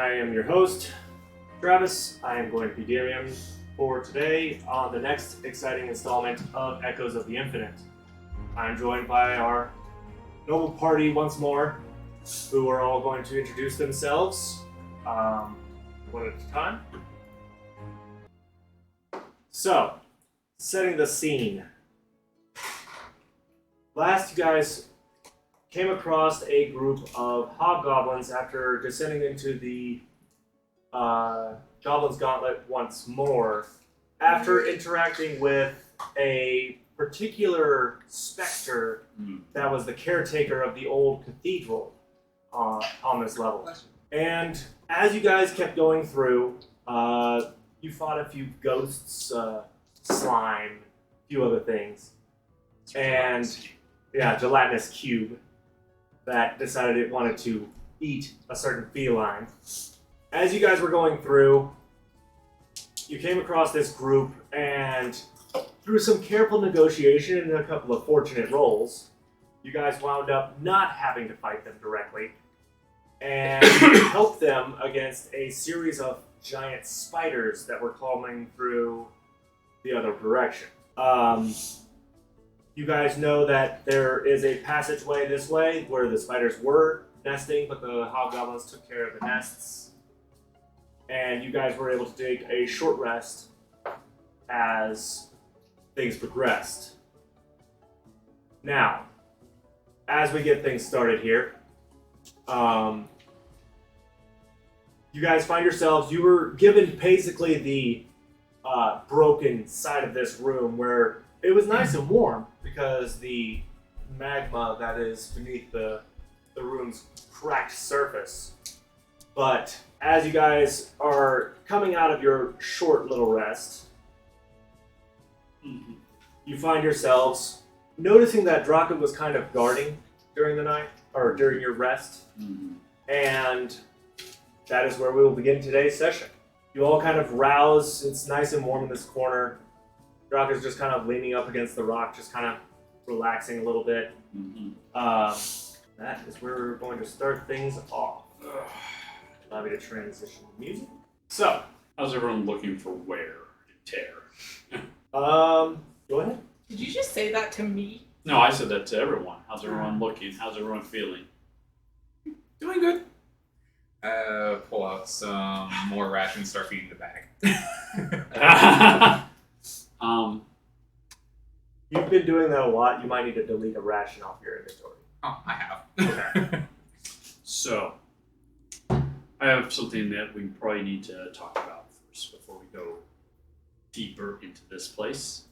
I am your host, Travis. I am going to be DMing for today on the next exciting installment of Echoes of the Infinite. I'm joined by our noble party once more, who are all going to introduce themselves one at a time. So, setting the scene. Last, you guys came across a group of hobgoblins after descending into the Goblin's Gauntlet once more, after interacting with a particular specter that was the caretaker of the old cathedral on this level. And as you guys kept going through, you fought a few ghosts, slime, a few other things. And, yeah, gelatinous cube that decided it wanted to eat a certain feline. As you guys were going through, you came across this group, and through some careful negotiation and a couple of fortunate rolls, you guys wound up not having to fight them directly, and helped them against a series of giant spiders that were coming through the other direction. You guys know that there is a passageway this way where the spiders were nesting, but the hobgoblins took care of the nests. And you guys were able to take a short rest as things progressed. Now, as we get things started here, you guys find yourselves, you were given basically the broken side of this room where it was nice and warm because the magma that is beneath the room's cracked surface. But as you guys are coming out of your short little rest, you find yourselves noticing that Draco was kind of guarding during the night, or during your rest. And that is where we will begin today's session. You all kind of rouse, it's nice and warm in this corner. Draco's just kind of leaning up against the rock, just kind of relaxing a little bit. That is where we're going to start things off. Allow me to transition to music. So, how's everyone looking for wear and tear? Go ahead. Did you just say that to me? No, I said that to everyone. How's everyone looking? How's everyone feeling? Doing good. Pull out some more rations, start feeding the bag. You've been doing that a lot. You might need to delete a ration off your inventory. Oh, I have. Okay. So, I have something that we probably need to talk about first before we go deeper into this place.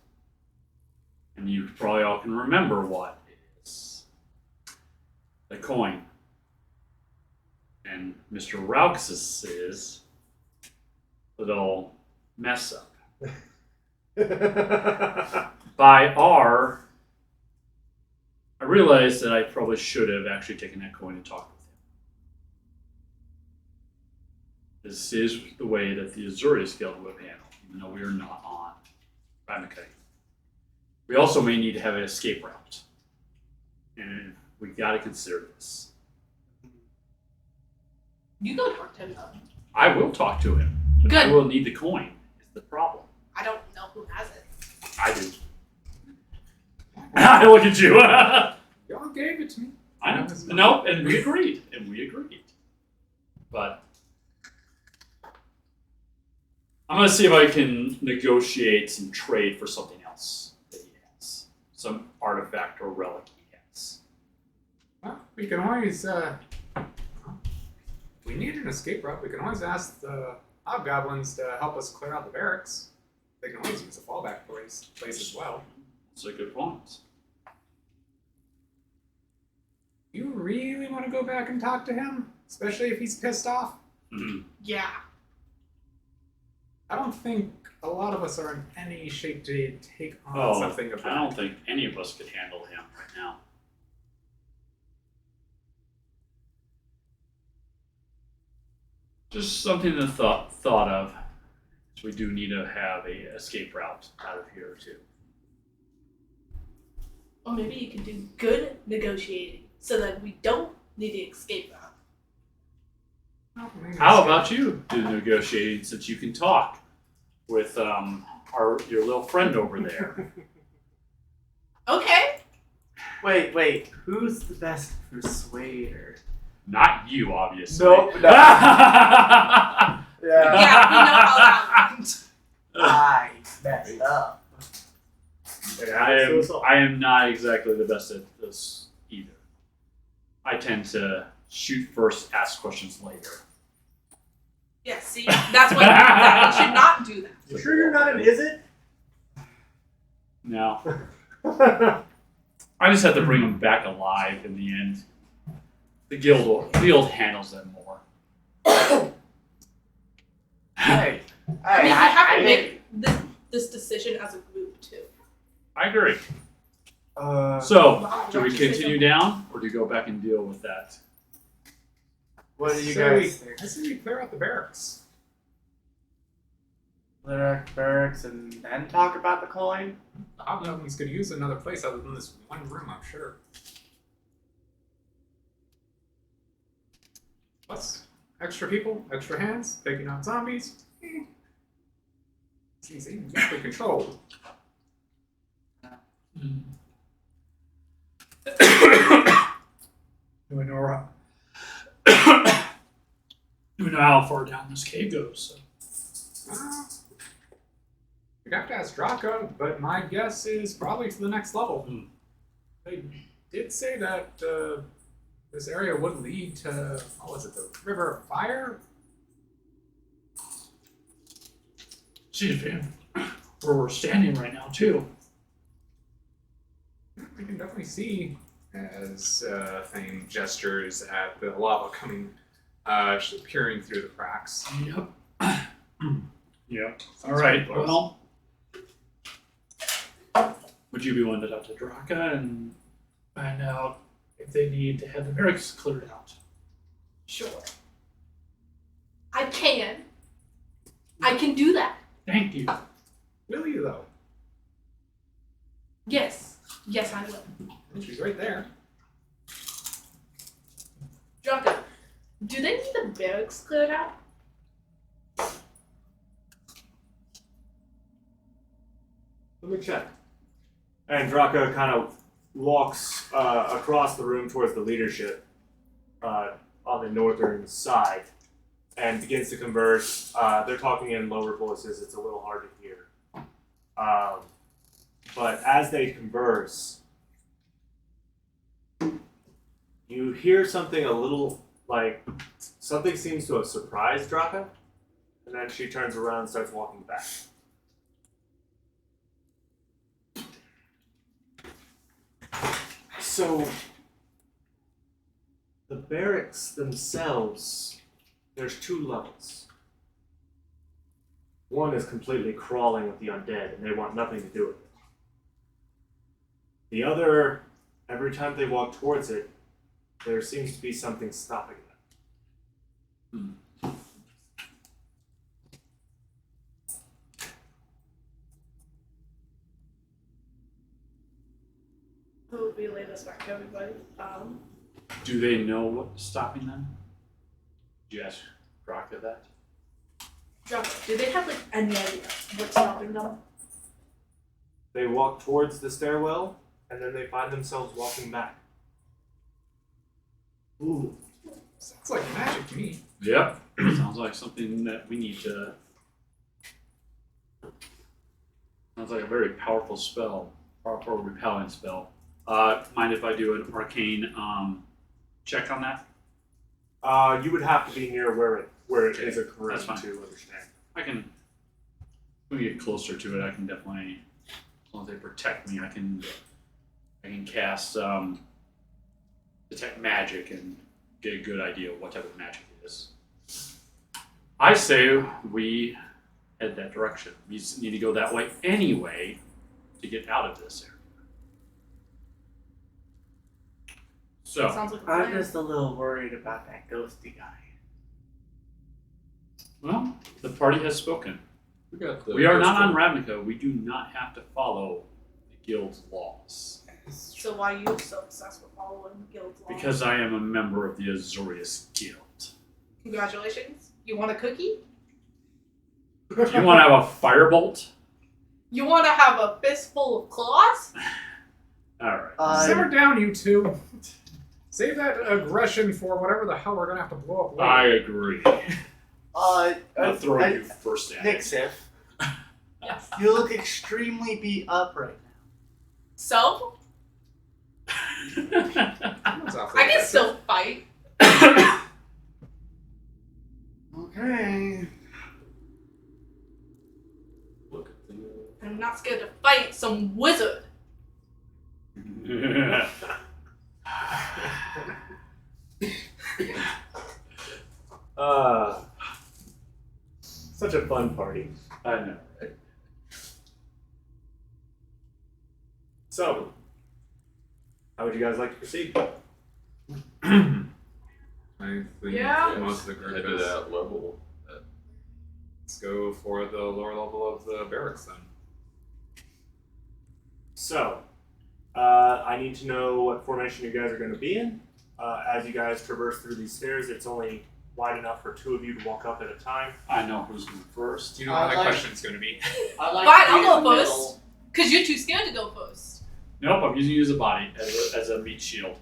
And you probably all can remember what it is. The coin. And Mr. Rauxus's little mess up. I realized that I probably should have actually taken that coin and talked with him. This is the way that the Azurius Guild would have handled, even though we are not on Ramikite. We also may need to have an escape route. And we gotta consider this. You go talk to him, though. I will talk to him. But Good. I will need the coin, is the problem. I don't know who has it. I do. I look at you. Y'all gave it to me. I know. No, and we agreed. But I'm going to see if I can negotiate some trade for something else that he has. Some artifact or relic he has. Well, we can always, if we need an escape route, we can always ask the hobgoblins to help us clear out the barracks. They can always use a fallback place as well. That's a good point. You really want to go back and talk to him? Especially if he's pissed off? Yeah. I don't think a lot of us are in any shape to take on something of that. I don't think any of us could handle him right now. Just something to thought of. So we do need to have a escape route out of here too. Or maybe you can do good negotiating so that we don't need to escape route. Well, maybe How it's- about you do the negotiating since you can talk with your little friend over there? Okay. Wait. Who's the best persuader? Not you, obviously. Nope. No. Yeah, we know how that went. I messed up. I am not exactly the best at this either. I tend to shoot first, ask questions later. Yeah, see, that's why you should not do that. You sure you're not an is it? No. I just have to bring them back alive in the end. The guild handles them more. Hey. I mean, you have to think- make this decision as a group too. I agree. So, Do we continue down, or do you go back and deal with that? What do you So guys think? I say we clear out the barracks. Barracks and then talk about the coin? The hobgoblins could use another place other than this one room, I'm sure. Plus, extra people, extra hands, taking out zombies. It's easy, easily controlled. Do we know do we know how far down this cave goes? We'd have to ask Draka, but my guess is probably to the next level. They did say that this area would lead to, what was it, the River of Fire? See if where we're standing right now too. We can definitely see as Thane gestures at the lava coming, peering through the cracks. Yep. Yep. All right. close. Well, would you be willing to talk to Draka and find out if they need to have the barracks cleared out? Sure. I can do that. Thank you. Will you, though? Yes, I will. She's right there. Draka, do they need the barracks cleared out? let me check. And Draka kind of walks across the room towards the leadership on the northern side and begins to converse. They're talking in lower voices. It's a little hard to hear. But as they converse, you hear something a little like something seems to have surprised Draka, and then she turns around and starts walking back. So, the barracks themselves, there's two levels. One is completely crawling with the undead, and they want nothing to do with it. The other, every time they walk towards it, there seems to be something stopping them. We'll relay this back to everybody. Do they know what's stopping them? Did you ask Draka that? Draka, do they have like any idea what's stopping them? They walk towards the stairwell, and then they find themselves walking back. Ooh. Sounds like magic to me. Yep. Sounds like something that we need to. Sounds like a very powerful spell, powerful repelling spell. Mind if I do an arcane check on that? You would have to be near where it is occurring That's fine. to understand. I can. When we get closer to it, I can definitely. As long as they protect me, I can cast detect magic and get a good idea of what type of magic it is. I say we head that direction. We just need to go that way anyway to get out of this area. So, Sounds like a I'm plan. just a little worried about that ghosty guy. well, the party has spoken. We are not on Ravnica. We do not have to follow the guild's laws. So why are you so obsessed with following guild laws? Because I am a member of the Azorius Guild. Congratulations. You want a cookie? You want to have a firebolt? You want to have a fistful of claws? Alright. Simmer down, you two. Save that aggression for whatever the hell we're gonna have to blow up later. I agree. I'm throwing you first at it. Nixif, Yes. you look extremely beat up right now. So, That's awfully I can aggressive. still fight. Okay. Look at the... I'm not scared to fight some wizard. Such a fun party. I know. So, how would you guys like to proceed? I think Yeah. most of the group Head to is. that level. Let's go for the lower level of the barracks then. So, I need to know what formation you guys are going to be in. As you guys traverse through these stairs, it's only wide enough for two of you to walk up at a time. I know who's going first. Do you know what my like- question's going to be? I like Fine, to I'll be go in the first. middle. Because you're too scared to go first. Nope, I'm using you as a body, as a meat shield.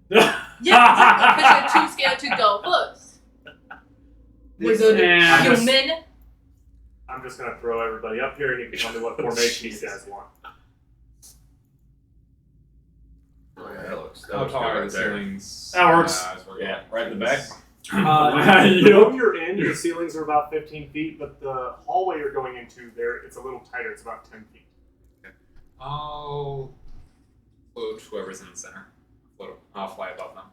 Yeah, exactly. Because you're too scared to go first. Wizard, And- human. I'm just going to throw everybody up here and you can tell me what formation you guys want. Oh, yeah, that looks How tall are right the there. ceilings? That works. As we're Yeah, going? right in the back. The Yep. room you're in, your ceilings are about 15 feet, but the hallway you're going into, there it's a little tighter. It's about 10 feet. I'll float whoever's in the center. I'll fly above them.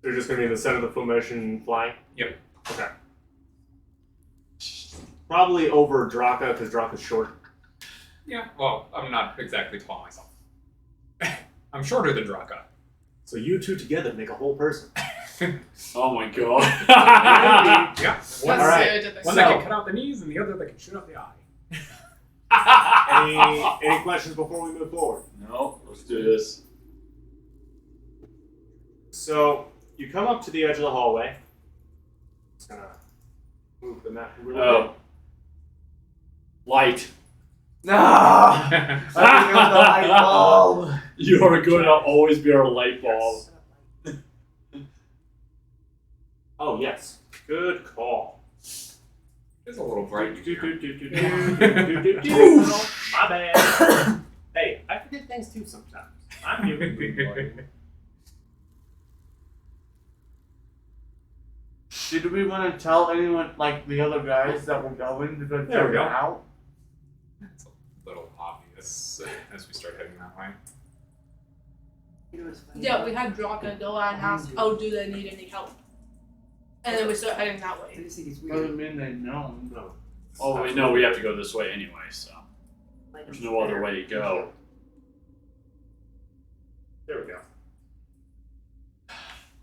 They're just going to be in the center of the formation flying? Yep. Okay. Probably over Draka, because Draka's short. Yeah, well, I'm not exactly tall myself. I'm shorter than Draka. So you two together make a whole person. Oh my god. Yeah. That's One, All right. stereotypical. one that can cut out the knees and the other that can shoot out the eye. Any questions before we move forward? No, let's do this. So you come up to the edge of the hallway. Just gonna move the map a little Oh. Light. No! I think it was the light bulb. You are going to always be our light bulb. Yes. Oh yes, good call. It's a little bright. My bad. Hey, I forget things too sometimes. I'm human. Did we want to tell anyone, like the other guys that we're going because There we they're go. out? It's a little obvious as we start heading that way. Yeah, we had Draka go out and ask, oh, do they need any help? And then we start heading that way. Doesn't mean they know. No. Oh, we know we have to go this way anyway, so there's no other way to go. There we go.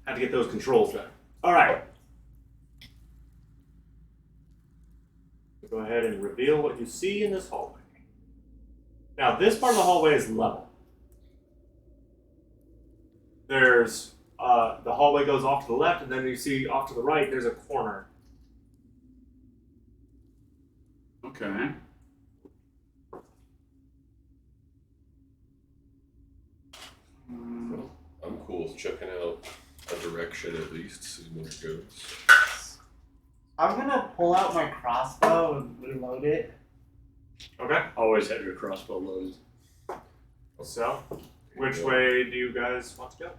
Had to get those controls done. All right. Go ahead and reveal what you see in this hallway. Now, this part of the hallway is level. There's the hallway goes off to the left, and then you see off to the right. There's a corner. Okay. I'm cool with checking out a direction at least, see where it goes. I'm gonna pull out my crossbow and reload it. Okay. Always have your crossbow loaded. So, which way do you guys want to go?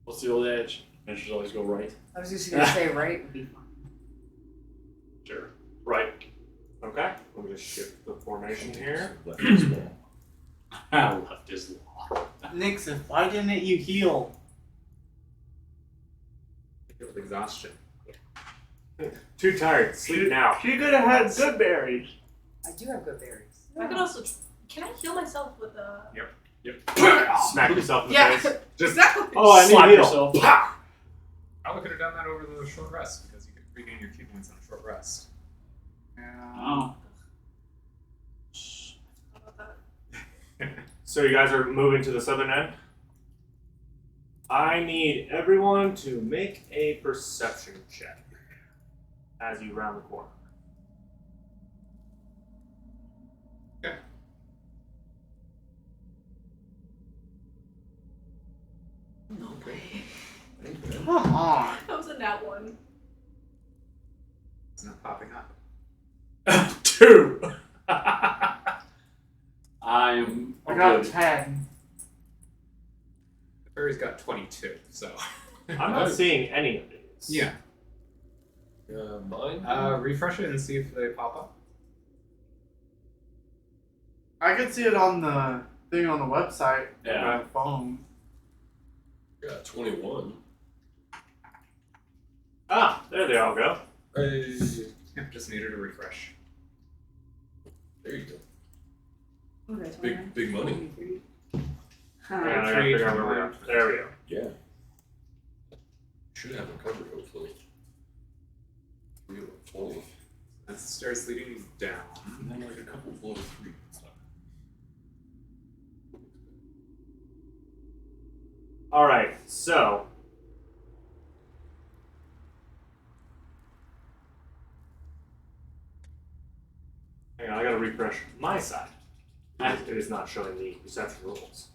What's the old edge? Edges always go right. I was just gonna say right would be fine. Sure. Right. Okay. Let me just shift the formation here. Left as well. Left is law. Nixon, why didn't you heal? With exhaustion. Too tired. Sleep now. She could have had good berries. I do have good berries. I could also. Can I heal myself with Smack yourself in the Yeah, face. Just. exactly. Oh, I need Slap to heal. yourself. Probably could have done that over the short rest because you could regain your key points on a short rest. Oh. So you guys are moving to the southern end. I need everyone to make a perception check as you round the corner. No way. Come on. That was a nat one. It's not popping up. 2. I'm. I got good. 10. The fairy's got 22, so. I'm not seeing any of these. Yeah. Mine? Refresh it and see if they pop up. I can see it on the thing on the website. Yeah. On my phone. Got 21. Ah, there they all go. Hey. Yeah, just needed a refresh. There you go. Oh, that's Big money. And I gotta figure out where we are. There we go. Yeah. Should have it covered, hopefully. 3 of 20. That's the stairs leading down. And then like a couple below 3. All right, so hang on, I gotta refresh my side. It is not showing the perception rules.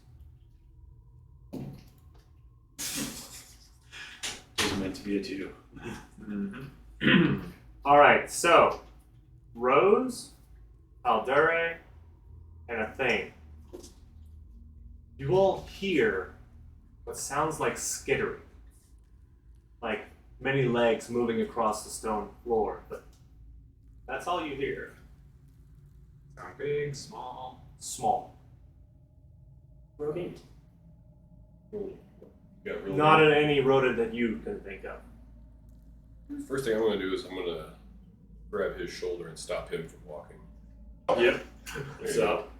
It was meant to be a 2. All right, so Rose, Aldere, and a thing. You all hear what sounds like skittering, like many legs moving across the stone floor, but that's all you hear. Sound big, small. Small. Rodent. Got really Not in any rodent that you can think of. First thing I'm going to do is I'm going to grab his shoulder and stop him from walking. Yep. What's up?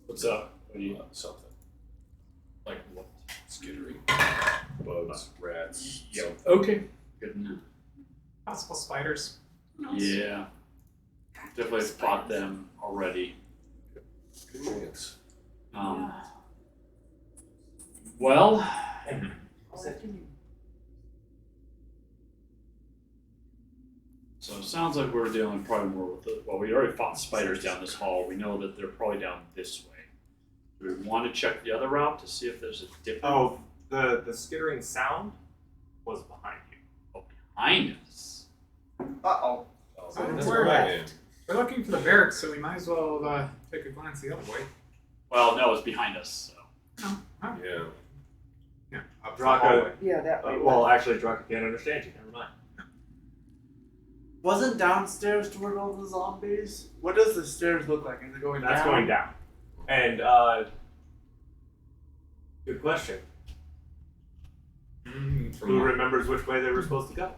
What's up? What do you? Something. Like what? Skittering. Bugs, rats, something. Okay. Good enough. Possible spiders. Yeah. Definitely spot them already. Good chance. Well, so it sounds like we're dealing probably more with the. Well, we already fought spiders down this hall. We know that they're probably down this way. Do we want to check the other route to see if there's a different? Oh, the skittering sound was behind you. Oh, behind us. Uh-oh. Oh, Don't that's worry where I about am. We're looking for the barracks, so we might as well take a glance the other way. Well, no, it's behind us. So. Yeah. Yeah, up the Draka- hallway. Yeah, that way. Well, actually, Draka can't understand you. Never mind. Wasn't downstairs toward all the zombies? What does the stairs look like? Is it going That's down? going down. And good question. From Who remembers which way they were supposed to go?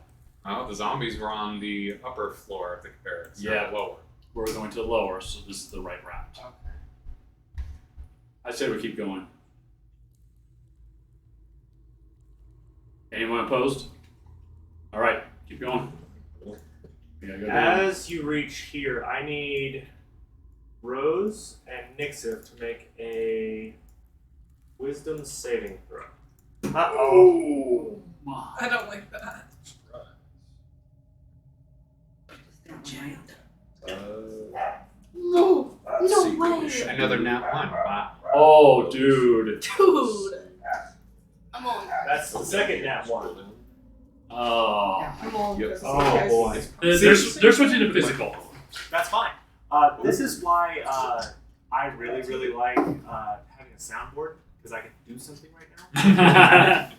Oh, the zombies were on the upper floor of the barracks. not Yeah. the lower. We're going to the lower, so this is the right route. Okay. I say we keep going. Anyone opposed? All right, keep going. We gotta go down. As you reach here, I need Rose and Nixif to make a wisdom saving throw. Uh-oh. I don't like that. No, no Secret way. mission. Another nat 1. Wow. Oh, dude. Dude. I'm on. That's the second nat one. Oh. Yeah, I'm all Yep. just Oh, like, boy. They're switching to physical. That's fine. This is why I really, really like having a soundboard, because I can do something right now.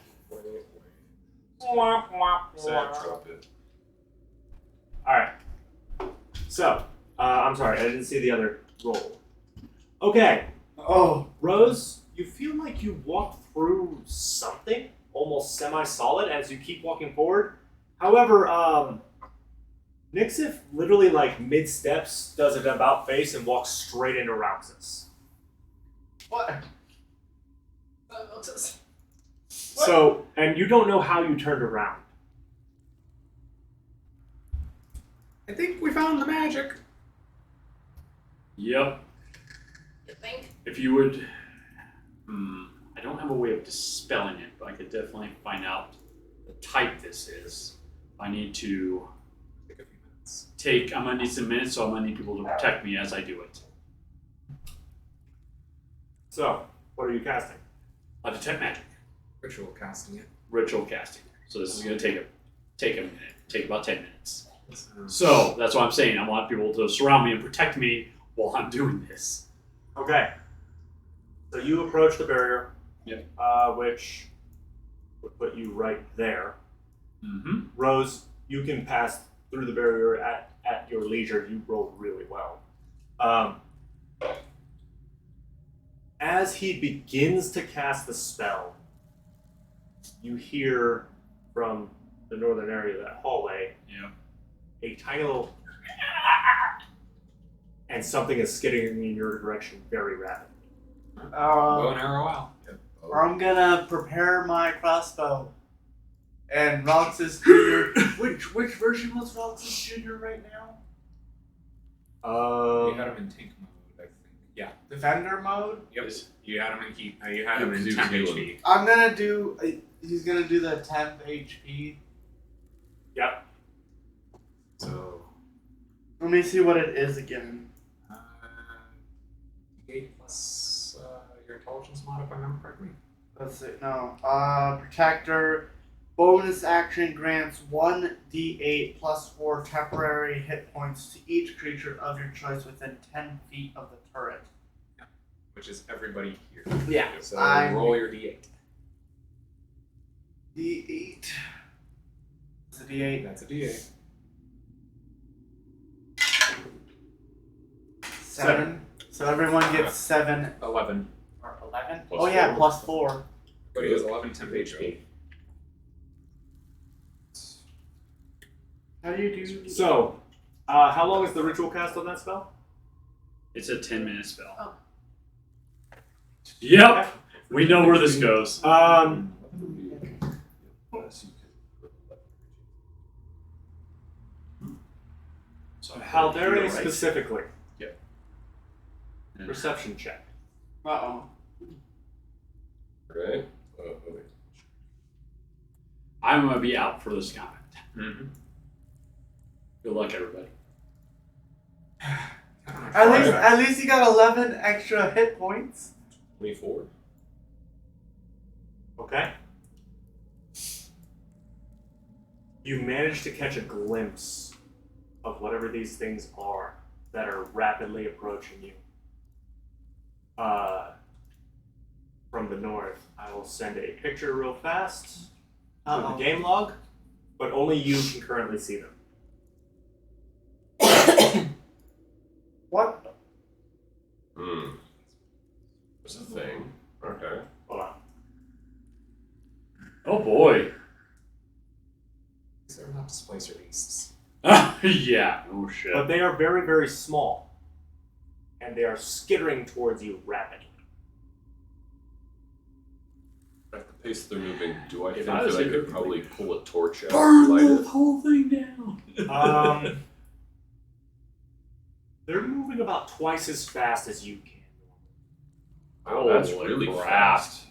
Sad trumpet. Alright. So, I'm sorry, I didn't see the other roll. Okay, Oh. Rose, you feel like you walked through something almost semi-solid as you keep walking forward. However, Nixif literally like mid-steps does an about face and walks straight into Rounces. What? So, and you don't know how you turned around. I think we found the magic. Yep. You think? If you would. I don't have a way of dispelling it, but I could definitely find out the type this is. I need to Take a few minutes. I'm gonna need some minutes, so I'm gonna need people to protect me as I do it. So, what are you casting? Detect magic, Ritual casting it. ritual casting. So this is gonna take a minute, take about 10 minutes. So, So that's what I'm saying. I want people to surround me and protect me while I'm doing this. Okay. So you approach the barrier, Yep. which would put you right there. Mm-hmm. Rose, you can pass through the barrier at your leisure. You rolled really well. As he begins to cast the spell, you hear from the northern area of that hallway Yeah. a tiny little and something is skidding in your direction very rapidly. bow and arrow out. I'm gonna prepare my crossbow. And Roxas Jr. which version was Roxas Jr. right now? You had him in tank mode, I think. Yeah. Defender mode? Yep. You had him in you had him in He was 10 healing. HP. I'm gonna do. He's gonna do the 10th HP. Yep. So Let me see what it is again. 8 plus your intelligence mod, if I remember correctly. Let's see. No. Protector. Bonus action grants 1d8 plus 4 temporary hit points to each creature of your choice within 10 feet of the turret. Which is everybody here. Yeah. So I'm- roll your d8. D8. It's a D8. That's a d8. 7. So everyone gets 7 11. or 11? Plus Oh, yeah, 4. plus 4. But he has 11 temp HP. How do you do? So, how long is the ritual cast on that spell? It's a 10-minute spell. Oh. Yep. We know where this goes. So Haldare right. specifically. Yep. Perception check. Uh-oh. Okay. I'm gonna be out for this combat. Mm-hmm. Good luck, everybody. At least you got 11 extra hit points. 24. Okay. You manage to catch a glimpse of whatever these things are that are rapidly approaching you. From the north, I will send a picture real fast to the game log, but only you can currently see them. What? There's a thing. Okay. Hold on. Oh boy. They're not displacer beasts. Yeah. Oh shit. But they are very, very small, and they are skittering towards you rapidly. At the pace they're moving, do I If think I was that I a could good probably pull a torch out Burn and light the it? whole thing down. They're moving about twice as fast as you can. Oh, that's Holy really crap. fast.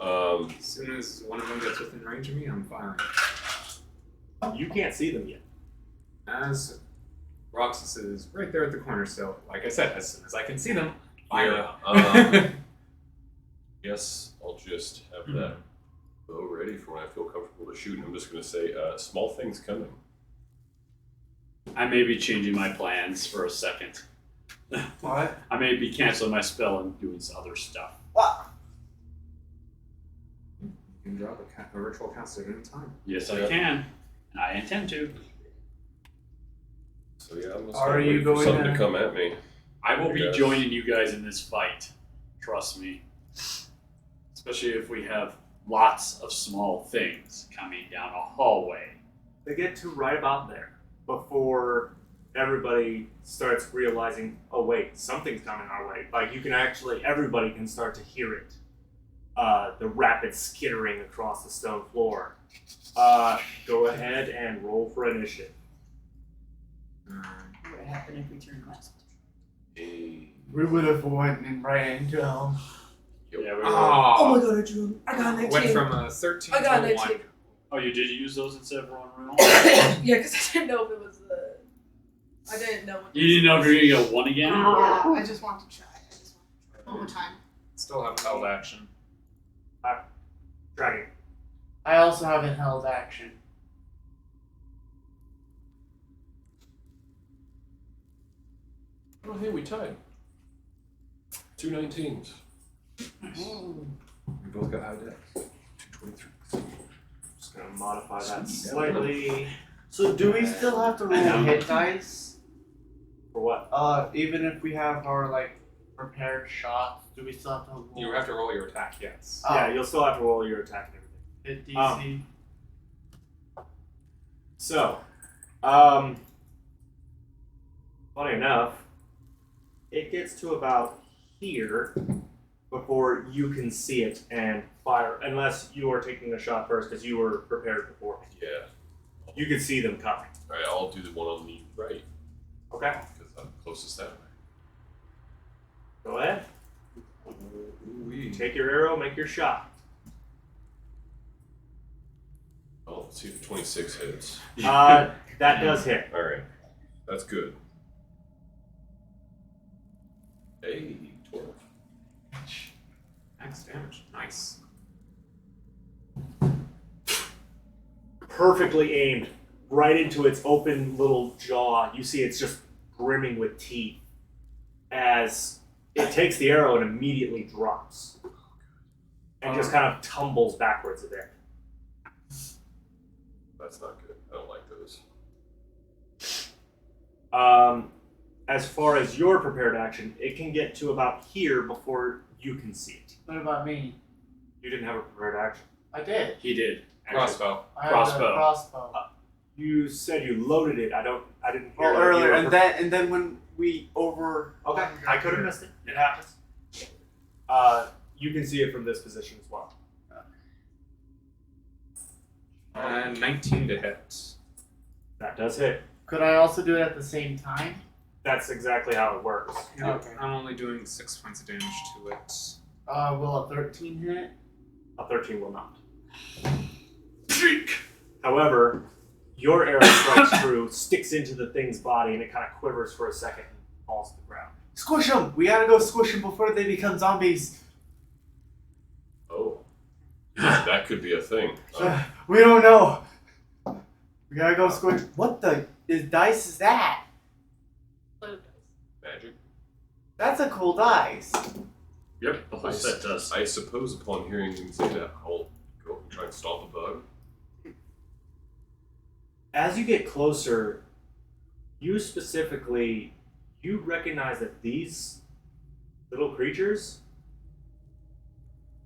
As soon as one of them gets within range of me, I'm firing. You can't see them yet. As Roxas is right there at the corner still. Like I said, as soon as I can see them, fire. Yeah. Guess I'll just have that bow ready for when I feel comfortable to shoot. And I'm just going to say, small things coming. I may be changing my plans for a second. What? I may be canceling my spell and doing some other stuff. What? You can drop a ritual cast at any time. Yes, Yeah. I can. And I intend to. So yeah, I'm just Are you wait for going something to- to come at me. I will be Yes. joining you guys in this fight. Trust me. Especially if we have lots of small things coming down a hallway. They get to right about there before everybody starts realizing, oh wait, something's coming our way. Like you can actually, everybody can start to hear it. The rapid skittering across the stone floor. Go ahead and roll for initiative. What would happen if we turned west? Hey. We would have went and ran into him. Yep. Yeah, we were. Oh my Oh, god, I drew. I got an went 19. from a 13 I got to an a 1. 18. Oh, you did use those instead of rolling real? Yeah, because I didn't know if it was the. I didn't know. What You didn't know if you were gonna get 1 again? Yeah, I just want to try. One more time. Still have held action. Dragon. I also have a held action. Oh, hey, we tied. 2 19s. We both got high decks. 2 23s. Just gonna modify that slightly. So do we still have to roll hit dice? For what? Even if we have our like prepared shots, do we still have to roll? You have to roll your attack, yes. Yeah, you'll still have to roll your attack and everything. hit DC. So, funny enough, it gets to about here before you can see it and fire, unless you are taking a shot first because you were prepared before. Yeah. You can see them coming. Alright, I'll do the one on the right. Okay, Because I'm closest that way. go ahead. Ooh-wee. Take your arrow, make your shot. Oh, let's see if 26 hits. That does hit. Alright. That's good. Hey, 12. Max damage. Nice. Perfectly aimed right into its open little jaw. You see it's just brimming with teeth as it takes the arrow and immediately drops and just kind of tumbles backwards a bit. That's not good. I don't like those. As far as your prepared action, it can get to about here before you can see it. What about me? You didn't have a prepared action. I did. He did. Crossbow. I Crossbow. Had a crossbow. You said you loaded it. I didn't hear. Well, that you earlier, were and then when we over. Okay, I could have missed it. It happens. You can see it from this position as well. 19 to hit. That does hit. Could I also do it at the same time? That's exactly how it works. Okay. I'm only doing 6 points of damage to it. Will a 13 hit? A 13 will not. However, your arrow strikes through, sticks into the thing's body, and it kind of quivers for a second and falls to the ground. Squish them! We gotta go squish them before they become zombies. Oh. That could be a thing. We don't know. We gotta go squish. What the dice is that? Magic. That's a cool dice. Yep, the whole set does. I suppose upon hearing him say that, I'll go up and try and stomp a bug. As you get closer, you recognize that these little creatures,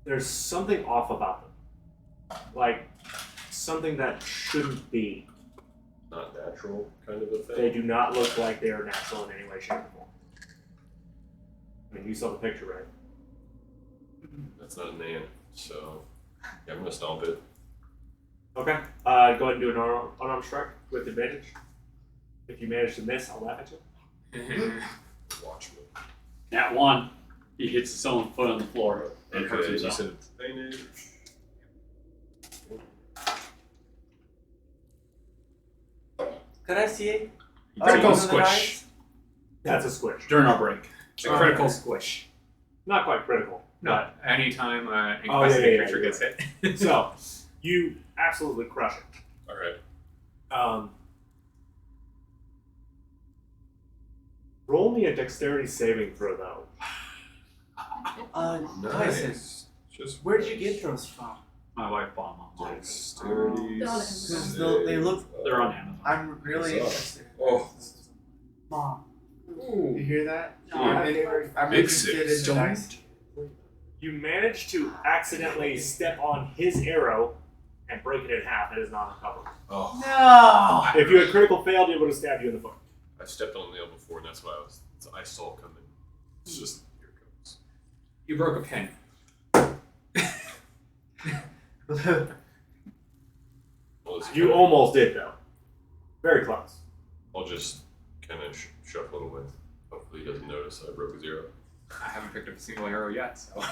there's something off about them. Like, something that shouldn't be. Not natural kind of a thing. They do not look like they are natural in any way, shape, or form. I mean, you saw the picture, right? That's not an ant, so yeah, I'm gonna stomp it. Okay. Go ahead and do an unarmed strike with advantage. If you manage to miss, I'll laugh at you. Watch me. Nat 1. He hits his own foot on the floor. And hurts Okay, you himself. said advantage. Could I see it? Critical one of the squish. dice? That's a squish. During our break. It's a critical squish. Not quite critical. No, anytime an Oh, yeah, incapacitated yeah, creature yeah. gets hit. But, so, you absolutely crush it. Alright. Roll me a dexterity saving throw, though. Tyson, Nice. Just where'd you get those from? My wife bought them online. Dexterity. They're on Because Amazon. they look. They're on Amazon. I'm really What's up? interested. Oh. Mom, Ooh. you hear that? No, I'm Big interested six. in the dice. You manage to accidentally step on his arrow and break it in half. It is not recoverable. Oh. No! If you had critical failed, it would have stabbed you in the foot. I stepped on a nail before, and that's why I saw it coming. It's just here it comes. You broke a pen. You almost did, though. Very close. I'll just kind of shuffle it away. Hopefully he doesn't notice I broke his arrow. I haven't picked up a single arrow yet, so.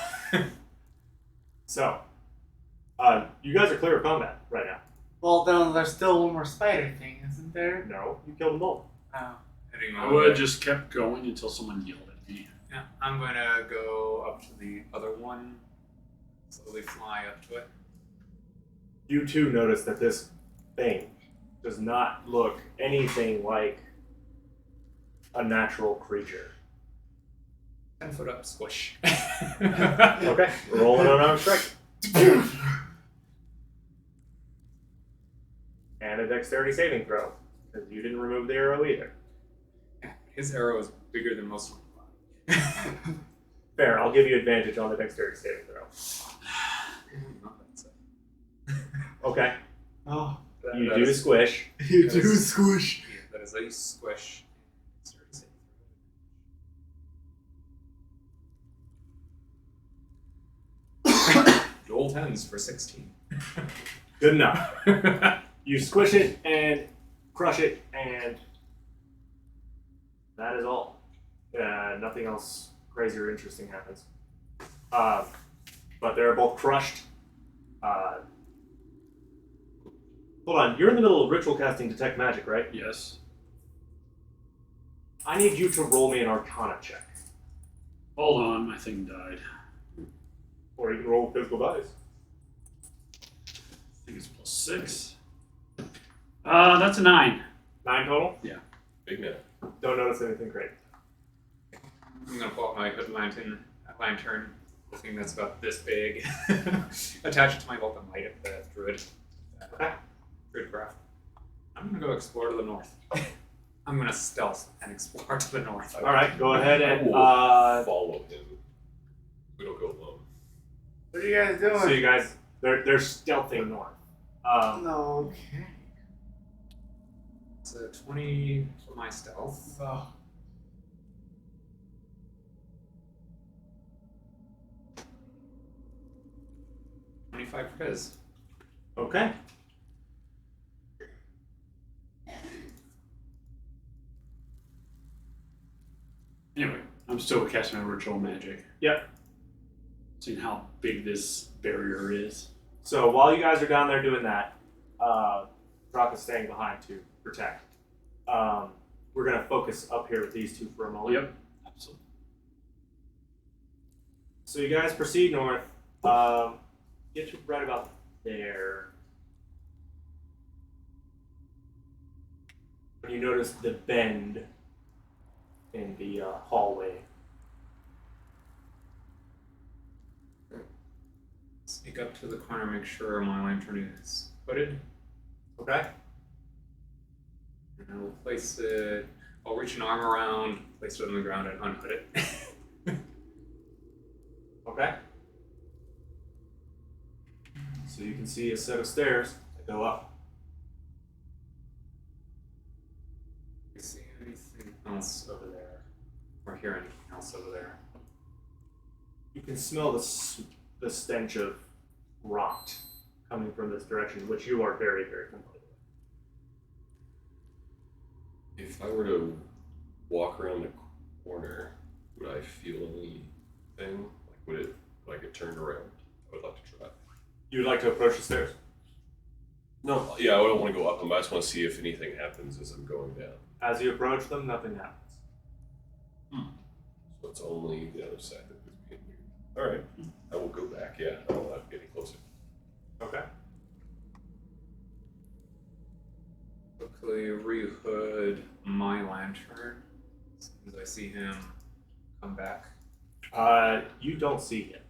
So, you guys are clear of combat right now. Well, then there's still one more spider thing, isn't there? No, you killed them all. Oh. Heading I over would there. have just kept going until someone yelled at me. Yeah, I'm gonna go up to the other one, slowly fly up to it. You too notice that this thing does not look anything like a natural creature. 10 foot up, squish. Okay, roll an unarmed strike. And a dexterity saving throw, because you didn't remove the arrow either. His arrow is bigger than most of my body. Fair, I'll give you advantage on the dexterity saving throw. Not that sad. Okay, Oh. you That do is- squish. You That do is- squish. Yeah, that is a squish. Dexterity saving throw. Roll 10s for 16. Good enough. You squish it and crush it, and that is all. Nothing else crazy or interesting happens. But they're both crushed. Hold on, you're in the middle of ritual casting Detect Magic, right? Yes. I need you to roll me an Arcana check. Hold on, my thing died. Or you can roll physical dice. I think it's +6. That's a 9. 9 total? Big man. Don't notice anything great. I'm gonna pull out my hood lantern, the thing that's about this big, attach it to my bolt and light it, the druid. Okay. Druid craft. I'm gonna go explore to the north. I'm gonna stealth and explore to the north. Alright, go ahead I and will follow him. We don't go alone. What are you guys doing? so you guys they're stealthing north. No, okay. It's a 20 for my stealth. Oh. $25 for his. Okay. Anyway, I'm still casting my ritual magic. Yep. Seeing how big this barrier is. So while you guys are down there doing that, Brock is staying behind to protect. We're gonna focus up here with these two for a moment. Yep. Absolutely. So you guys proceed north. Get to right about there. When you notice the bend in the hallway. Sneak up to the corner, make sure my lantern is hooded, Okay. and I will place it. I'll reach an arm around, place it on the ground, and unhood it. Okay. So you can see a set of stairs that go up. Do you see anything else over there? Or hear anything else over there? You can smell the stench of rot coming from this direction, which you are very, very familiar with. If I were to walk around the corner, would I feel anything? Like would I get turned around? I would like to try. You would like to approach the stairs? No, yeah, I don't want to go up them. I just want to see if anything happens as I'm going down. As you approach them, nothing happens. So it's only the other side that was being weird. All right, I will go back. Yeah, I don't want to get any closer. Okay. Quickly rehood my lantern as soon as I see him come back. You don't see him.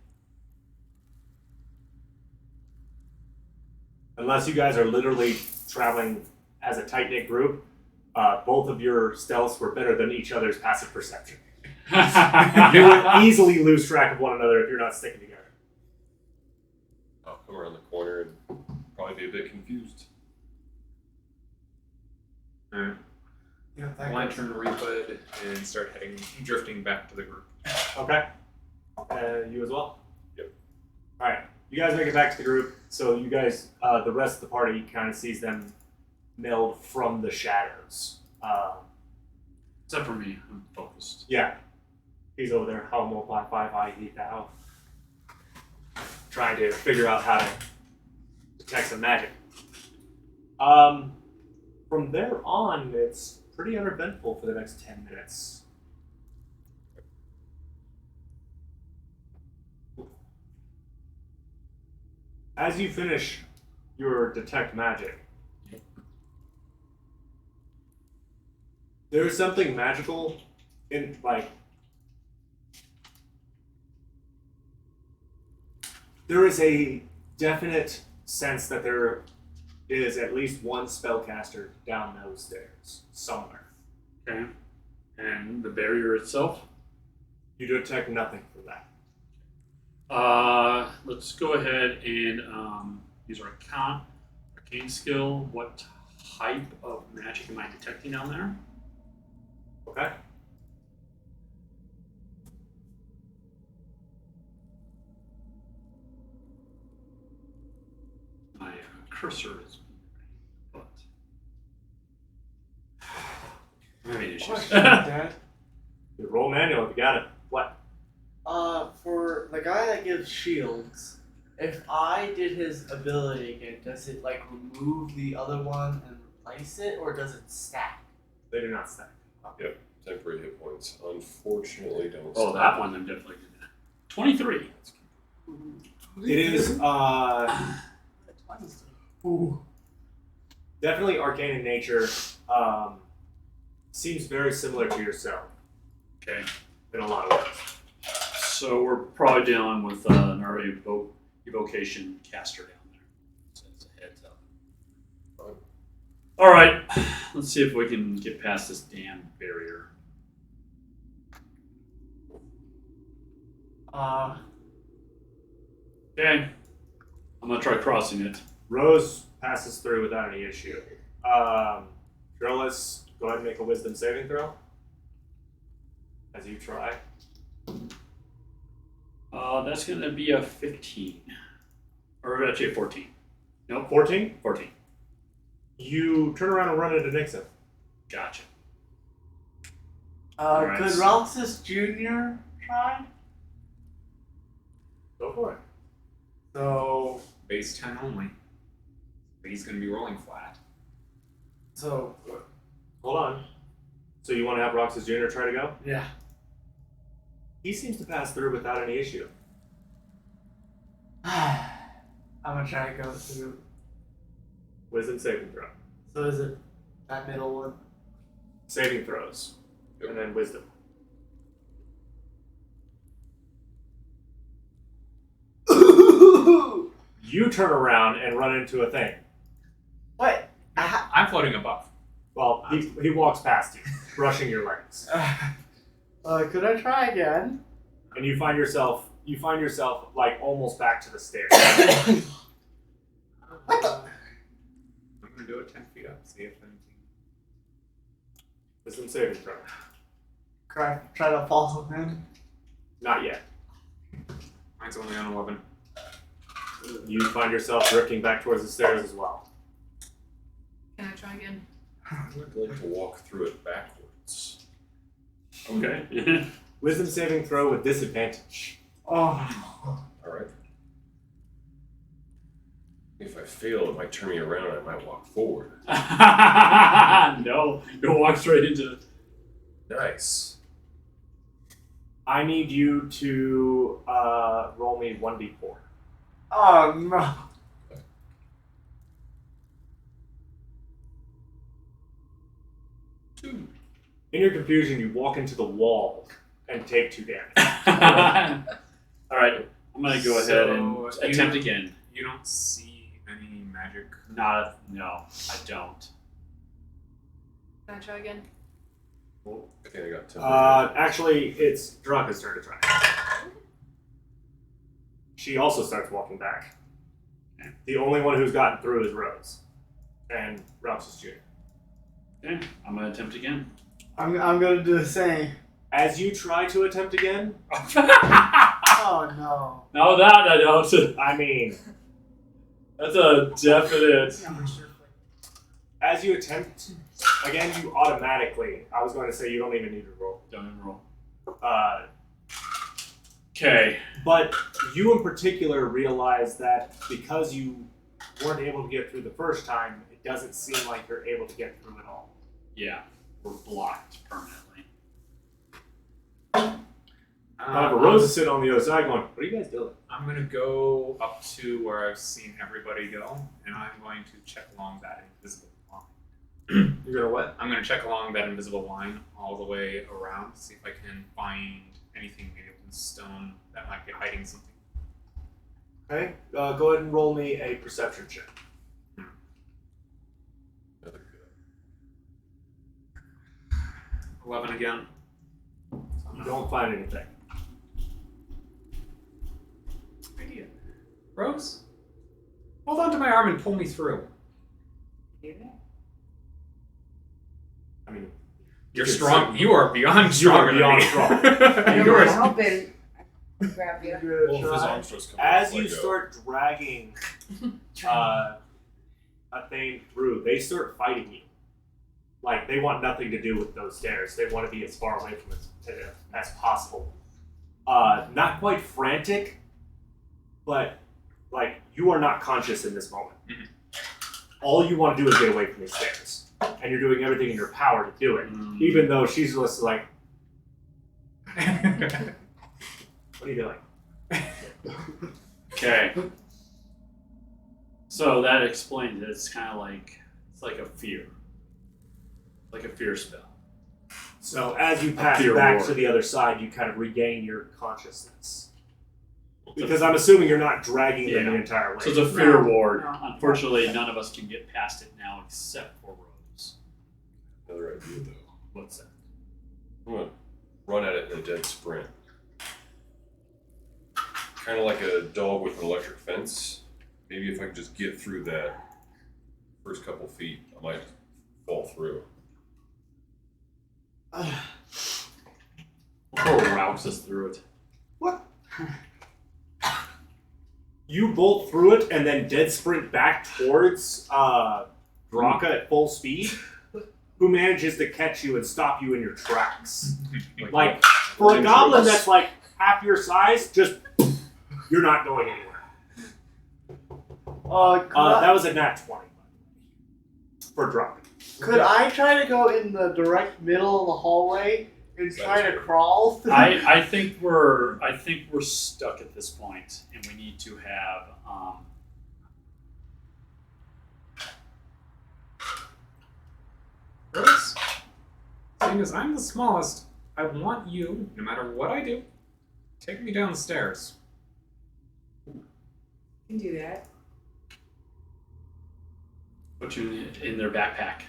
Unless you guys are literally traveling as a tight-knit group, both of your stealths were better than each other's passive perception. You would easily lose track of one another if you're not sticking together. I'll come around the corner and probably be a bit confused. Alright. Yeah, that Lantern rehood and start drifting back to the group. Okay. You as well? Yep. Alright. You guys make it back to the group, so you guys, the rest of the party kind of sees them milled from the shadows. Except for me, I'm focused. Yeah. He's over there, Homo by 5 I eat thou. Trying to figure out how to detect some magic. From there on, it's pretty uneventful for the next 10 minutes. As you finish your detect magic, there's something magical in, like, there is a definite sense that there is at least one spellcaster down those stairs somewhere. Okay. And the barrier itself? You detect nothing from that. Let's go ahead and use our arcane skill. What type of magic am I detecting down there? Okay? My cursor is, but I'm having issues. Question, Dad. You roll manual if you got it. What? For the guy that gives shields, if I did his ability again, does it like remove the other one and replace it, or does it stack? They do not stack. Yep, temporary hit points. Unfortunately, don't. Oh, that one I'm definitely doing that. 23. It is definitely arcane in nature. Seems very similar to yourself Okay. in a lot of ways. So we're probably dealing with an evocation caster down there. So it's a heads up. All right, let's see if we can get past this damn barrier. Okay, I'm gonna try crossing it. Rose passes through without any issue. Drillus, go ahead and make a wisdom saving throw. As you try. That's gonna be a 15, or actually a 14. Nope, 14? 14. You turn around and run into Nixon. Gotcha. Could Ramses Jr. try? Go for it. So, base 10 only. He's going to be rolling flat. So, Hold on. So you want to have Roxas Jr. try to go? yeah. He seems to pass through without any issue. I'm gonna try to go through. Wisdom saving throw. So is it that middle one? Saving throws. Yep. And then wisdom. You turn around and run into a thing. What? I'm floating above. Well, he walks past you, brushing your legs. Could I try again? And you find yourself like almost back to the stairs. What the? I'm going to do it 10 feet up, see if anything. Wisdom saving throw. Could I try to follow him? Not yet. Mine's only on 11. You find yourself drifting back towards the stairs as well. Can I try again? I would like to walk through it backwards. Okay. Wisdom saving throw with disadvantage. Oh. Alright. If I fail, it might turn me around and I might walk forward. No, you'll walk straight into it. Nice. I need you to roll me 1d4. Oh no. In your confusion, you walk into the wall and take 2 damage. All right, I'm gonna go ahead and So, you attempt don't- again. You don't see any magic. No, I don't. Can I try again? I think I got 10. Actually, it's Draka's turn to try. She also starts walking back. The only one who's gotten through is Rose. And Roxas Jr. Okay, I'm gonna attempt again. I'm gonna do the same. As you try to attempt again, Oh no. No, that I don't. I mean, That's a definite. as you attempt again, you automatically, I was going to say you don't even need to roll. Don't even roll. Okay. But you in particular realize that because you weren't able to get through the first time, it doesn't seem like you're able to get through at all. Yeah, we're blocked permanently. However, Rose is sitting on the other side going, what are you guys doing? I'm gonna go up to where I've seen everybody go, and I'm going to check along that invisible line. You're gonna what? I'm gonna check along that invisible line all the way around to see if I can find anything made in stone that might be hiding something. Okay, go ahead and roll me a perception check. Another good. 11 again. You don't find anything. Idea. Rose, hold on to my arm and pull me through. I mean, You're Good strong. sight. You are beyond You stronger are beyond than strong. me. I You don't are- mind helping. I grab you. Well, if his arms just come As off, you I go. start dragging a thing through, they start fighting you. Like, they want nothing to do with those stairs. They want to be as far away from it as possible. Not quite frantic, but, like, you are not conscious in this moment. Mhm. All you want to do is get away from these stairs. And you're doing everything in your power to do it. Even though she's just like, what are you doing? Okay. So that explains it. It's kind of like it's like a fear spell. So as you pass Fear back ward. to the other side, you kind of regain your consciousness. Because I'm assuming you're not dragging them the Yeah. entire way. So it's a fear No, ward. no. Unfortunately, none of us can get past it now except for Rose. Another idea, though. What's that? I'm gonna run at it in a dead sprint. Kind of like a dog with an electric fence. Maybe if I can just get through that first couple feet, I might fall through. Or routes us through it. You bolt through it and then dead sprint back towards Draka at full speed, who manages to catch you and stop you in your tracks. Like, for a goblin that's like half your size, just you're not going anywhere. That was a nat 20 for Draka. Could I try to go in the direct middle of the hallway and try to crawl through? I think we're stuck at this point, and we need to have Rose, seeing as I'm the smallest, I want you, no matter what I do, take me downstairs. You can do that. put you in their backpack.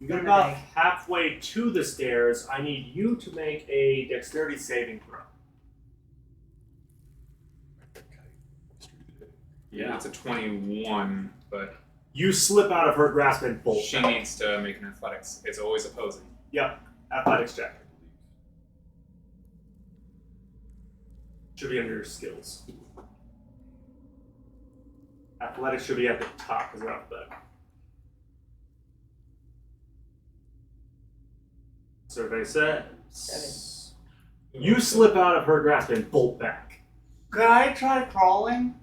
You get about halfway to the stairs. I need you to make a dexterity saving throw. Yeah. It's a 21, but You slip out of her grasp and bolt. she needs to make an athletics. It's always opposing. Yep, athletics check. Should be under your skills. Athletics should be at the top because they're alphabetical. Survey says you slip out of her grasp and bolt back. Could I try crawling?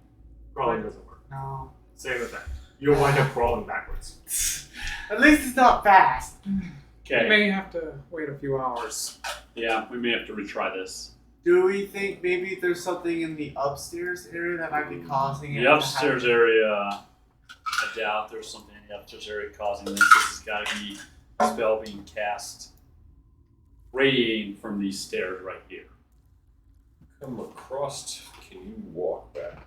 Crawling doesn't work. No. Same effect. You'll wind up crawling backwards. At least it's not fast. You Okay. may have to wait a few hours. Yeah, we may have to retry this. Do we think maybe there's something in the upstairs area that might be causing it? The upstairs area, I doubt there's something in the upstairs area causing this. This has got to be a spell being cast, radiating from these stairs right here. Come across, can you walk back?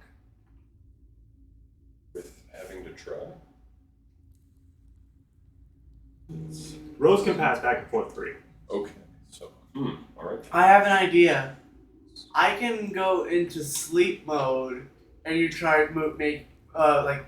With having to try? Rose can pass back and forth free. Okay, so, alright. I have an idea. I can go into sleep mode and you try to make like.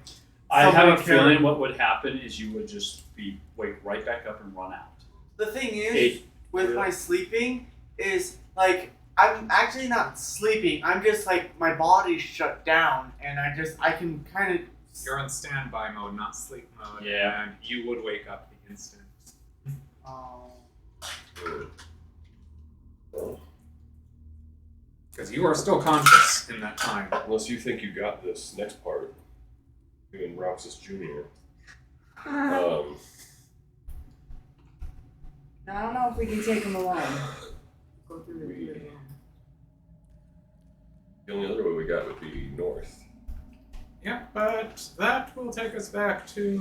I have a somebody feeling what would happen is you would just be wake right back up and run out. The thing is, Hey, with really? my sleeping, is like I'm actually not sleeping. I'm just like my body's shut down, and I can kind of. You're on standby mode, not sleep mode. Yeah. And you would wake up the instant. Oh. Well, Because you are still conscious in that time. Unless you think you got this next part, you and Roxas Jr. I don't know if we can take him alone. Go through the We- alone. The only other way we got would be north. Yeah, but that will take us back to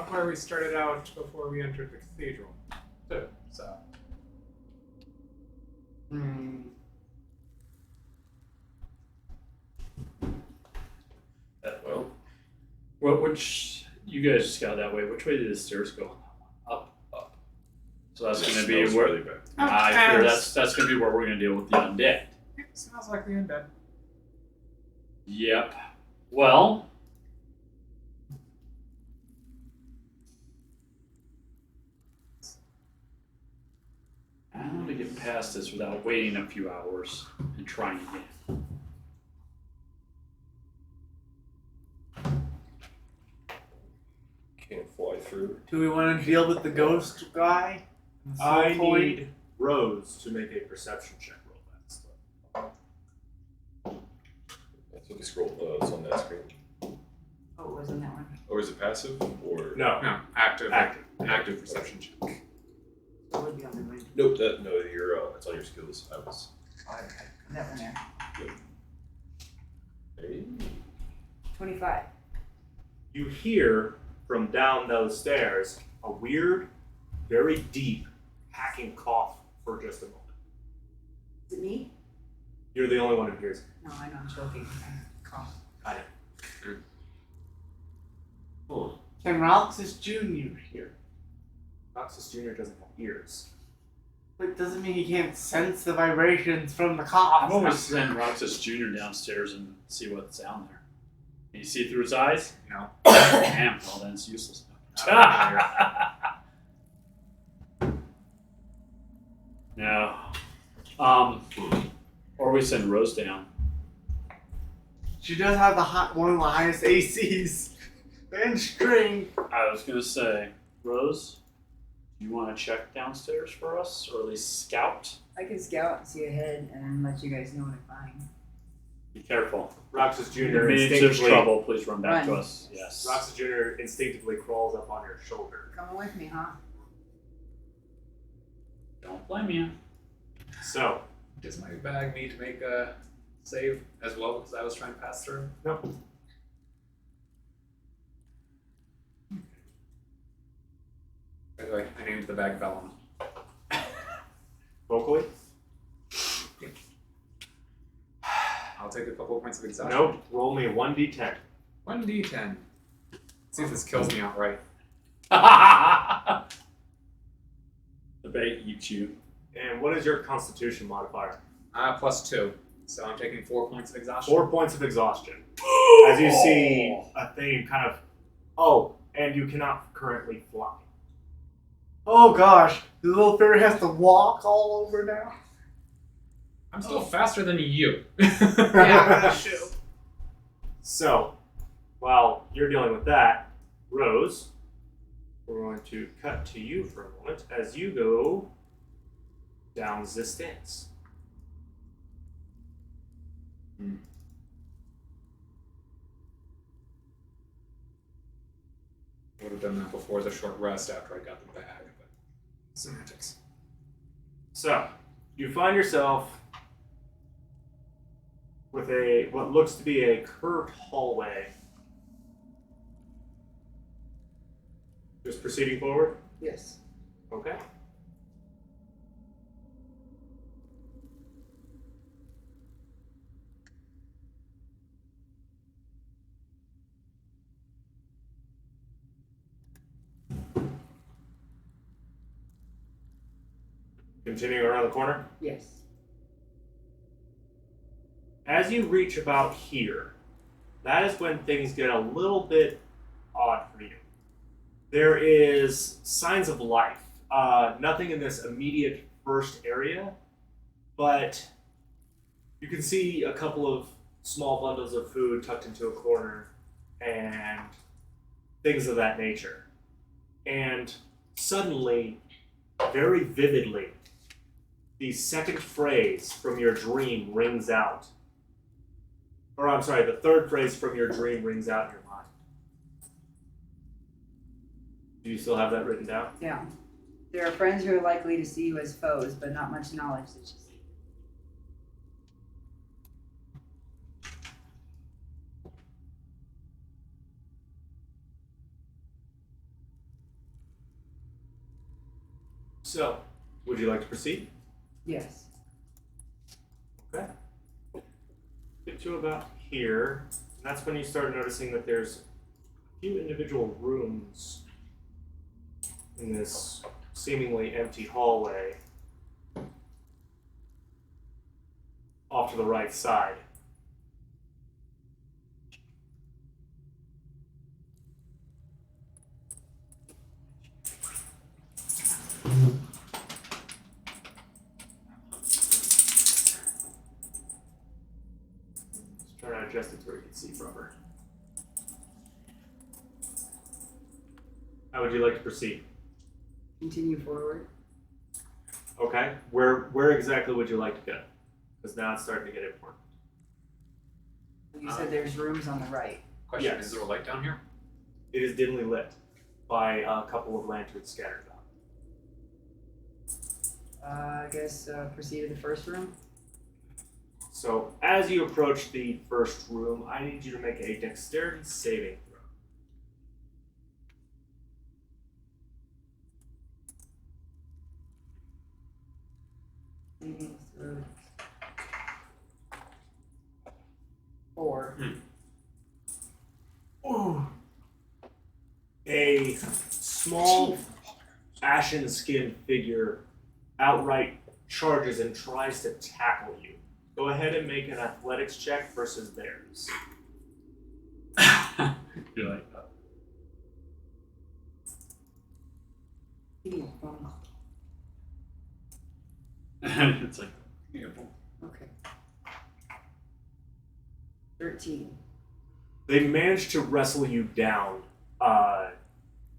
where we started out before we entered the cathedral, too. So, Well, Which you guys just got that way. Which way did the stairs go on that one? Up. So that's it going to be smells where. really bad. I fear that's going to be where we're going to deal with the undead. it sounds like the undead. Yep. Well. How to get past this without waiting a few hours and trying again? Can't fly through. Do we want to deal with the ghost guy? I Foothold? need Rose to make a perception check roll that stuff. That's what the scroll it's on that screen. Oh, it wasn't that one. Or is it passive? Or No. No, active. Active. Active perception check. It would be on the right. Nope, you're it's on your skills. I was Oh, okay. That one there. hey. 25. You hear from down those stairs a weird, very deep, hacking cough for just a moment. Is it me? You're the only one who hears it. No, I know I'm choking. Cough. Got it. Oh. Can Roxas Jr. hear? Roxas Jr. doesn't have ears. But doesn't mean he can't sense the vibrations from the cough. I've always sent Roxas Jr. downstairs and see what's down there. Can you see through his eyes? No. Damn, well then it's useless. No. Or we send Rose down. She does have one of the highest ACs. And string. I was gonna say, Rose, do you want to check downstairs for us, or at least scout? I can scout and see ahead and let you guys know when I find. Be careful. Roxas Jr. In minutes of instinctively, trouble, please run back to Run. us. Yes. Roxas Jr. instinctively crawls up on your shoulder. Coming with me, huh? Don't blame you. So, Does my bag need to make a save as well because I was trying to pass through? nope. By the way, I named the bag Vellum. Vocally? I'll take a couple of points of exhaustion. Nope. Roll me a 1d10. 1d10. See if this kills me outright. The bait eats you. And what is your constitution modifier? +2. So I'm taking 4 points of exhaustion. 4 points of exhaustion. As you see a thing kind of. Oh, and you cannot currently fly. Oh gosh, the little fairy has to walk all over now. I'm still faster than you. Yeah, that's true. So, while you're dealing with that, Rose, we're going to cut to you for a moment as you go down the stairs. I would have done that before the short rest after I got the bag, but semantics. So, you find yourself with what looks to be a curved hallway. Just proceeding forward? Yes. Okay. Continuing around the corner. Yes. As you reach about here, that is when things get a little bit odd for you. There is signs of life. Nothing in this immediate first area, but you can see a couple of small bundles of food tucked into a corner and things of that nature. And suddenly, very vividly, the second phrase from your dream rings out Or I'm sorry, the third phrase from your dream rings out in your mind. Do you still have that written down? Yeah. There are friends who are likely to see you as foes, but not much knowledge that you see. So, would you like to proceed? Yes. Okay. Get to about here, and that's when you start noticing that there's a few individual rooms in this seemingly empty hallway off to the right side. Just trying to adjust it so you can see proper. How would you like to proceed? Continue forward. Okay. Where exactly would you like to go? Because now it's starting to get important. You said there's rooms on the right. Question: Yes. Is there a light down here? It is dimly lit by a couple of lanterns scattered about. I guess proceed to the first room. So, as you approach the first room, I need you to make a dexterity saving throw. Saving throw. 4. Ooh. A small, ashen-skinned figure outright charges and tries to tackle you. Go ahead and make an athletics check versus theirs. You're like, it's like, Okay. 13. They manage to wrestle you down.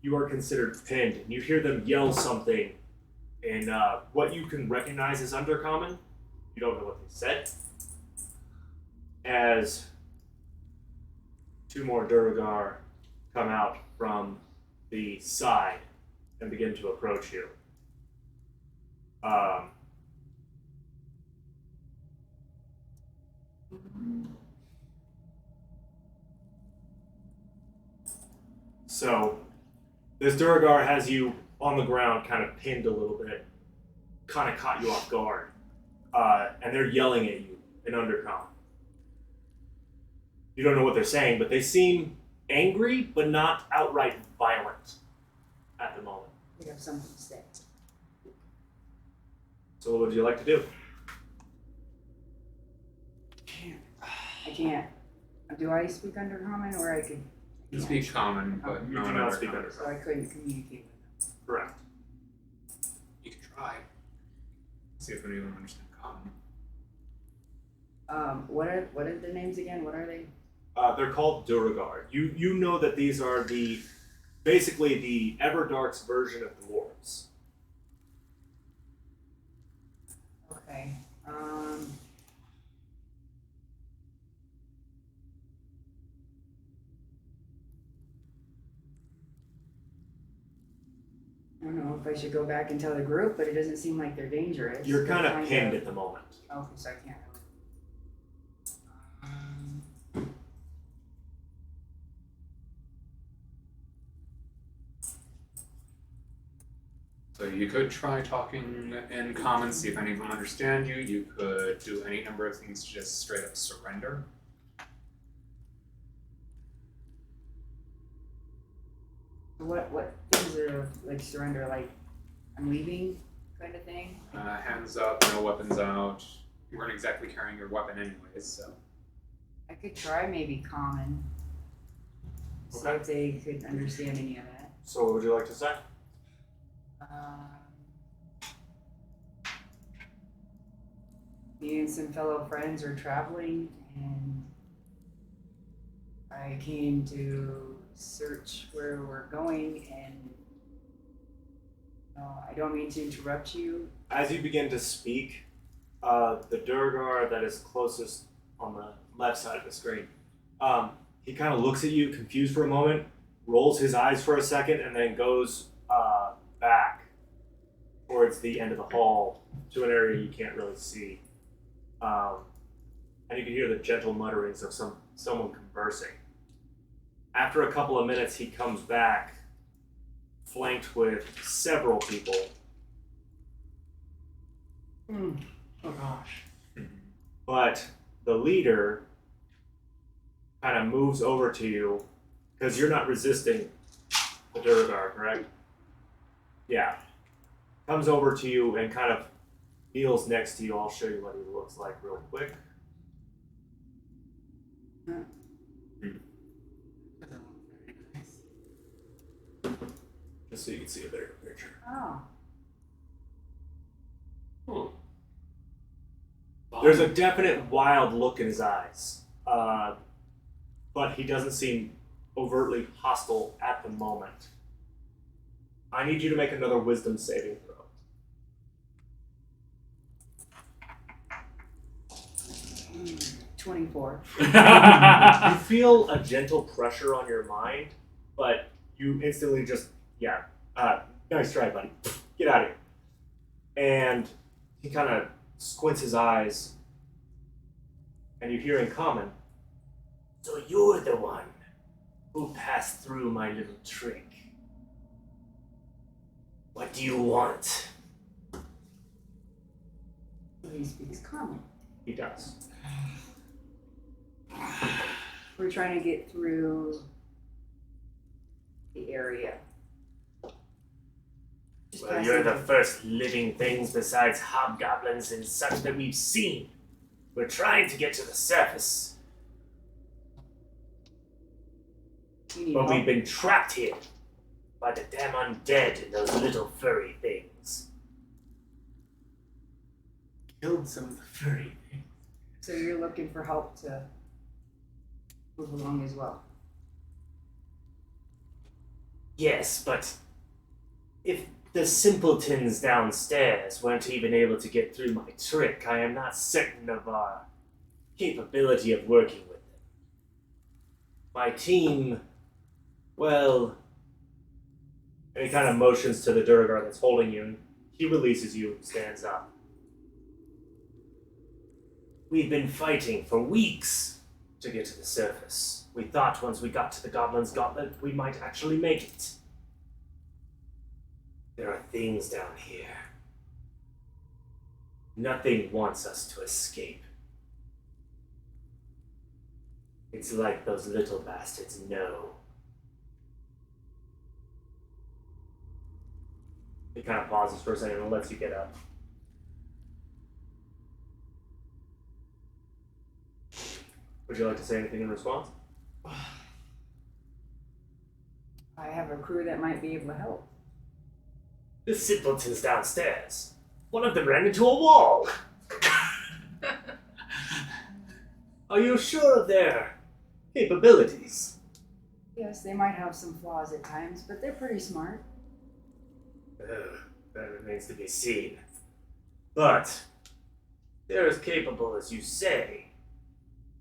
You are considered pinned, and you hear them yell something in what you can recognize as Undercommon. You don't know what they said. As two more Durgar come out from the side and begin to approach you. So, this Durgar has you on the ground, kind of pinned a little bit, kind of caught you off guard. And they're yelling at you in Undercommon. You don't know what they're saying, but they seem angry, but not outright violent at the moment. We have something to say. So what would you like to do? I can't. Do I speak Undercommon, or I could? You speak common, but You no do one not speak undercommon. So I couldn't communicate with them. Correct. You can try. See if anyone understands common. What are the names again? What are they? They're called Durgar. You know that these are basically the Everdark's version of dwarves. Okay. I don't know if I should go back and tell the group, but it doesn't seem like they're dangerous. You're kind They're of pinned at the moment. Okay, so I can't. So you could try talking in common, see if any of them understand you. You could do any number of things to just straight up surrender. What things are like surrender? Like I'm leaving, kind of thing. Hands up, no weapons out. You weren't exactly carrying your weapon anyways, so. I could try maybe common. See Okay. if they could understand any of that. So what would you like to say? Me and some fellow friends are traveling, and I came to search where we're going, and I don't mean to interrupt you. As you begin to speak, the Durgar that is closest on the left side of the screen. He kind of looks at you, confused for a moment, rolls his eyes for a second, and then goes back towards the end of the hall to an area you can't really see. And you can hear the gentle mutterings of someone conversing. After a couple of minutes, he comes back, flanked with several people. Oh gosh. But the leader kind of moves over to you, because you're not resisting the Durgar, correct? Yeah. Comes over to you and kind of kneels next to you. I'll show you what he looks like real quick. Just so you can see a better picture. Oh. There's a definite wild look in his eyes, but he doesn't seem overtly hostile at the moment. I need you to make another wisdom saving throw. 24. You feel a gentle pressure on your mind, but you instantly just, nice try, buddy. Get out of here. And he kind of squints his eyes, and you hear in common, "So you're the one who passed through my little trick. What do you want?" He speaks common. He does. We're trying to get through the area. Just Well, past you're the- the first living things besides hobgoblins and such that we've seen. We're trying to get to the surface, We need but help. we've been trapped here by the damn undead and those little furry things. Killed some of the furry things. So you're looking for help to move along as well. Yes, but if the simpletons downstairs weren't even able to get through my trick, I am not certain of our capability of working with them. My team, well, and he kind of motions to the Durgar that's holding you, and he releases you and stands up. We've been fighting for weeks to get to the surface. We thought once we got to the Goblin's Gauntlet, we might actually make it. There are things down here. Nothing wants us to escape. It's like those little bastards know. He kind of pauses for a second and lets you get up. Would you like to say anything in response? I have a crew that might be able to help. The simpletons downstairs. One of them ran into a wall. Are you sure of their capabilities? Yes, they might have some flaws at times, but they're pretty smart. That remains to be seen. But they're as capable as you say.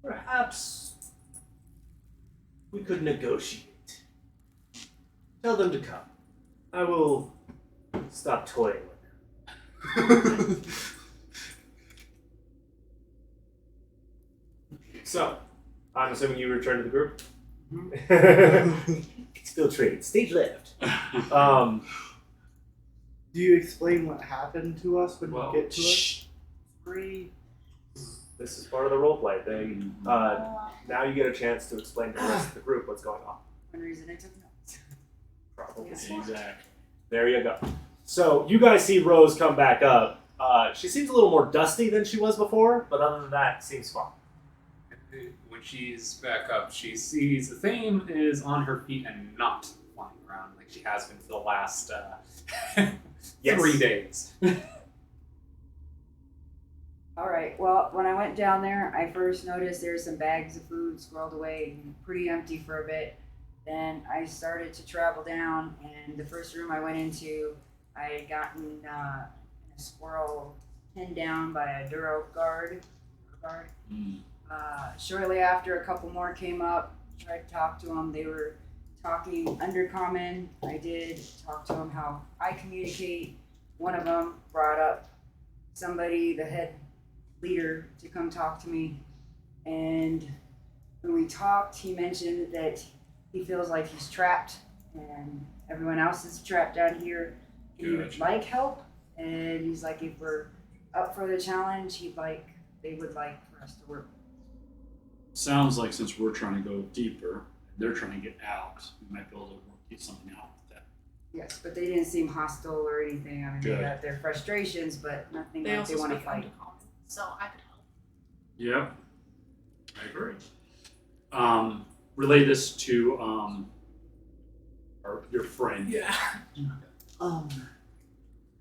Perhaps we could negotiate. Tell them to come. I will stop toying with them. So, I'm assuming you return to the group? Exfiltrate. Stage left. Do you explain what happened to us when Well, we get to it? shh. This is part of the roleplay. Now you get a chance to explain to the rest of the group what's going on. One reason I took notes. Probably. Exactly. There you go. So you guys see Rose come back up. She seems a little more dusty than she was before, but other than that, seems fine. When she's back up, she sees the Thane is on her feet and not flying around like she has been for the last Yes. 3 days. Alright, well, when I went down there, I first noticed there's some bags of food squirreled away, pretty empty for a bit. Then I started to travel down, and the first room I went into, I had gotten a squirrel pinned down by a Duro guard. Shortly after, a couple more came up. Tried to talk to them. They were talking undercommon. I did talk to them how I communicate. One of them brought up somebody, the head leader, to come talk to me. And when we talked, he mentioned that he feels like he's trapped and everyone else is trapped down here. And he would Gotcha. like help. And he's like, if we're up for the challenge, they would like for us to work. Sounds like since we're trying to go deeper, and they're trying to get out, we might be able to get something out with that. Yes, but they didn't seem hostile or anything. I mean, Good. they got their frustrations, but nothing They like also they want to speak fight. undercommon, so I could help. Yep, I agree. Relay this to your friend. Yeah.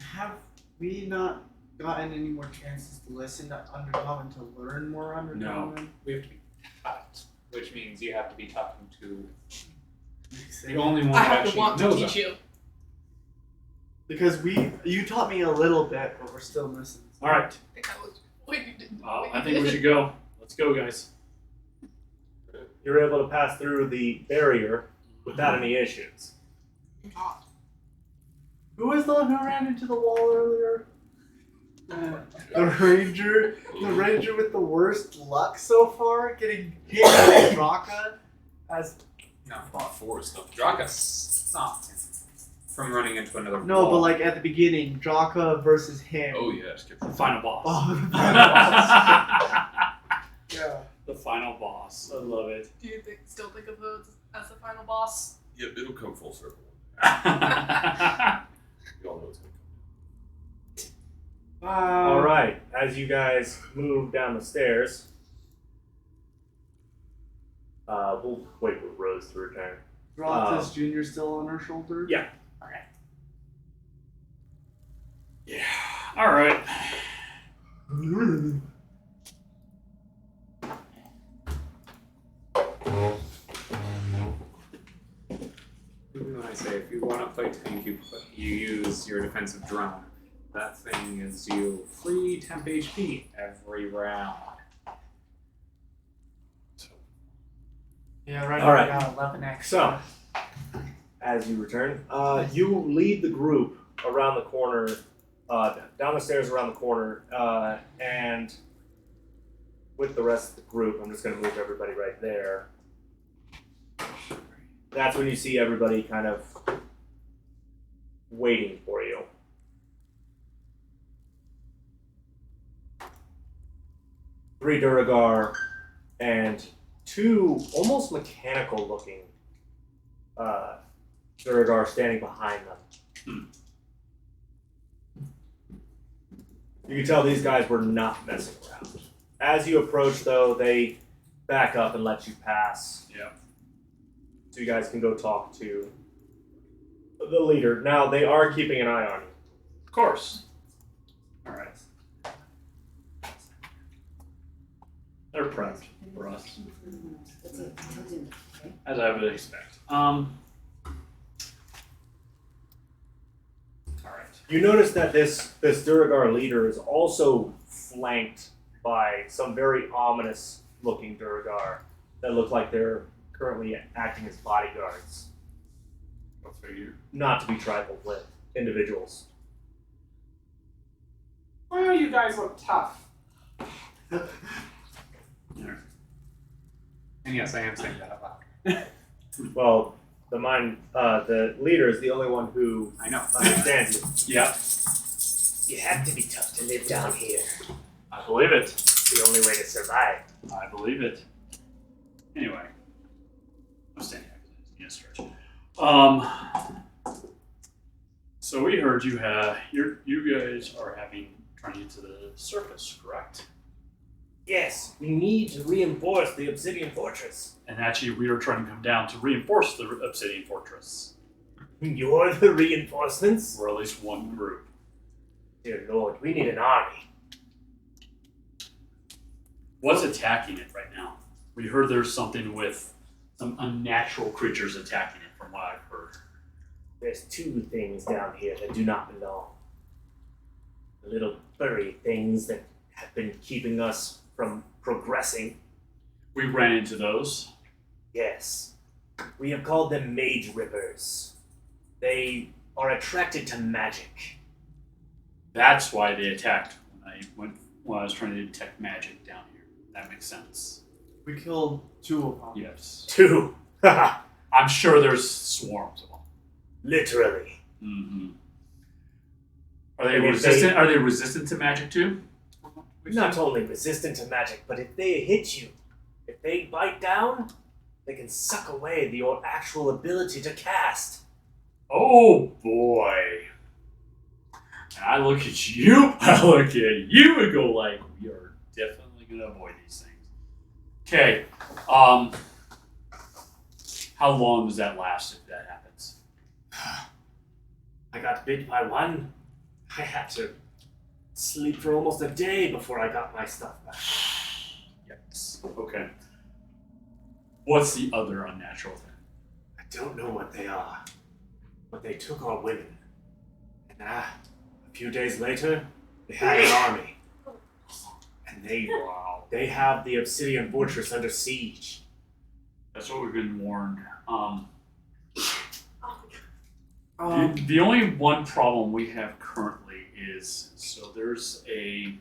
Have we not gotten any more chances to listen to Undercommon to learn more Undercommon? We have to be taught, which means you have to be talking to Makes the sense. only one I that have to actually want to knows teach them. you. Because you taught me a little bit, but we're still missing. All right. I think I was what you did. I think we should go. Let's go, guys. You're able to pass through the barrier without any issues. Who was the one who ran into the wall earlier? The ranger with the worst luck so far, getting hit by Draka as No, Before it's not. Draka stopped him from running into another no, wall. but like at the beginning, Draka versus him. Oh yeah, skip The final boss. Oh, yeah. The final boss. I love it. Do you still think of those as the final boss? Yep, it'll come full circle. All We all know it's gonna All right, as you guys move down the stairs, we'll wait for Rose to return. Draka's Jr. still on her shoulder? Yeah. Yeah. All right. Even when I say if you want to play tank, you use your defensive drone. That thing is you free temp HP every round. Yeah, right. All right. I got 11 extra. So, as you return, you lead the group around the corner, down the stairs around the corner, and with the rest of the group, I'm just going to move everybody right there. That's when you see everybody kind of waiting for you. Three Duragar and two almost mechanical looking Duragar standing behind them. You can tell these guys were not messing around. As you approach, though, they back up and let you pass. Yeah. So you guys can go talk to the leader. Now, they are keeping an eye on you. Of course. All right. They're prepped for us, as I would expect. All right. You notice that this Duragar leader is also flanked by some very ominous looking Duragar that look like they're currently acting as bodyguards, Go figure. not to be trifled with individuals. Well, you guys look tough. And yes, I am saying that out loud. Well, the leader is the only one who I know. understands you. Yeah. You have to be tough to live down here. I believe it. It's the only way to survive. I believe it. Anyway, I'm standing here because I need a stretch. So we heard you guys are trying to get to the surface, correct? Yes, we need to reinforce the Obsidian Fortress. And actually, we are trying to come down to reinforce the Obsidian Fortress, You're the reinforcements? or at least one group. Dear Lord, we need an army. What's attacking it right now? We heard there's something with some unnatural creatures attacking it, from what I've heard. There's two things down here that do not belong. The little furry things that have been keeping us from progressing. We ran into those. Yes. We have called them Mage Rippers. They are attracted to magic. That's why they attacked when I was trying to detect magic down here. That makes sense. We killed 2 of them. Yes. 2. Haha. I'm sure there's swarms of them. Literally. Mm-hmm. Are they And if resistant? Are they resistant to magic too? Not only resistant to magic, but if they hit you, if they bite down, they can suck away your actual ability to cast. Oh boy! And I look at you. I look at you and go like, we are definitely gonna avoid these things. Okay. How long does that last if that happens? I got bit by one. I had to sleep for almost a day before I got my stuff back. Yes. Okay. What's the other unnatural thing? I don't know what they are, but they took our women. And a few days later, they had an army. And they have the Obsidian Fortress under siege. That's what we've been warned. Um, The only one problem we have currently is there's the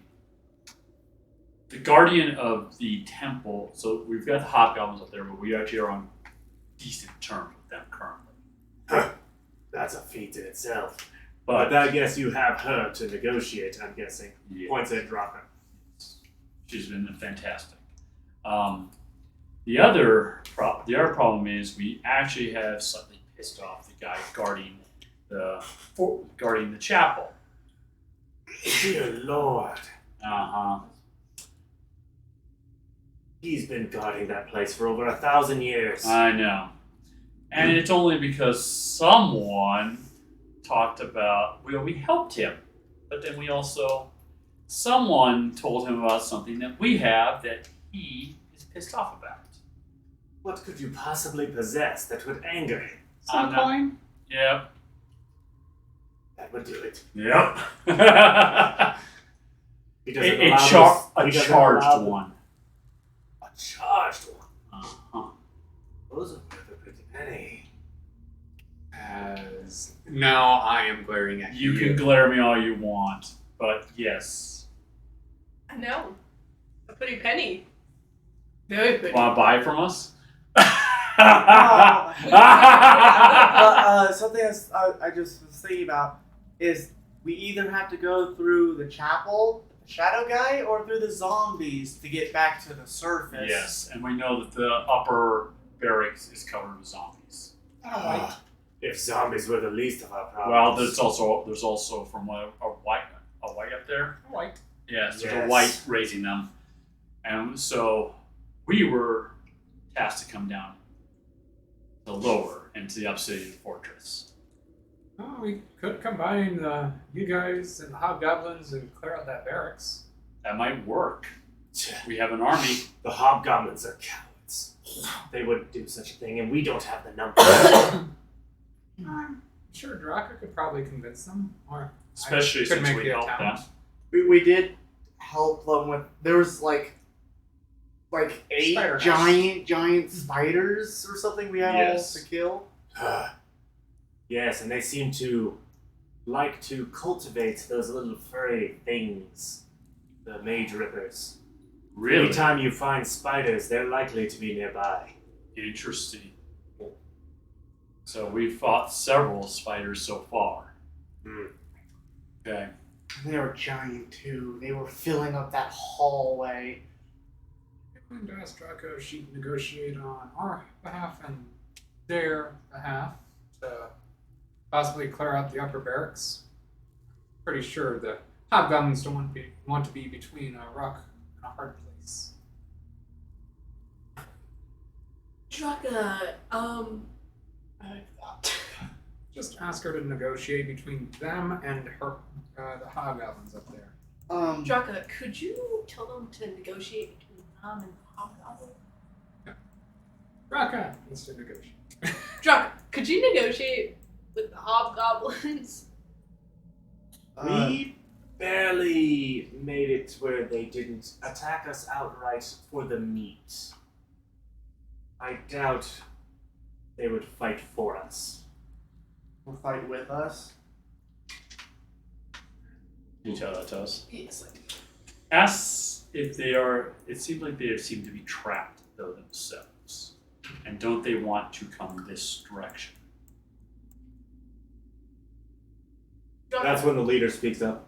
guardian of the temple. So we've got the hobgoblins up there, but we actually are on decent terms with them currently. That's a feat in itself. But But I guess you have her to negotiate, I'm guessing. yeah, Points at Draka. she's been fantastic. The other problem is we actually have slightly pissed off the guy guarding the chapel. Dear Lord. Uh-huh. He's been guarding that place for over 1,000 years. I know. And it's only because someone talked about, we helped him, but then someone told him about something that we have that he is pissed off about. What could you possibly possess that would anger him? Some coin? Yep. That would do it. Yep. He doesn't a allow charged allow one. A charged one. Uh-huh. Those are worth a pretty penny. Now I am glaring at you. You can glare me all you want, but yes. I know. A pretty penny. Very pretty. Want to buy from us? Something I just was thinking about is we either have to go through the chapel, the shadow guy, or through the zombies to get back to the surface. Yes, and we know that the upper barracks is covered with zombies. If zombies were the least of our Well, problems. there's also from a white up there. White. Yes, there's Yes. a white raising them, and so we were tasked to come down the lower into the Obsidian Fortress. Oh, we could combine you guys and the hobgoblins and clear out that barracks. That might work. We have an army. The hobgoblins are cowards. They wouldn't do such a thing, and we don't have the numbers. I'm sure Draka could probably convince them, or Especially I could since make we the helped them. attempt. We did help them with. There was like 8 Spider nest. giant spiders or something we had Yes. all to kill. Yes, and they seem to like to cultivate those little furry things. The Mage Rippers. Really Anytime you find spiders, they're likely to be nearby. interesting. So we've fought several spiders so far. Hmm. Okay. They were giant too. They were filling up that hallway. I'm going to ask Draka if she'd negotiate on our behalf and their behalf to possibly clear out the upper barracks. Pretty sure the hobgoblins don't want to be between a rock and a hard place. Draka, I thought. Just ask her to negotiate between them and her, the hobgoblins up there. Draka, could you tell them to negotiate between them and the hobgoblin? Draka needs to negotiate. Draka, could you negotiate with the hobgoblins? We barely made it where they didn't attack us outright for the meat. I doubt they would fight for us. Will fight with us. Can you tell that to us? Yes. Ask if they are. It seems like they seem to be trapped though themselves, and don't they want to come this direction? That's when the leader speaks up.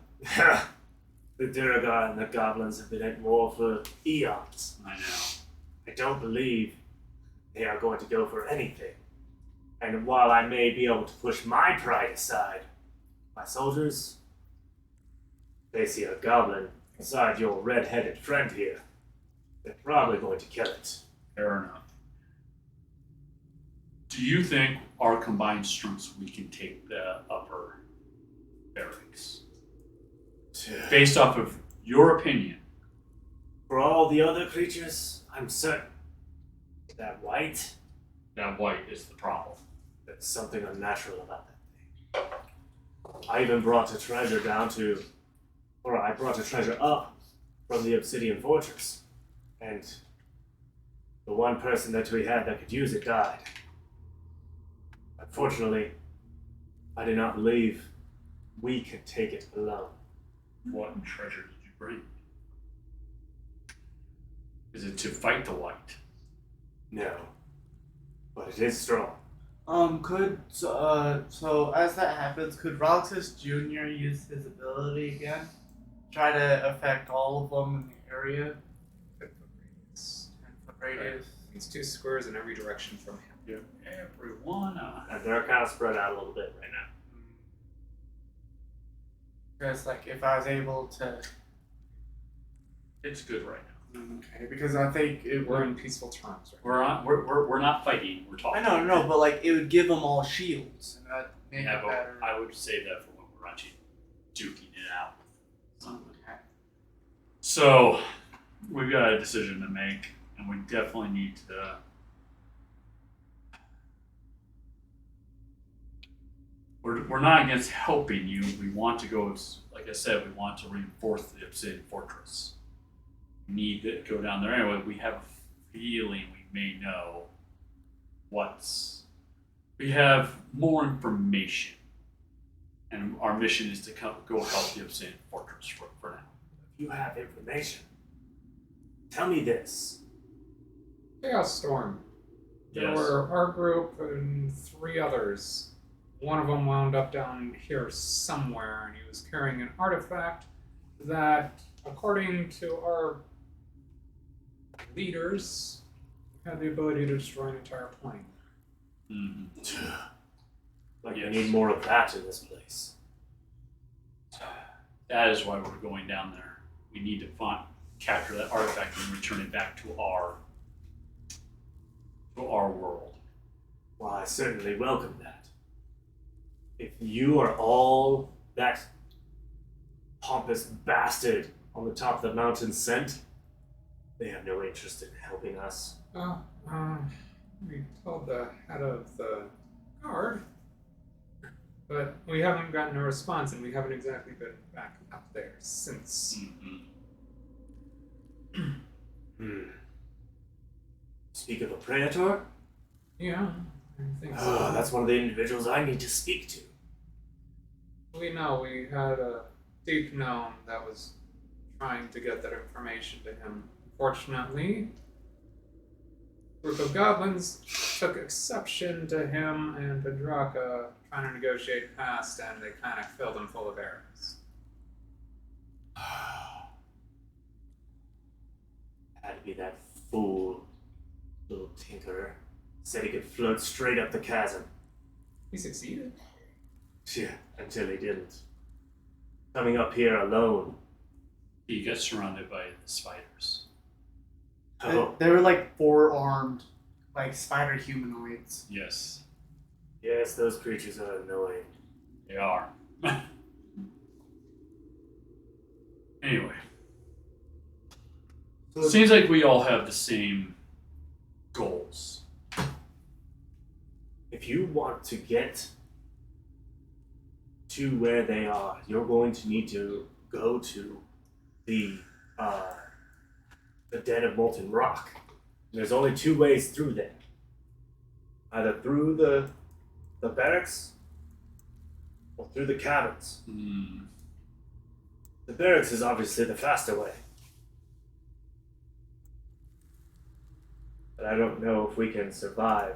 The Duragar and the goblins have been at war for eons. I know. I don't believe they are going to go for anything. And while I may be able to push my pride aside, my soldiers, they see a goblin beside your red-headed friend here. They're probably going to kill it. Fair enough. Do you think our combined strengths we can take the upper barracks? Based off of your opinion. For all the other creatures, I'm certain that white, That white is the problem. there's something unnatural about that thing. I even brought a treasure I brought a treasure up from the Obsidian Fortress. And the one person that we had that could use it died. Unfortunately, I do not believe we can take it alone. What treasure did you bring? Is it to fight the white? No. But it is strong. So as that happens, could Roxas Jr. use his ability again? Try to affect all of them in the area? 10-foot radius. He's 2 squares in every direction from him. Everyone. And they're kind of spread out a little bit right now. Because, like, if I was able to... It's good right now. Okay, because I think it We're would... in peaceful terms right We're not fighting. We're talking. I know, but, like, it would give them all shields, and that'd make Yeah, it but better. I would say that for when we're actually duking it out. Okay. So we've got a decision to make, and we definitely need to. We're not against helping you. We want to go, like I said, we want to reinforce the Obsidian Fortress. We need to go down there anyway. We have a feeling we may know we have more information. And our mission is to go help the Obsidian Fortress for now. If you have information, tell me this. Chaos Storm. There Yes. were our group and 3 others. One of them wound up down here somewhere, and he was carrying an artifact that, according to our leaders, had the ability to destroy an entire plane. Mm-hmm. Like, Yes. we need more of that in this place. That is why we're going down there. We need to capture that artifact and return it back to our world. Well, I certainly welcome that. If you are all that pompous bastard on the top of the mountain sent, they have no interest in helping us. We told the head of the guard, but we haven't gotten a response, and we haven't exactly been back up there since. Mm-hmm. Speak of a praetor? Yeah, I think so. Oh, that's one of the individuals I need to speak to. We know we had a deep gnome that was trying to get that information to him. Fortunately, a group of goblins took exception to him and to Draka trying to negotiate past, and they kind of filled him full of arrows. Had to be that fool, little tinkerer. Said he could float straight up the chasm. He succeeded. Yeah, until he didn't. Coming up here alone. He gets surrounded by the spiders. Oh, They were like 4-armed, like spider humanoids. Yes, yes, those creatures are annoying. they are. Anyway, So seems like we all have the same goals. If you want to get to where they are, you're going to need to go to the Den of Molten Rock. And there's only 2 ways through there. Either through the barracks or through the caverns. The barracks is obviously the faster way. But I don't know if we can survive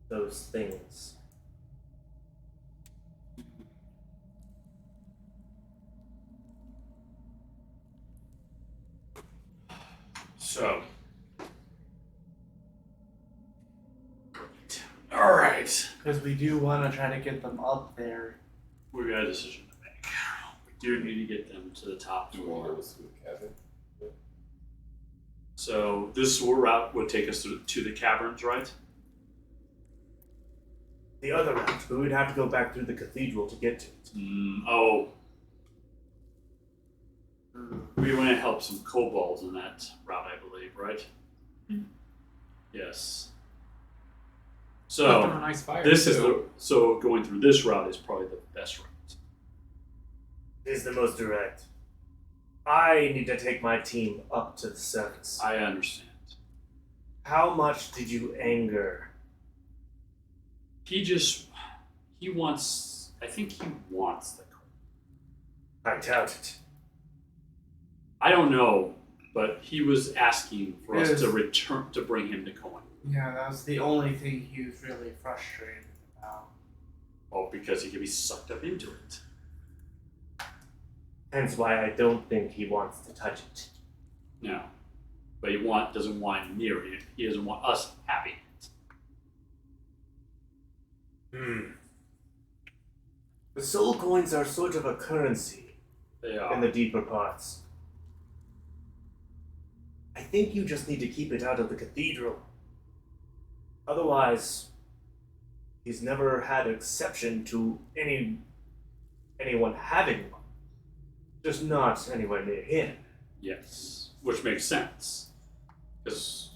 those things. So. Alright. Because we do want to try to get them up there. We got a decision to make. We do need to get them to the top Do you want to floor. go through the cabin? So this route would take us to the caverns, right? The other route, but we'd have to go back through the cathedral to get to it. We want to help some kobolds in that route, I believe, right? Yes. Left them a So nice fire. this is too. so going through this route is probably the best route. Is the most direct. I need to take my team up to the surface. I understand. How much did you anger? He wants. I think he wants the coin. I doubt it. I don't know, but he was asking for us Yes. to return to bring him the coin. Yeah, that was the only thing he was really frustrated about. Oh, because he could be sucked up into it. Hence why I don't think he wants to touch it. No, but doesn't want him near him. He doesn't want us having it. The soul coins are sort of a currency They in are. the deeper parts. I think you just need to keep it out of the cathedral. Otherwise, he's never had exception to anyone having one. Just not anywhere near him. Yes, which makes sense. Because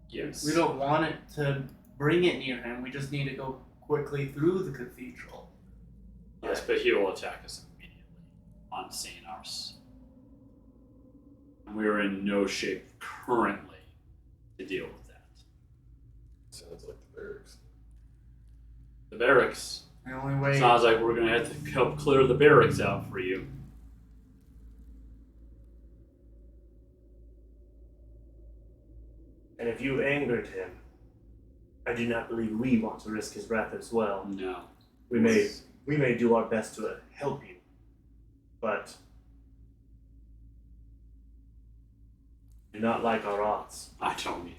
yes, We don't want it to bring it near him. We just need to go quickly through the cathedral. Yes, but he will attack us immediately on seeing ours. And we are in no shape currently to deal with that. Sounds like the barracks. The barracks. The only way. Sounds like we're gonna have to help clear the barracks out for you. And if you angered him, I do not believe we want to risk his wrath as well. No. We may do our best to help you, but do not like our odds. I don't either.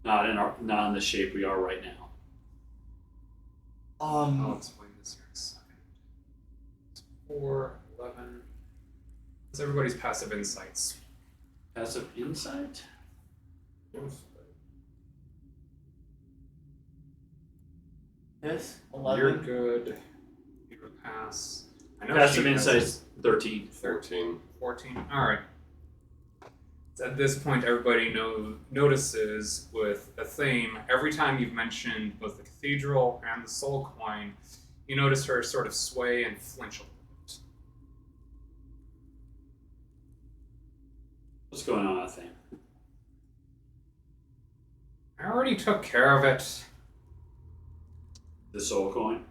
Not in the shape we are right now. I'll explain this here in a second. It's 4, 11. What's everybody's passive insights? Passive insight? Yes, You're 11. good. You would pass. I know Passive she has insight's 13. 14. 14. All right. So at this point, everybody notices with a theme. Every time you've mentioned both the cathedral and the soul coin, you notice her sort of sway and flinch a little bit. What's going on, I think? I already took care of it. The soul coin?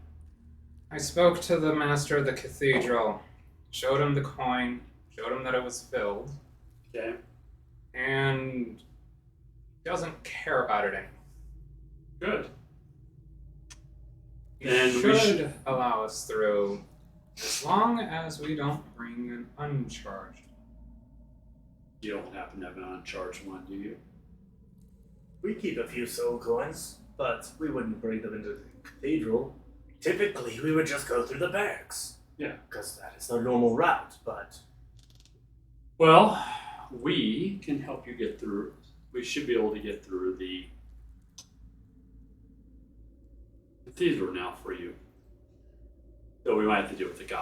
I spoke to the master of the cathedral, showed him the coin, showed him that it was filled, Okay. and he doesn't care about it anymore. Good. He Then we should allow us through as long as we don't bring an uncharged. You don't happen to have an uncharged one, do you? We keep a few soul coins, but we wouldn't bring them into the cathedral. Typically, we would just go through the barracks. Yeah. Because that is the normal route, but Well, we can help you get through. We should be able to get through the cathedral now for you. Though we might have to deal with the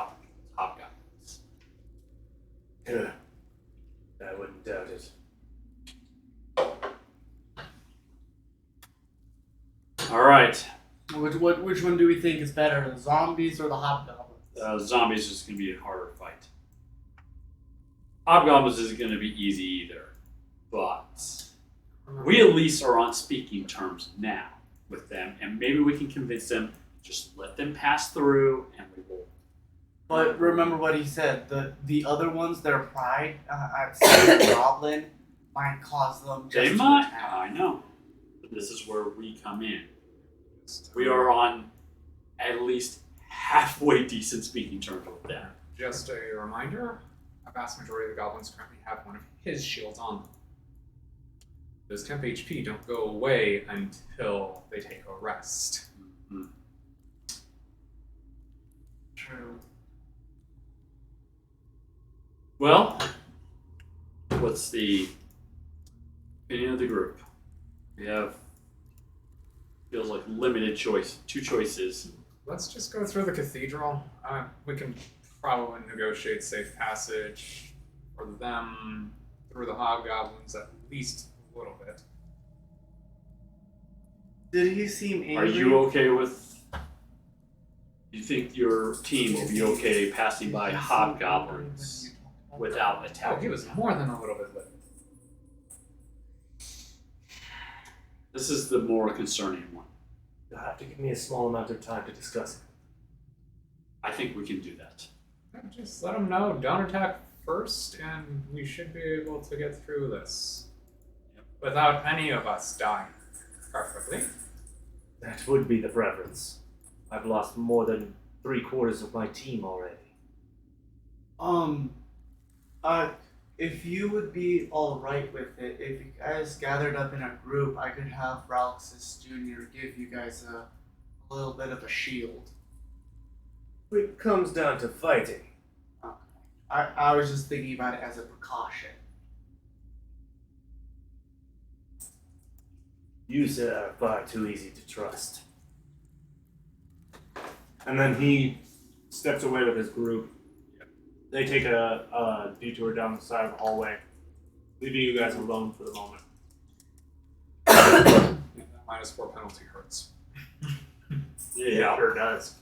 hobgoblins. I wouldn't doubt it. All right. Which one do we think is better, the zombies or the hobgoblins? Zombies is going to be a harder fight. Hobgoblins isn't going to be easy either, but We at least are on speaking terms now with them, and maybe we can convince them, just let them pass through, and we will. But remember what he said. The other ones, their pride, I've seen Goblin, might cause them. Just They to might. attack. I know. But this is where we come in. We are on at least halfway decent speaking terms with them. Just a reminder, a vast majority of the goblins currently have one of his shields on them. Those temp HP don't go away until they take a rest. Mhm. True. Well, what's the opinion of the group? We have, feels like limited choice, two choices. Let's just go through the cathedral. We can probably negotiate safe passage for them through the hobgoblins at least a little bit. Did he seem angry? Are you okay with? Do you think your team will be okay passing by hobgoblins without Oh, attacking? he was more than a little bit lit. This is the more concerning one. You'll have to give me a small amount of time to discuss it. I think we can do that. Just let them know, don't attack first, and we should be able to get through this. Yep. Without any of us dying. Preferably. That would be the preference. I've lost more than 3/4 of my team already. If you would be alright with it, if you guys gathered up in a group, I could have Ralxus Jr. give you guys a little bit of a shield. It comes down to fighting. Okay. I was just thinking about it as a precaution. You said are far too easy to trust. And then he steps away with his group. They take a detour down the side of the hallway, leaving you guys alone for the moment. Yeah, that -4 penalty hurts. Yeah, sure does.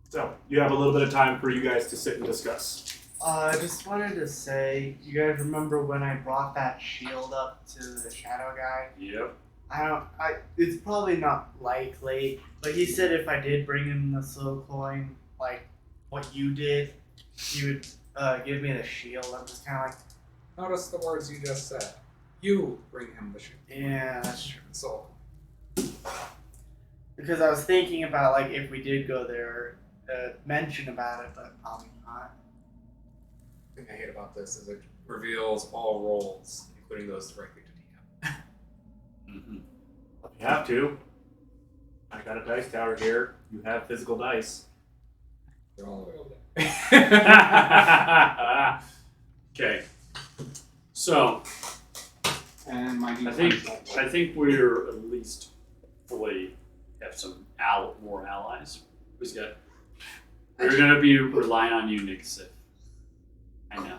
So, you have a little bit of time for you guys to sit and discuss. I just wanted to say, you guys remember when I brought that shield up to the shadow guy? Yep. It's probably not likely, but he said if I did bring him the slow coin, like what you did, he would give me the shield. I'm just kind of like, Notice the words you just said. You bring him the shield. yeah, that's true. So, Because I was thinking about, like, if we did go there, mention about it, but probably not. the thing I hate about this is it reveals all roles, including those directly to DM. Mm-hmm. If you have to. I got a dice tower here. You have physical dice. They're all the way over there. Okay. So And my I think we're at least fully have some more allies. Who's got? We're gonna be relying on you, Nick. I know.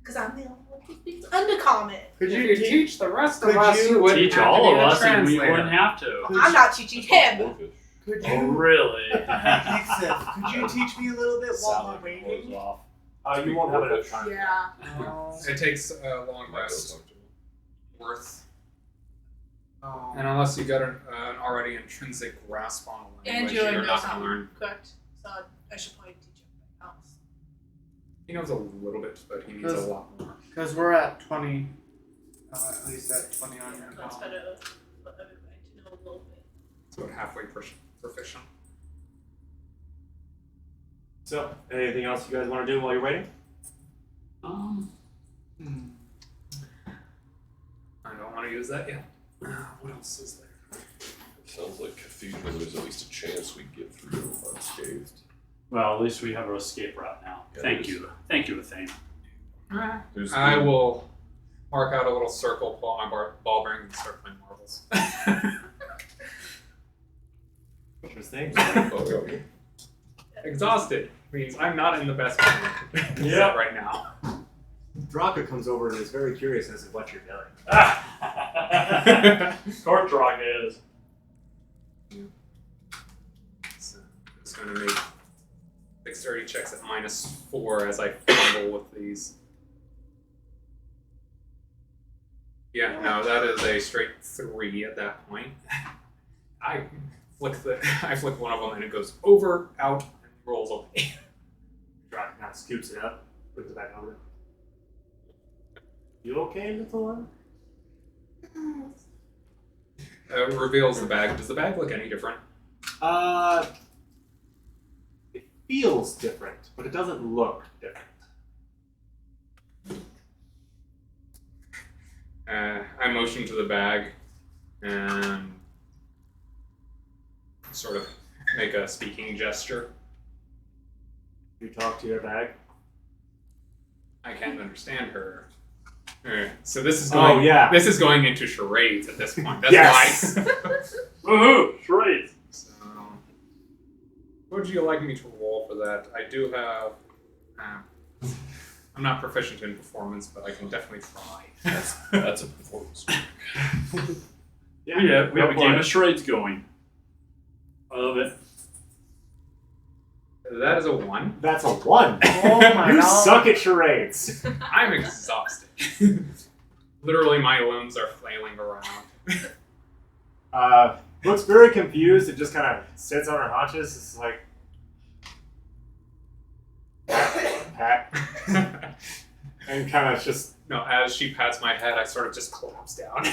Because I'm the only one who speaks Undercommon. Could If you you teach the rest of could us, you you wouldn't Teach have to all be of the us, and we translator. wouldn't have to. I'm not teaching him. Goldfish. Could Oh, you, really? Nixon, could you teach me a little bit while Sound we're like it waiting? blows off. You won't have enough time. Yeah. Oh. It takes a long Might go rest talk to him. worth. Oh. And unless you got an already intrinsic grasp on a And language, Joey you're knows not how going to learn. correct. So I should probably teach him something else. He knows a little bit, but he needs a lot more. Because we're at 20, at least at 20 on your That's call. better for everybody to know a little bit. It's about halfway proficient. So, anything else you guys want to do while you're waiting? I don't want to use that yet. What else is there? Sounds like Cathedral, there's at least a chance we get through unscathed. Well, at least we have our escape route now. Yeah, Thank it is. you. Thank you, Athena. There's I will mark out a little circle, pull out my ball bearing, and start playing marbles. Interesting. Oh, yeah. Exhausted means I'm not in the best mood Yeah. right now. Draka comes over and is very curious as to what you're doing. Court Draga is. So I'm just going to make dexterity checks at -4 as I fumble with these. Yeah, no, that is a straight 3 at that point. I flick one of them and it goes over, out, and rolls away. Draken kind of scoops it up, puts it back over. You okay, little one? Reveals the bag. Does the bag look any different? It feels different, but it doesn't look different. I motion to the bag and sort of make a speaking gesture. You talk to your bag. I can't understand her. So this is going. Oh yeah. This is going into charades at this point. That's Yes! why. Woohoo! Charades! So, what would you like me to roll for that? I do have. I'm not proficient in performance, but I can definitely try. That's a performance. Yeah, we have a go game for of charades going. I love it. That is a 1. That's a 1. Oh my You god. suck at charades. I'm exhausted. Literally, my limbs are flailing around. Looks very confused. It just kind of sits on her haunches. It's like pat, and kind of just. No, as she pats my head, I sort of just collapse down.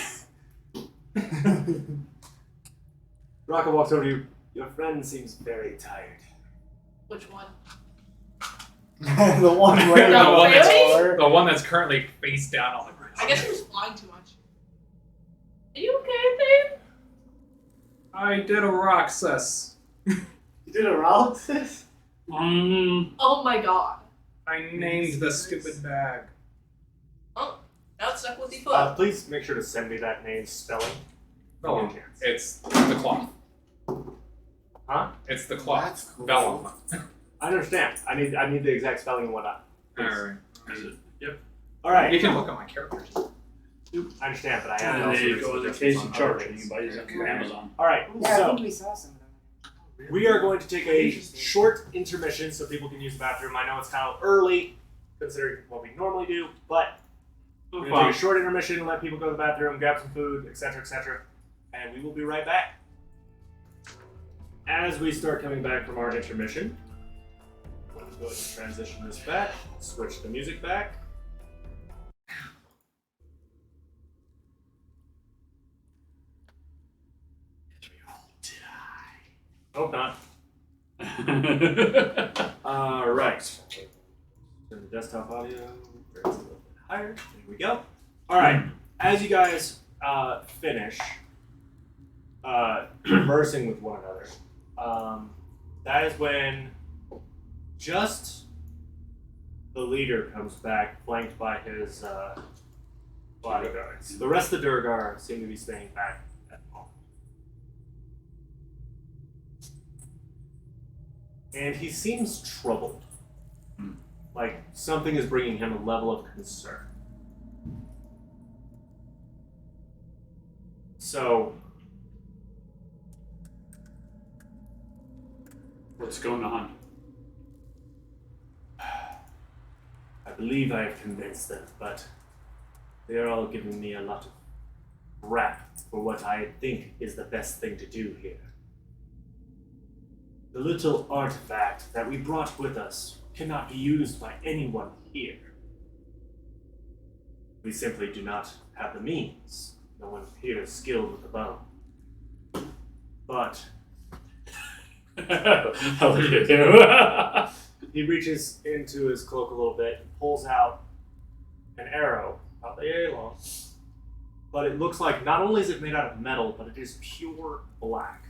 Raka walks over to you. Your friend seems very tired. Which one? The one where the, No, one that's, really? the one that's currently face down on the ground. I guess he was flying too much. Are you okay, babe? I did a Roxas. You did a Roxas? Oh my god. I named the stupid bag. Now it's stuck with the foot. Please make sure to send me that name spelling. Vellum. Chance. It's the cloth. Huh? It's the cloth. That's cool. Vellum. I understand. I need the exact spelling and whatnot. Alright. Is it? Yep. All right. You can look at my characters. I understand, but I have And also there you made go some in the adjustments case on of other charge. You things. can buy these on Amazon. All right. Yeah, I So think we saw some of them. we are going to take a short intermission so people can use the bathroom. I know it's kind of early, considering what we normally do, but we're going to take a short intermission, let people go to the bathroom, grab some food, etc., and we will be right back. As we start coming back from our intermission, let's go ahead and transition this back, switch the music back. Hope not. Alright. Turn the desktop audio raise it a little bit higher. There we go. Alright. As you guys finish conversing with one another, that is when just the leader comes back, flanked by his bodyguards. The rest of the Durgar seem to be staying back at home. And he seems troubled. Like something is bringing him a level of concern. So, What's going on? I believe I have convinced them, but they are all giving me a lot of crap for what I think is the best thing to do here. The little artifact that we brought with us cannot be used by anyone here. We simply do not have the means. No one here is skilled with the bow. But How did you do? he reaches into his cloak a little bit and pulls out an arrow, about the yay long. But it looks like not only is it made out of metal, but it is pure black.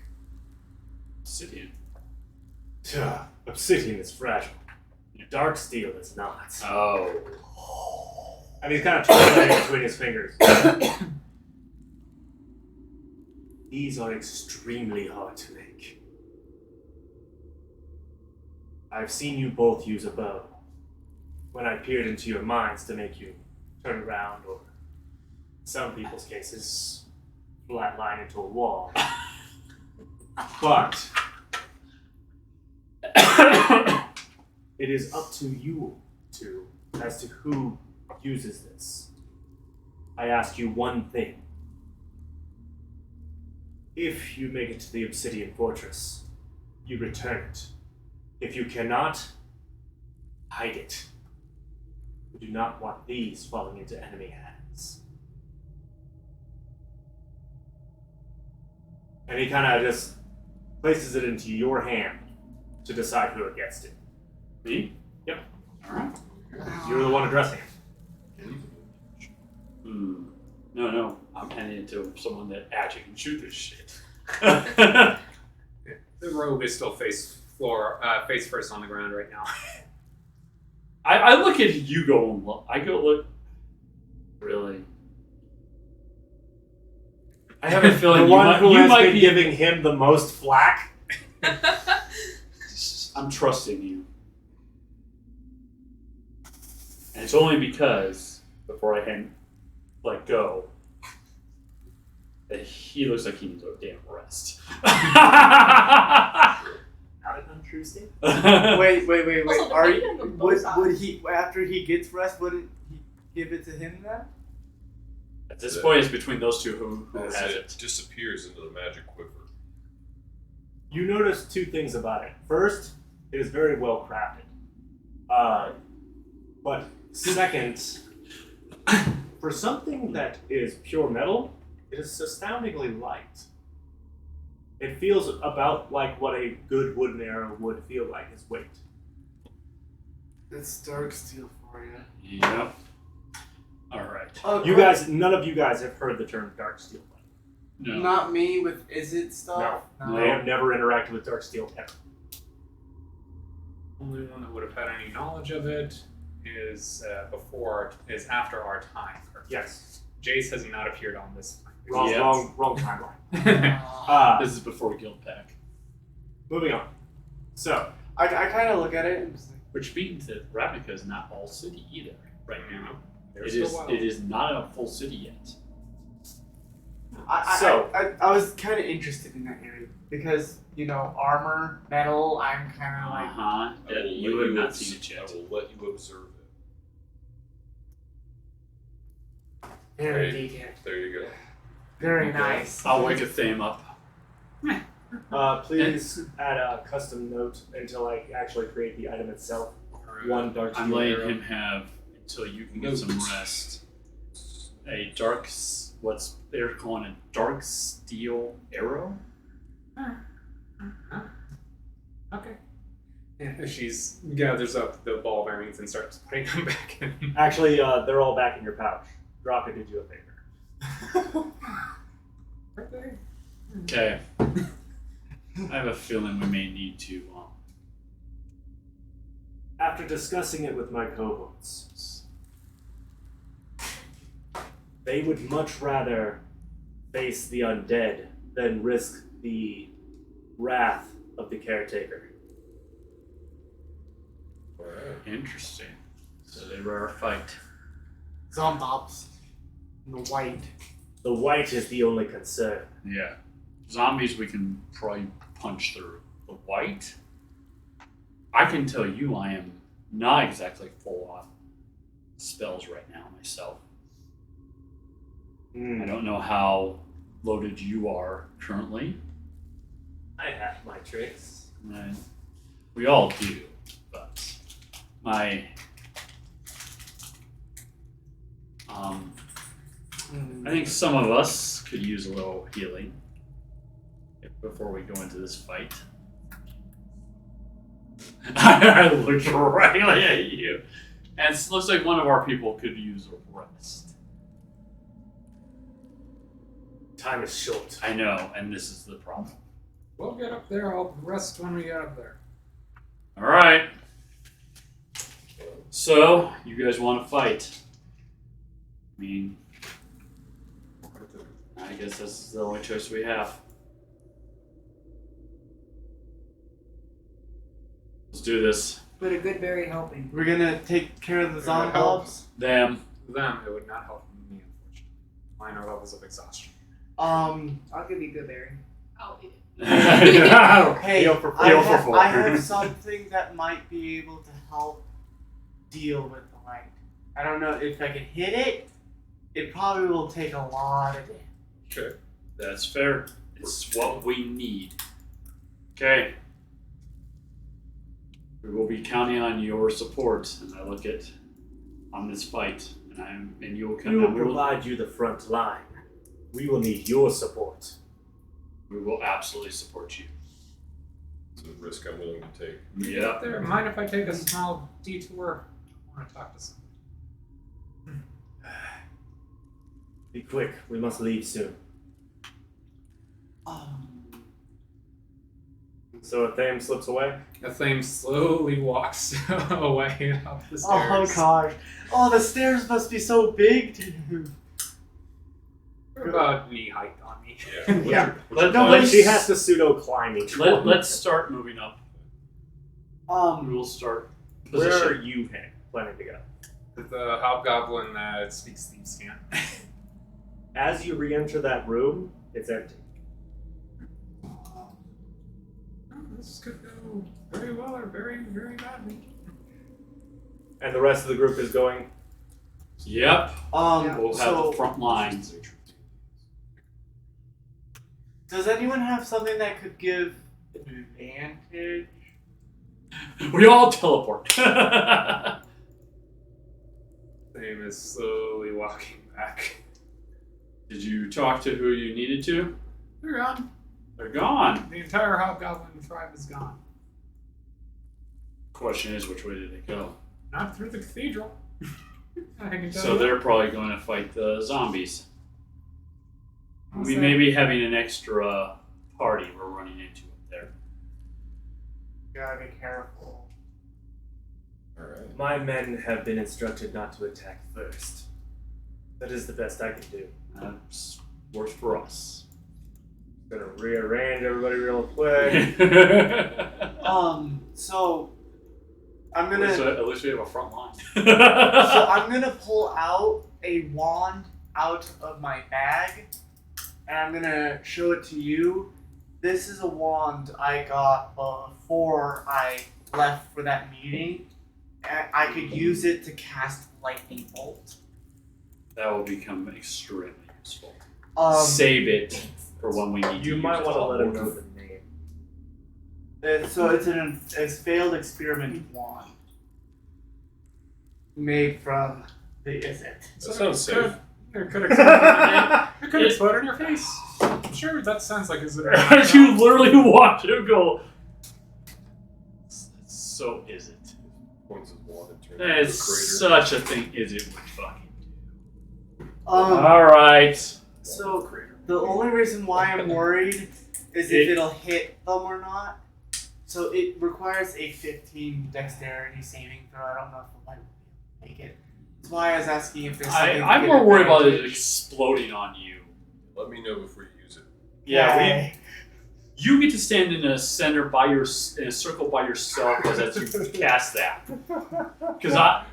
Obsidian. Obsidian is fragile. Dark steel is not. Oh. And he's kind of twisting it between his fingers. These are extremely hard to make. I've seen you both use a bow when I peered into your minds to make you turn around, or in some people's cases, flatline into a wall. But it is up to you two as to who uses this. I ask you one thing. If you make it to the Obsidian Fortress, you return it. If you cannot, hide it. We do not want these falling into enemy hands. And he kind of just places it into your hand to decide who it gets to. Me? Yep. Alright. You're the one addressing it. No. I'm handing it to someone that actually can shoot this shit. The rogue is still face first on the ground right now. I look at you going, I go look. Really? I have a feeling The you one might, who you has might been be giving him the most flack. I'm trusting you. And it's only because, before I let go, that he looks like he needs a damn rest. Not an untrue statement. Wait. Also, Are depending on the you, bow would he, after he gets rest, wouldn't he give it to him then? At this point, it's between those two who As has it it. disappears into the magic quiver. You notice two things about it. First, it is very well crafted. But second, for something that is pure metal, it is astoundingly light. It feels about like what a good wooden arrow would feel like its weight. It's dark steel for you. Yep. Alright. You guys, none of you guys have heard the term dark steel. No. Not me with is it stuff? No. They have never interacted with dark steel ever. Only one that would have had any knowledge of it is after our time. Yes. Jace has not appeared on this. Wrong, Yes. wrong timeline. This is before Guild Pack. Moving on. So, I kind of look at it and just like, Which means that Ravnica is not all city either right now. There's It still is not a full city yet. I was kind of interested in that area because armor, metal. I'm kind of like Uh-huh. I will You let have not obs- seen it yet. I will let you observe it. very Right. detailed, There you go. very Okay. nice. I'll wake a theme up. please add a custom note until I actually create the item itself. One dark steel I'm letting arrow. him have until you can get some Notes. rest. A dark, what's they're calling a dark steel arrow. Okay. Yeah, she's gathers up the ball bearings and starts putting them back in. Actually, they're all back in your pouch. Draka did you a favor. Okay. Okay. I have a feeling we may need to. After discussing it with my cohorts, they would much rather face the undead than risk the wrath of the caretaker. Interesting. So they were a fight. Zombops, and the white. The white is the only concern. Yeah. Zombies we can probably punch through. The white? I can tell you I am not exactly full on spells right now myself. I don't know how loaded you are currently. I have my tricks. And we all do, but my I think some of us could use a little healing before we go into this fight. I looked right at you. And it looks like one of our people could use a rest. Time is short. I know, and this is the problem. We'll get up there. I'll rest when we get up there. Alright. So, you guys want to fight? I mean, I guess this is the only choice we have. Let's do this. But a good berry helping. We're gonna take care of the That helps. zombobs. Them. Them, it would not help me, unfortunately. Minor levels of exhaustion. I'll give you good berry. I'll eat it. Hey, Heal for I four. have something that might be able to help deal with the light. I don't know if I can hit it, it probably will take a lot of damage. Okay. That's fair. It's what we need. Okay. We will be counting on your support, and I look at on this fight, and you will come. We will and provide you the front line. We will need your support. we will absolutely support you. It's a risk I'm willing to take. Yeah. There, mind if I take a small detour? I want to talk to someone. Be quick. We must leave soon. So Athame slips away. Athame slowly walks away up the stairs. Oh gosh. Oh, the stairs must be so big to him. They're about knee height on me. Yeah. Yeah. Let, No, let's, but she has to pseudo climb each one. let's start moving up. We will start Where are position. you planning to go? The hobgoblin that speaks thieves' can. As you re-enter that room, it's empty. Oh, this could go very well or very, very badly. And the rest of the group is going. Yep. We'll have So the front lines. does anyone have something that could give advantage? We all teleport. Athame is slowly walking back. Did you talk to who you needed to? They're gone. They're gone. The entire hobgoblin tribe is gone. Question is, which way did they go? Not through the cathedral. I can tell So you. they're probably going to fight the zombies. I'll We say- may be having an extra party we're running into up there. Gotta be careful. Alright. My men have been instructed not to attack first. That is the best I can do. That works for us. Gonna rearrange everybody real quick. So I'm gonna At least we have a front line. so I'm gonna pull out a wand out of my bag and I'm gonna show it to you. This is a wand I got before I left for that meeting. And I could use it to cast lightning bolt. That will become extremely useful. Save Save it for when we need to You use might it. want to let him know the name. So it's a failed experiment wand. Made from the Is It. That sounds safe. It could explode in your face. I'm sure that sounds like is it. You literally watch him go. So is it? Points his wand and turns That into a is crater. such a thing. Is it would fucking do? Um, All right. So the only reason why I'm worried is if it'll hit them or not. So it requires a 15 dexterity saving throw. I don't know if the light will make it. That's why I was asking if there's something. I'm more worried about it exploding on you. Let me know before you use it. Yeah, you get to stand in a center in a circle by yourself as you cast that.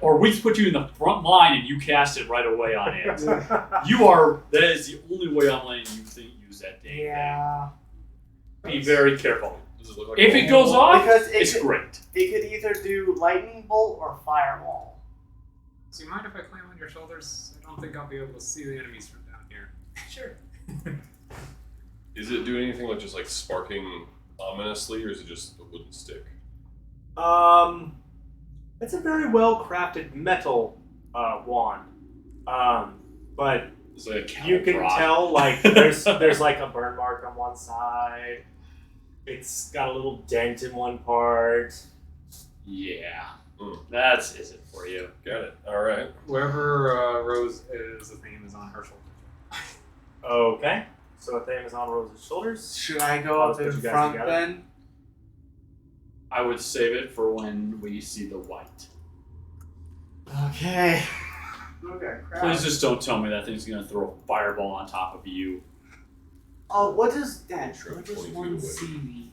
Or we put you in the front line and you cast it right away on it. That is the only way I'm letting you use that dang Yeah. thing. Be very careful. Does it look like If a it goes off, Because it's great. it could either do lightning bolt or fireball. So you mind if I climb on your shoulders? I don't think I'll be able to see the enemies from down here. Sure. Is it doing anything like just like sparking ominously, or is it just a wooden stick? It's a very well crafted metal wand. But It's like a cattle you can prod. tell like there's like a burn mark on one side. It's got a little dent in one part. Yeah. Mm. That's is it for you. Got it. Alright. Wherever Rose is, the theme is on her shoulder. Okay. So Athame is on Rose's shoulders. Should I go I'll up put in you guys front together. then? I would save it for when we see the white. Okay. Okay, crap. Please just don't tell me that thing's gonna throw a fireball on top of you. Oh, what does that? Sure, What does 20 feet one away. C mean?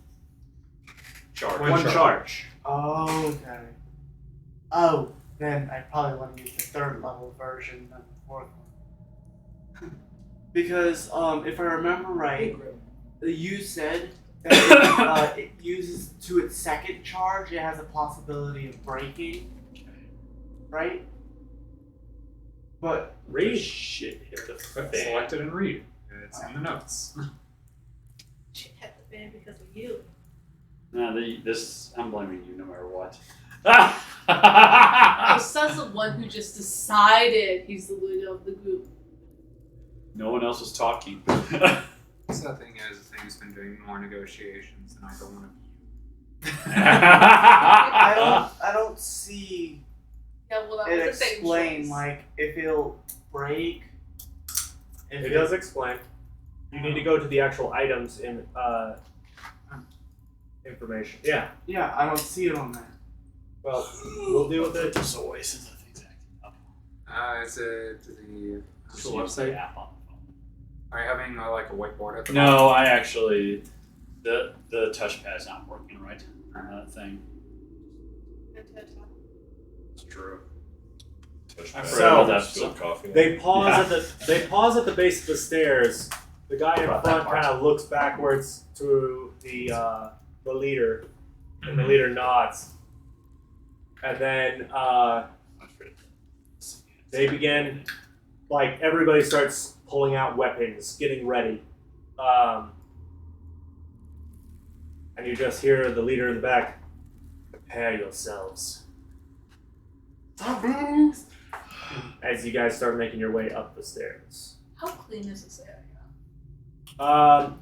Charge. One charge. Oh, okay. Oh, then I probably want to use the third level version, not the fourth one. Because if I remember right, you said that it uses to its second charge, it has a possibility of breaking. Right? But Read. Shit hit the fan. Select it and read. It's in the notes. Shit hit the fan because of you. No, this I'm blaming you no matter what. Oh, says the one who just decided he's the leader of the group. No one else was talking. So the thing is, the thing's been doing more negotiations than either one of you. I don't see Yeah, well, that it was the same explain choice. like if it'll break. If It does explain. You need to go to the actual items in information. Yeah. Yeah, I don't see it on there. Well, we'll deal with it. Just always since that thing's acting up. It's the Just use website. the app on the phone. Are you having like a whiteboard at the No, I actually the touchpad's not working right on that thing. It's true. Touch I pad, forgot about that. spilled coffee. They pause at the base of the stairs. The guy in About that front part. kind of looks backwards to the leader, and the leader nods. And then they begin, like everybody starts pulling out weapons, getting ready, and you just hear the leader in the back. Prepare yourselves. As you guys start making your way up the stairs. How clean is this area?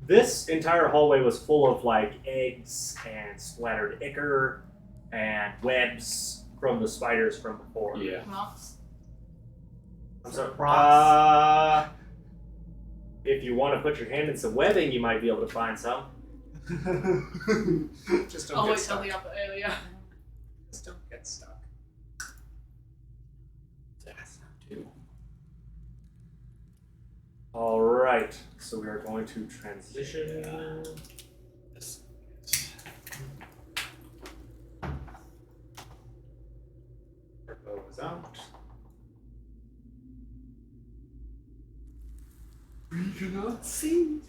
This entire hallway was full of like eggs and splattered ichor and webs from the spiders from before. Yeah. Rocks? I'm sorry. Rocks. If you want to put your hand in some webbing, you might be able to find some. Just don't Oh, get wait, stuck. tell the upper area. Just don't get stuck. That's not too. All right, so we are going to transition. This- Purple is out. We cannot see.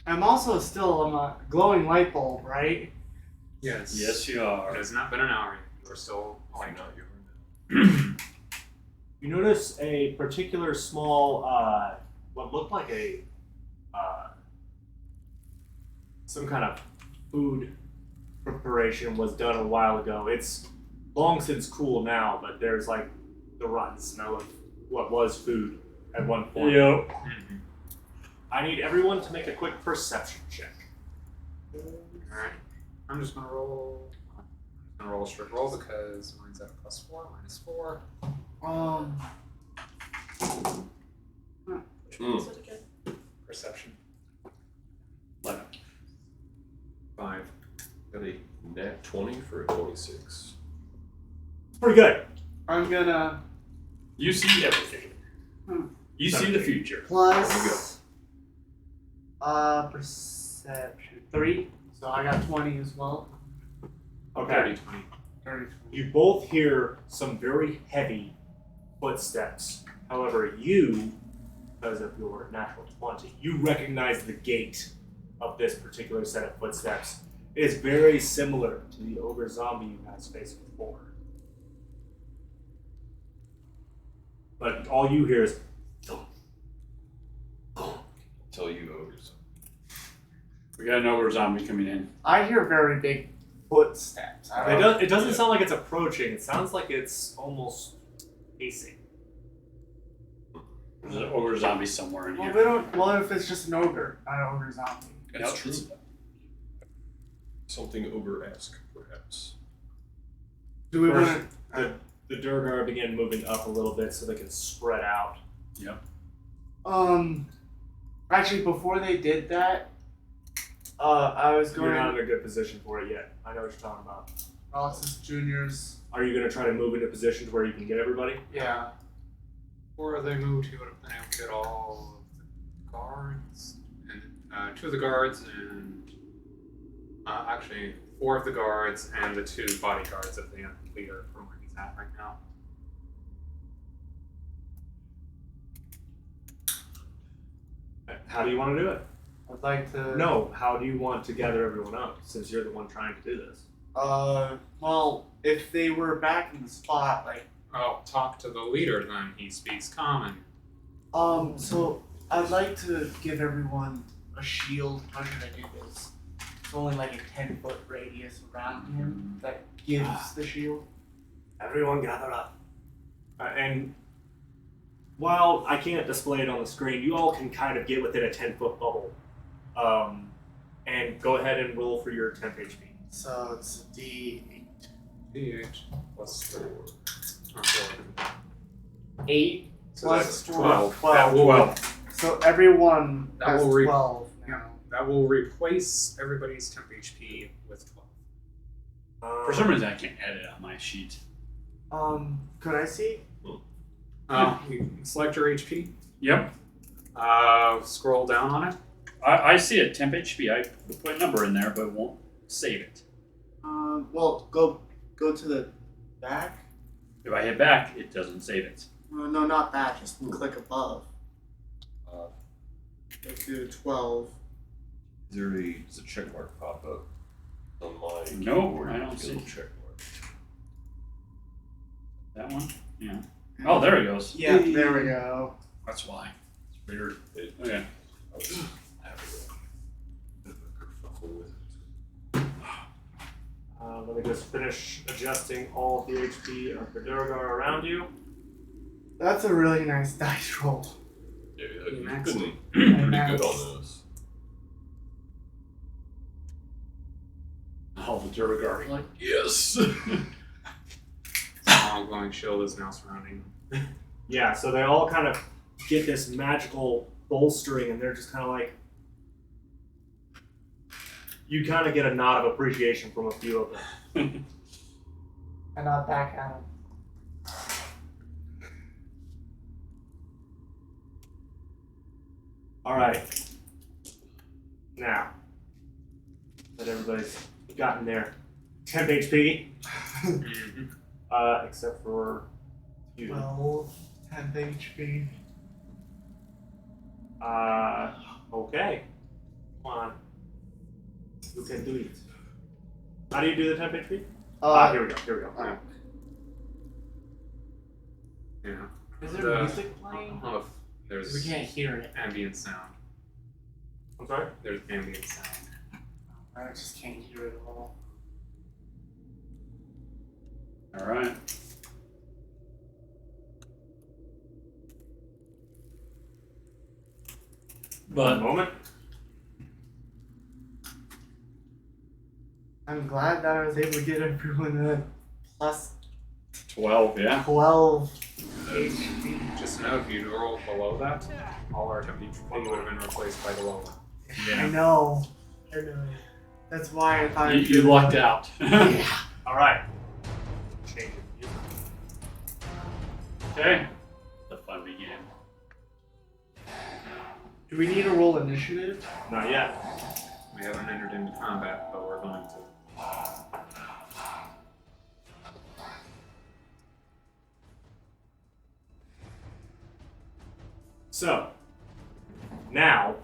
I'm also still a glowing light bulb, right? Yes. Yes, you are. It has not been an hour yet. You're still Why like not? You You notice a particular small, what looked like a, some kind of food preparation was done a while ago. It's long since cool now, but there's like the rotten smell of what was food at one point. Yep. I need everyone to make a quick perception check. Alright. I'm just gonna roll. A straight roll because mine's at +4, -4. Is it again? Perception. 11. 5. got a nat 20 for a 26. It's pretty good. I'm gonna You see everything. You see the future. plus perception 3, so I got 20 as well. Okay. 30, 30. You both hear some very heavy footsteps. However, you, because of your natural 20, you recognize the gait of this particular set of footsteps. It is very similar to the ogre zombie you guys faced before. But all you hear is Tell you ogres. We got an ogre zombie coming in. I hear very big footsteps. I don't it doesn't sound like it's approaching. It sounds like it's almost pacing. There's an ogre zombie somewhere in Well, here. we don't. What if it's just an ogre, not an ogre zombie? That's Nope, true. it's- Something ogre-esque, perhaps. Do we First, want the Durgar begin moving up a little bit so they can spread out. Yep. to? Actually, before they did that, I was You're not going in a good position for it yet. I know what you're talking about. Ross's juniors. Are you going to try to move into positions where you can get everybody? Yeah. Before they moved, he would have been able to get all of the guards, and 2 of the guards, and actually 4 of the guards, and the 2 bodyguards of the leader from where he's at right now. How do you want to do it? I'd like to. No, how do you want to gather everyone up since you're the one trying to do this? Well, if they were back in the spot, like, I'll talk to the leader then. He speaks common. so I'd like to give everyone a shield. How should I do this? It's only like a 10-foot radius around him that gives the shield. Everyone gather up. And while I can't display it on the screen, you all can kind of get within a 10-foot bubble. And go ahead and roll for your temp HP. So it's a D8. DH plus 4. Or 4. 8 So plus that's 12. 12. That will, So everyone That has will re- 12 now. that will replace everybody's temp HP with 12. For some reason, I can't edit on my sheet. Could I see? You select your HP. Yep. Scroll down on it. I see it, temp HP. I put a number in there, but it won't save it. Well, go to the back. If I hit back, it doesn't save it. No, not that. Just click above. Uh, Go to 12. does a check mark pop up on my No, keyboard? I don't Get a see. little check mark. That one? Yeah. Oh, there it goes. Yeah, there we go. That's why. It's weird. Okay. Okay. I was having a bit of a kerfuffle with it. Let me just finish adjusting all of the HP of the Durgar around you. That's a really nice dice roll. Yeah, you've Max. been pretty good Max. on those. All the Durgar are like, Yes. Small glowing shield is now surrounding them. Yeah, so they all kind of get this magical bolstering, and they're just kind of like. You kind of get a nod of appreciation from a few of them. And not back at him. Alright. Now that everybody's gotten their temp HP, except for you. 12, 10 HP. Okay. Come on. You can do it. How do you do the temp HP? Here we go. Alright. Yeah. Is there The- music playing? Oh, there's We can't hear it. ambient sound. I'm sorry? There's ambient sound. I just can't hear it at all. alright. One moment. I'm glad that I was able to get everyone a plus 12, yeah. 12 HP. Just know if you roll below that, all our temp HP would have been replaced by the low one. I know. That's why I thought You lucked out. Yeah. Alright. Change it. Okay. The fun began. Do we need to roll initiative? Not yet. We haven't entered into combat, but we're going to. So, now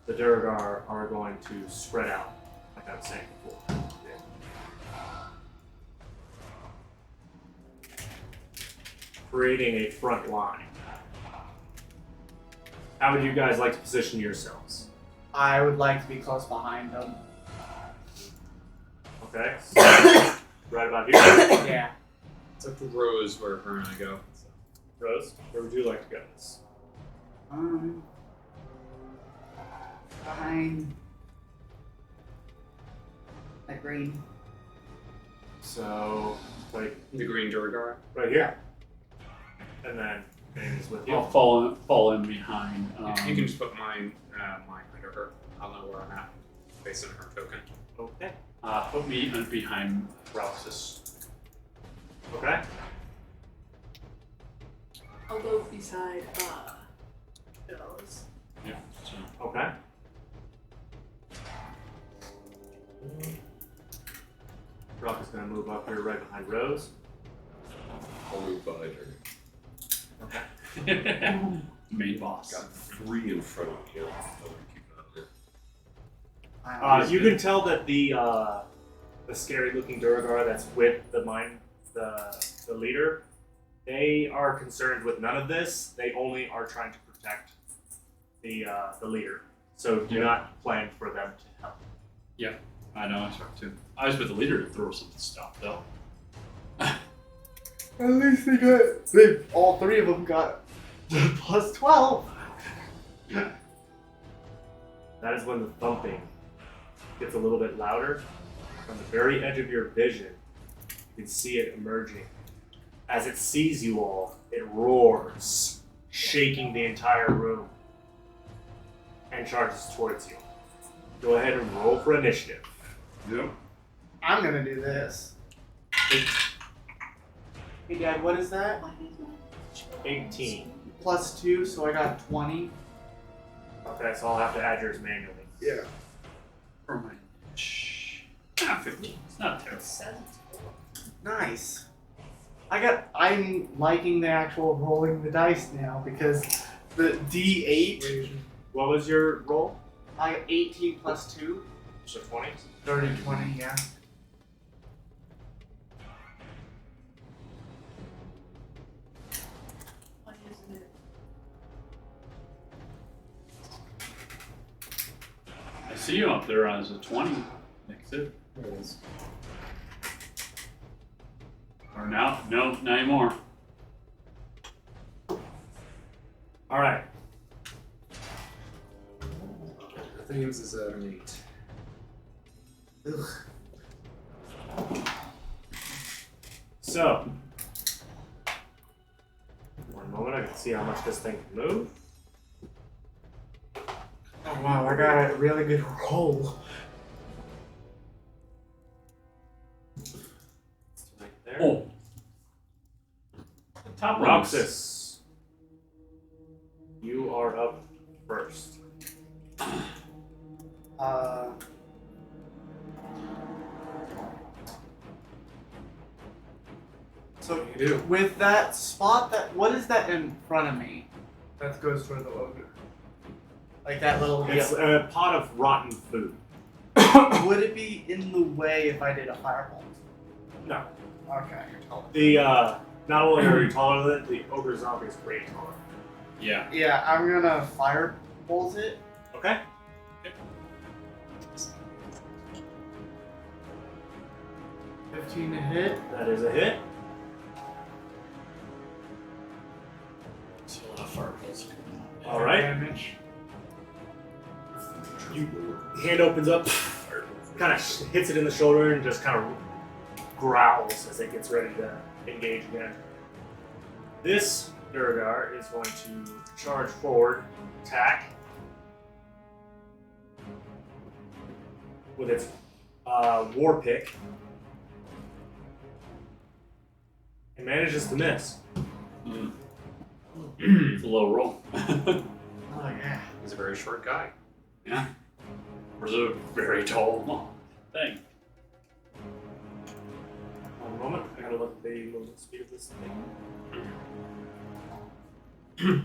the Durgar are going to spread out, like I was saying before. Creating a front line. How would you guys like to position yourselves? I would like to be close behind them. Okay. So, right about here. Yeah. It's up to Rose where her and I go. So. Rose, where would you like to go? Behind that green. So, like The green Durgar. right here. And then James with you. I'll fall in behind. You can just put mine under her. I'll know where I'm at based on her token. Okay. Put me behind Roxas. Okay. I'll go beside Bells. Yeah. So. Okay. Rock is going to move up here right behind Rose. I'll move behind her. Okay. Main boss. Got 3 in front of me. I'm gonna keep it up there. You can tell that the the scary-looking Duragar that's with the leader, they are concerned with none of this. They only are trying to protect the leader. So do not plan for them to help. I know, I start too. I was with the leader to throw some stuff, though. At least all three of them got plus 12. That is when the thumping gets a little bit louder. From the very edge of your vision, you can see it emerging. As it sees you all, it roars, shaking the entire room, and charges towards you. Go ahead and roll for initiative. Yep. I'm gonna do this. Hey Dad, what is that? 18. Plus 2, so I got 20. Okay, so I'll have to add yours manually. Yeah. For my 15. It's not terrible. Nice. I'm liking the actual rolling the dice now because the D8. What was your roll? I got 18 plus 2. So 20? 30, 20, yeah. Why isn't it? I see you up there as a 20. Next it. There it is. Or now? No, not anymore. All right. Themes is an 8. Ugh. So, one moment, I can see how much this thing can move. Oh wow, I got a really good roll. It's right there. Oh. The top one. Roxas, you are up first. So You do. with that spot, what is that in front of me? That goes toward the ogre. Like that little. It's a pot of rotten food. Would it be in the way if I did a firebolt? No. Okay, you're telling me. The not only are you taller than it, the ogre zombie is way taller. Yeah. Yeah, I'm gonna firebolt it. Okay. 15 to hit. That is a hit. See a lot of fireballs. All right. Damage. Hand opens up, kind of hits it in the shoulder, and just kind of growls as it gets ready to engage again. This Duragar is going to charge forward, attack with its war pick, and manages to miss. It's a low roll. Oh yeah. He's a very short guy. Yeah. Or is it a very tall thing? One moment, I gotta look at the movement speed of this thing.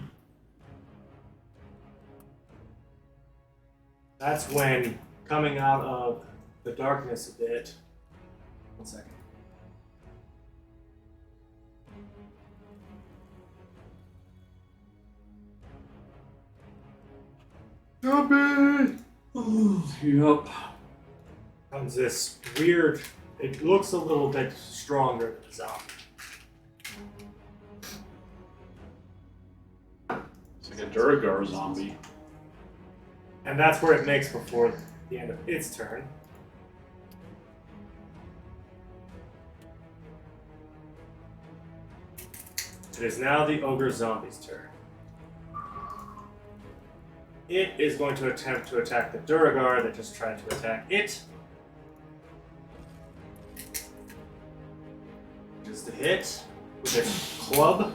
That's when, coming out of the darkness a bit. 1 second. Stop it! Yep. Comes this weird. It looks a little bit stronger than a zombie. It's like a Duragar zombie. And that's where it makes before the end of its turn. It is now the ogre zombie's turn. It is going to attempt to attack the Duragar that just tried to attack it. Just a hit with its club.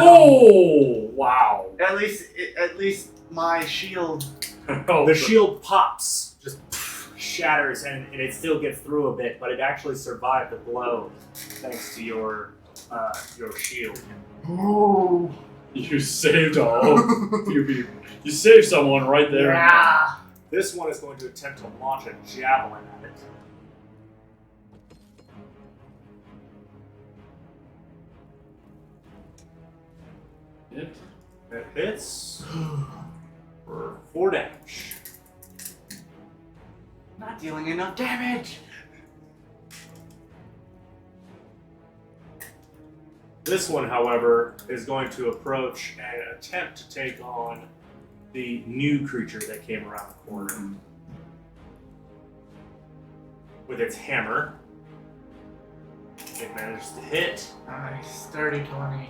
Oh! Wow. At least my shield. The shield pops, just shatters, and it still gets through a bit, but it actually survived the blow thanks to your shield. Oh. You saved a few people. You saved someone right there. Yeah. This one is going to attempt to launch a javelin at it. It hits for 4 damage. Not dealing enough damage. This one, however, is going to approach and attempt to take on the new creature that came around the corner. With its hammer. It manages to hit. Nice. 30-20.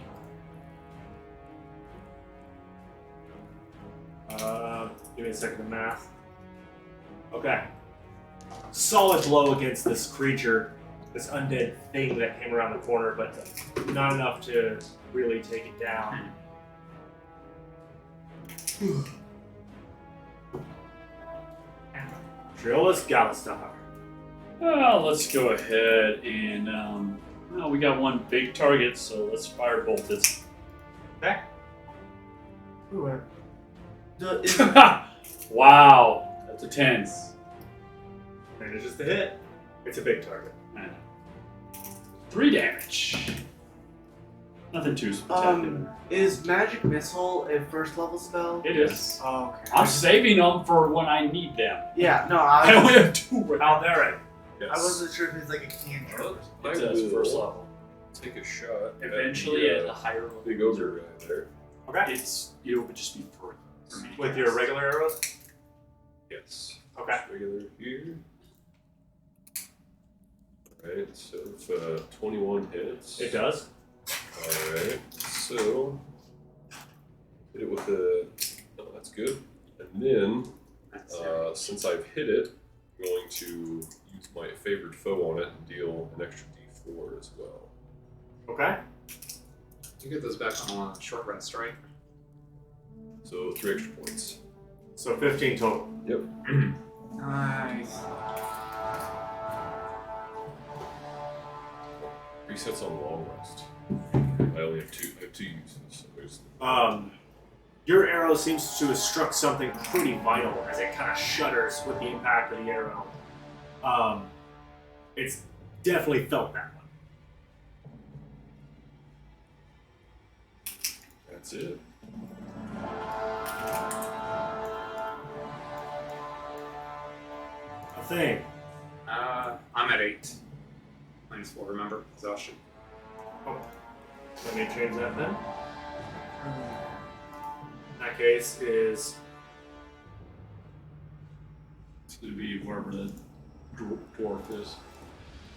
Give me a second of math. Okay. Solid blow against this creature, this undead thing that came around the corner, but not enough to really take it down. Triolus Galistar. Well, let's go ahead and well, we got one big target, so let's firebolt it. Okay. Ooh, Wow, that's a 10. Manages to hit. It's a big target. And 3 damage. Nothing too spectacular. Is Magic Missile a first level spell? It is. Oh, okay. I'm saving them for when I need them. Yeah, no, I only have 2 right now. Alderac. Yes. I wasn't sure if it's like a cantrip. Well, I It's a will first level. take a shot. Eventually, at at the a higher level, big ogre guy there. Okay. it would just be 3. for me. With your regular arrows? Yes. Okay. Just regular here. Alright, so if 21 hits. It does. Alright, so hit it with the. Oh, that's good. And then, since I've hit it, I'm going to use my favored foe on it and deal an extra d4 as well. Okay. You get those back on a short rest, right? So 3 extra points. So 15 total. Yep. Nice. Resets on long rest. I only have 2. I have 2 uses. So there's. Your arrow seems to have struck something pretty vital as it kind of shudders with the impact of the arrow. It's definitely felt that one. That's it. A thing. I'm at 8. -4, remember? Exhaustion. Let me change that then. In that case is It's going to be wherever the dwarf is.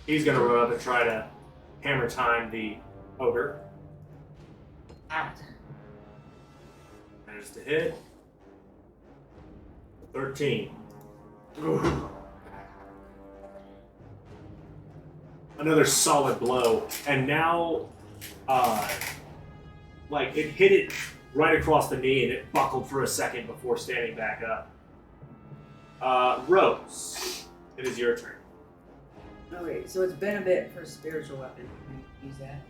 he's gonna run up and try to hammer time the ogre. Manages to hit. 13. Another solid blow, and now, like it hit it right across the knee, and it buckled for a second before standing back up. Rose, it is your turn. Okay, so it's been a bit for spiritual weapon. Can I use that?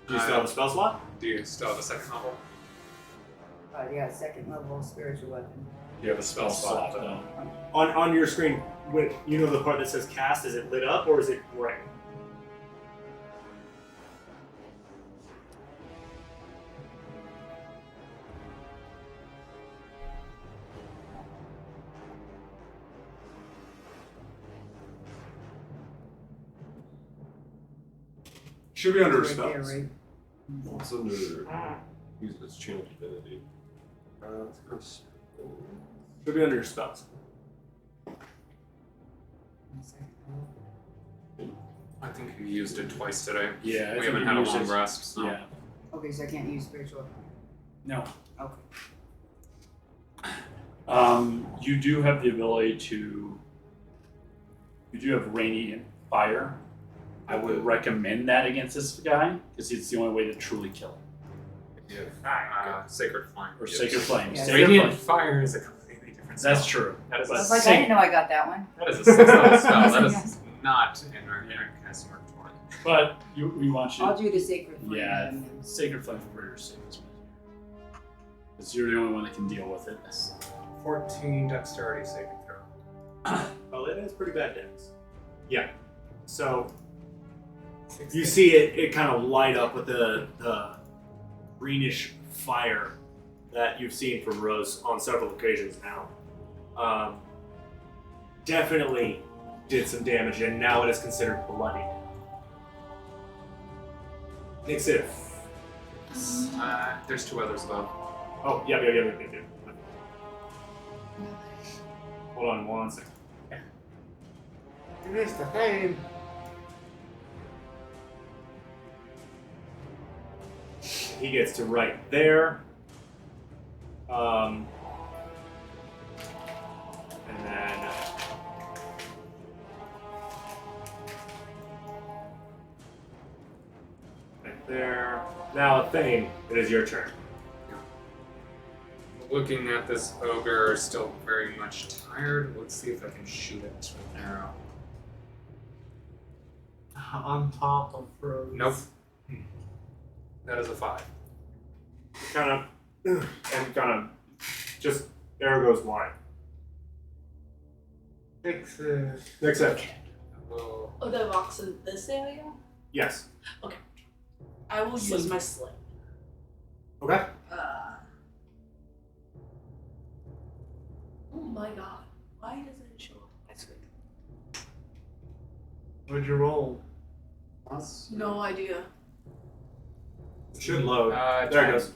Do you still have a spell slot? Do you still have a second level? Yeah, second level spiritual weapon. You have a spell slot, though. On your screen, when you know the part that says cast, is it lit up or is it gray? Should be under Right spells. there, right? What's under? Use this channel divinity. Should be under your spells. I think you used it twice today. Yeah, I We think haven't you had a used long it. rest, so. Yeah. Okay, so I can't use spiritual weapon. No. Okay. You do have the ability to. You do have rainy fire. I would recommend that against this guy because it's the only way to truly kill him. Sacred Flame. Or Sacred Flame. Yeah. Sacred Radiant Flame. Fire is a completely different spell. That's true. That is I a was like, I Sac- didn't know I got that one. That is a 6th level spell. That is not in our cast repertoire. But we want you. I'll do the sacred flame. Yeah, then. Sacred Flame for your safest. Because you're the only one that can deal with it. 14 dexterity saving throw. Oh, it has pretty bad dex. Yeah. So you see it kind of light up with the greenish fire that you've seen from Rose on several occasions now. Definitely did some damage, and now it is considered bloody. Nixif. There's 2 others above. Oh, yeah. Hold on 1 second. You missed the thing. He gets to right there. And then right there. Now, Thane, it is your turn. Looking at this ogre, still very much tired. Let's see if I can shoot it with an arrow. On top of Rose. Nope. That is a 5. Kind of just arrow goes wide. Fixes. Nixif. Well, Oh, the rocks in this area? Yes. I will use my sling. Okay. Oh my god. Why doesn't it show up my screen? What'd you roll? No idea. It should load. There 10. it goes.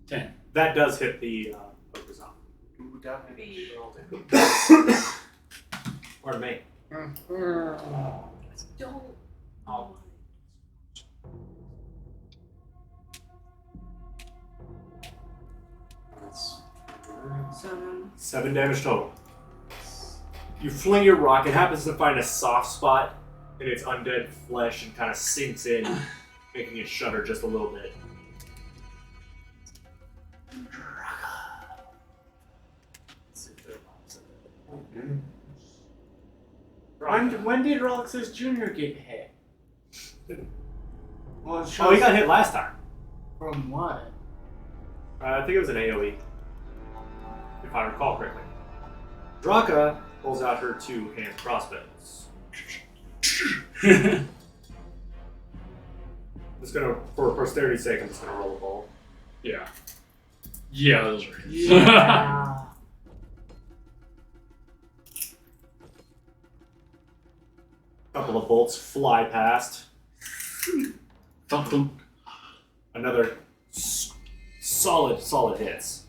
10. That does hit the ogre zombie. Ooh, definitely rolled it. Pardon me. Don't. Oh. That's 7 damage total. You fling your rock. It happens to find a soft spot in its undead flesh and kind of sinks in, making it shudder just a little bit. When did Roxas Jr. get hit? Well, it Oh, he shows got hit last time. from what? I think it was an AoE, if I recall correctly. Draka pulls out her 2-hand crossbows. Just gonna, for posterity's sake, I'm just gonna roll a ball. Yeah. Yeah, those are hits. Yeah. Couple of bolts fly past. Thump, thump. Another solid hits.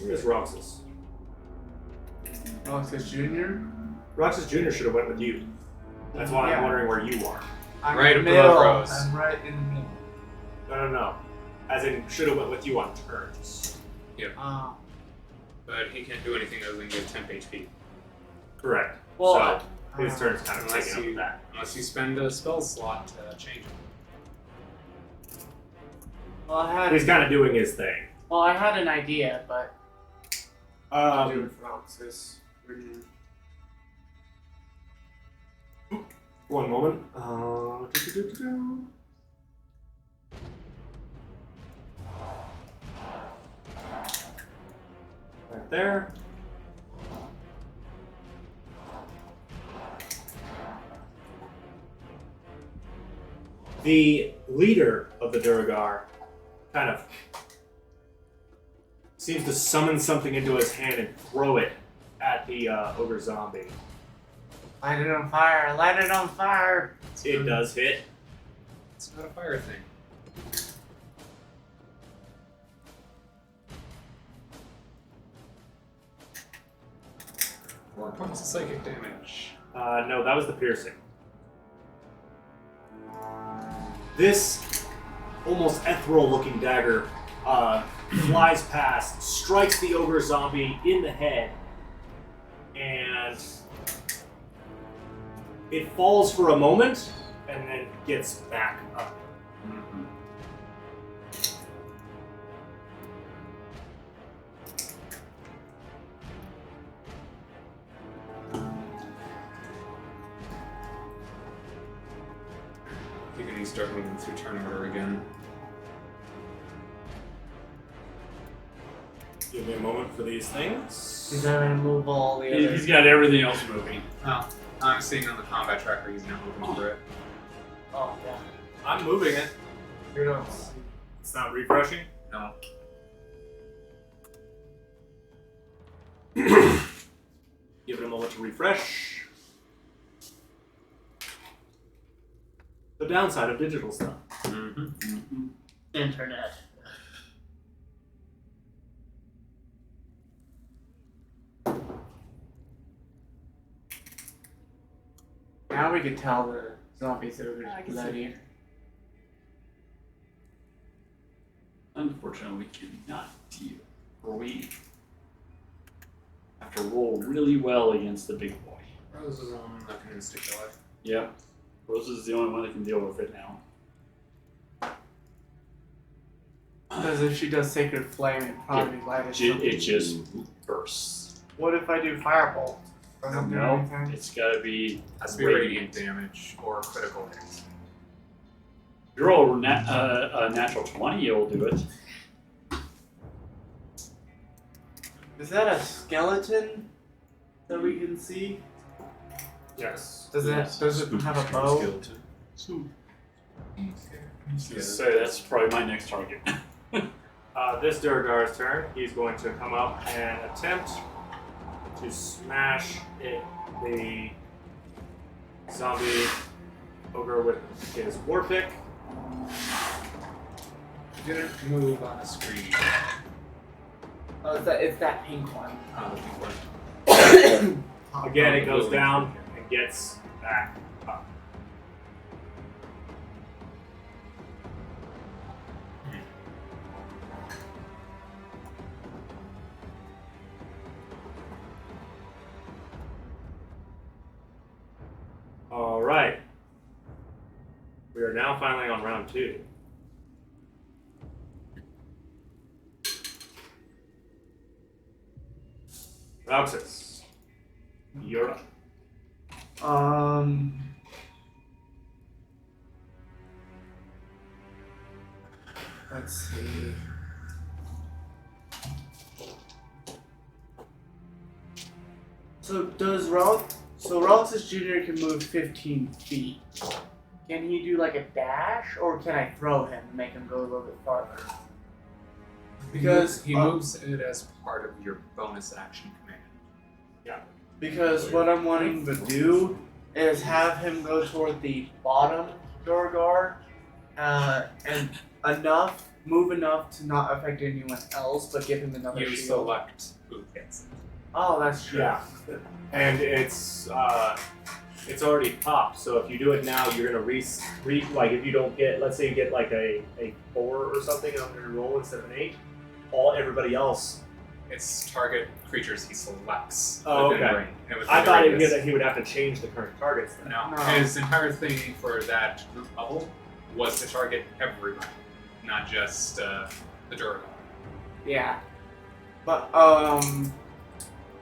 Where's Roxas? Roxas Jr.? Roxas Jr. should have went with you. That's why I'm Yeah. wondering where you are. I'm Right in the above middle. Rose. I'm right in the middle. No. As in, should have went with you on turns. But he can't do anything other than give temp HP. Correct. Well, so his turn's kind of unless taken up you- with that. Unless you spend a spell slot to change it. well, I had He's kind of doing his thing. I had an idea, but do with Roxas Jr. One moment. Right there. The leader of the Durgar kind of seems to summon something into his hand and throw it at the ogre zombie. Light it on fire! Light it on fire! It does hit. It's not a fire thing. 4 points of psychic damage. No, that was the piercing. This almost ethereal-looking dagger flies past, strikes the ogre zombie in the head, and it falls for a moment, and then gets back up. You can start moving through turn order again. Give me a moment for these things. He's gonna move all the other. He's got everything else moving. Oh, I'm seeing on the combat tracker he's not moving through it. Oh yeah. I'm moving it. You're not. It's not refreshing. No. Give it a moment to refresh. The downside of digital stuff. Mm-hmm. Internet. Now we can tell the zombies that are I can bloody. Unfortunately, we cannot deal. Or we have to roll really well against the big boy. Rose is on that can insta-kill it. Yep. Rose is the only one that can deal with it now. Because if she does Sacred Flame, it probably light us up. It just bursts. What if I do Firebolt? Doesn't do No, anything? it's gotta be Has to be radiant damage or critical hit. If you roll a natural 20, you'll do it. Is that a skeleton that we can see? Yes. Does it have a bow? Skeleton. So that's probably my next target. This Durgar's turn. He's going to come up and attempt to smash the zombie ogre with his war pick. Didn't move on the screen. Oh, it's that pink one. Oh, the pink one. Again, it goes down and gets back up. All right. We are now finally on round 2. Roxas, you're up. Let's see. So Roxas Jr. can move 15 feet. Can he do like a dash, or can I throw him and make him go a little bit farther? Because he moves it as part of your bonus action command. Because what I'm wanting to do is have him go toward the bottom Durgar, and move enough to not affect anyone else, but give him another You shield. select who gets it. Oh, that's true. Yeah. And it's already popped, so if you do it now, you're gonna like if you don't get, let's say you get like a 4 or something on your roll instead of an 8, everybody else. It's target creatures he selects. Oh, within okay. range. And within I thought radius. he would have to change the current targets then. No. No. His entire thing for that group bubble was to target everybody, not just the Durgar. Yeah. But,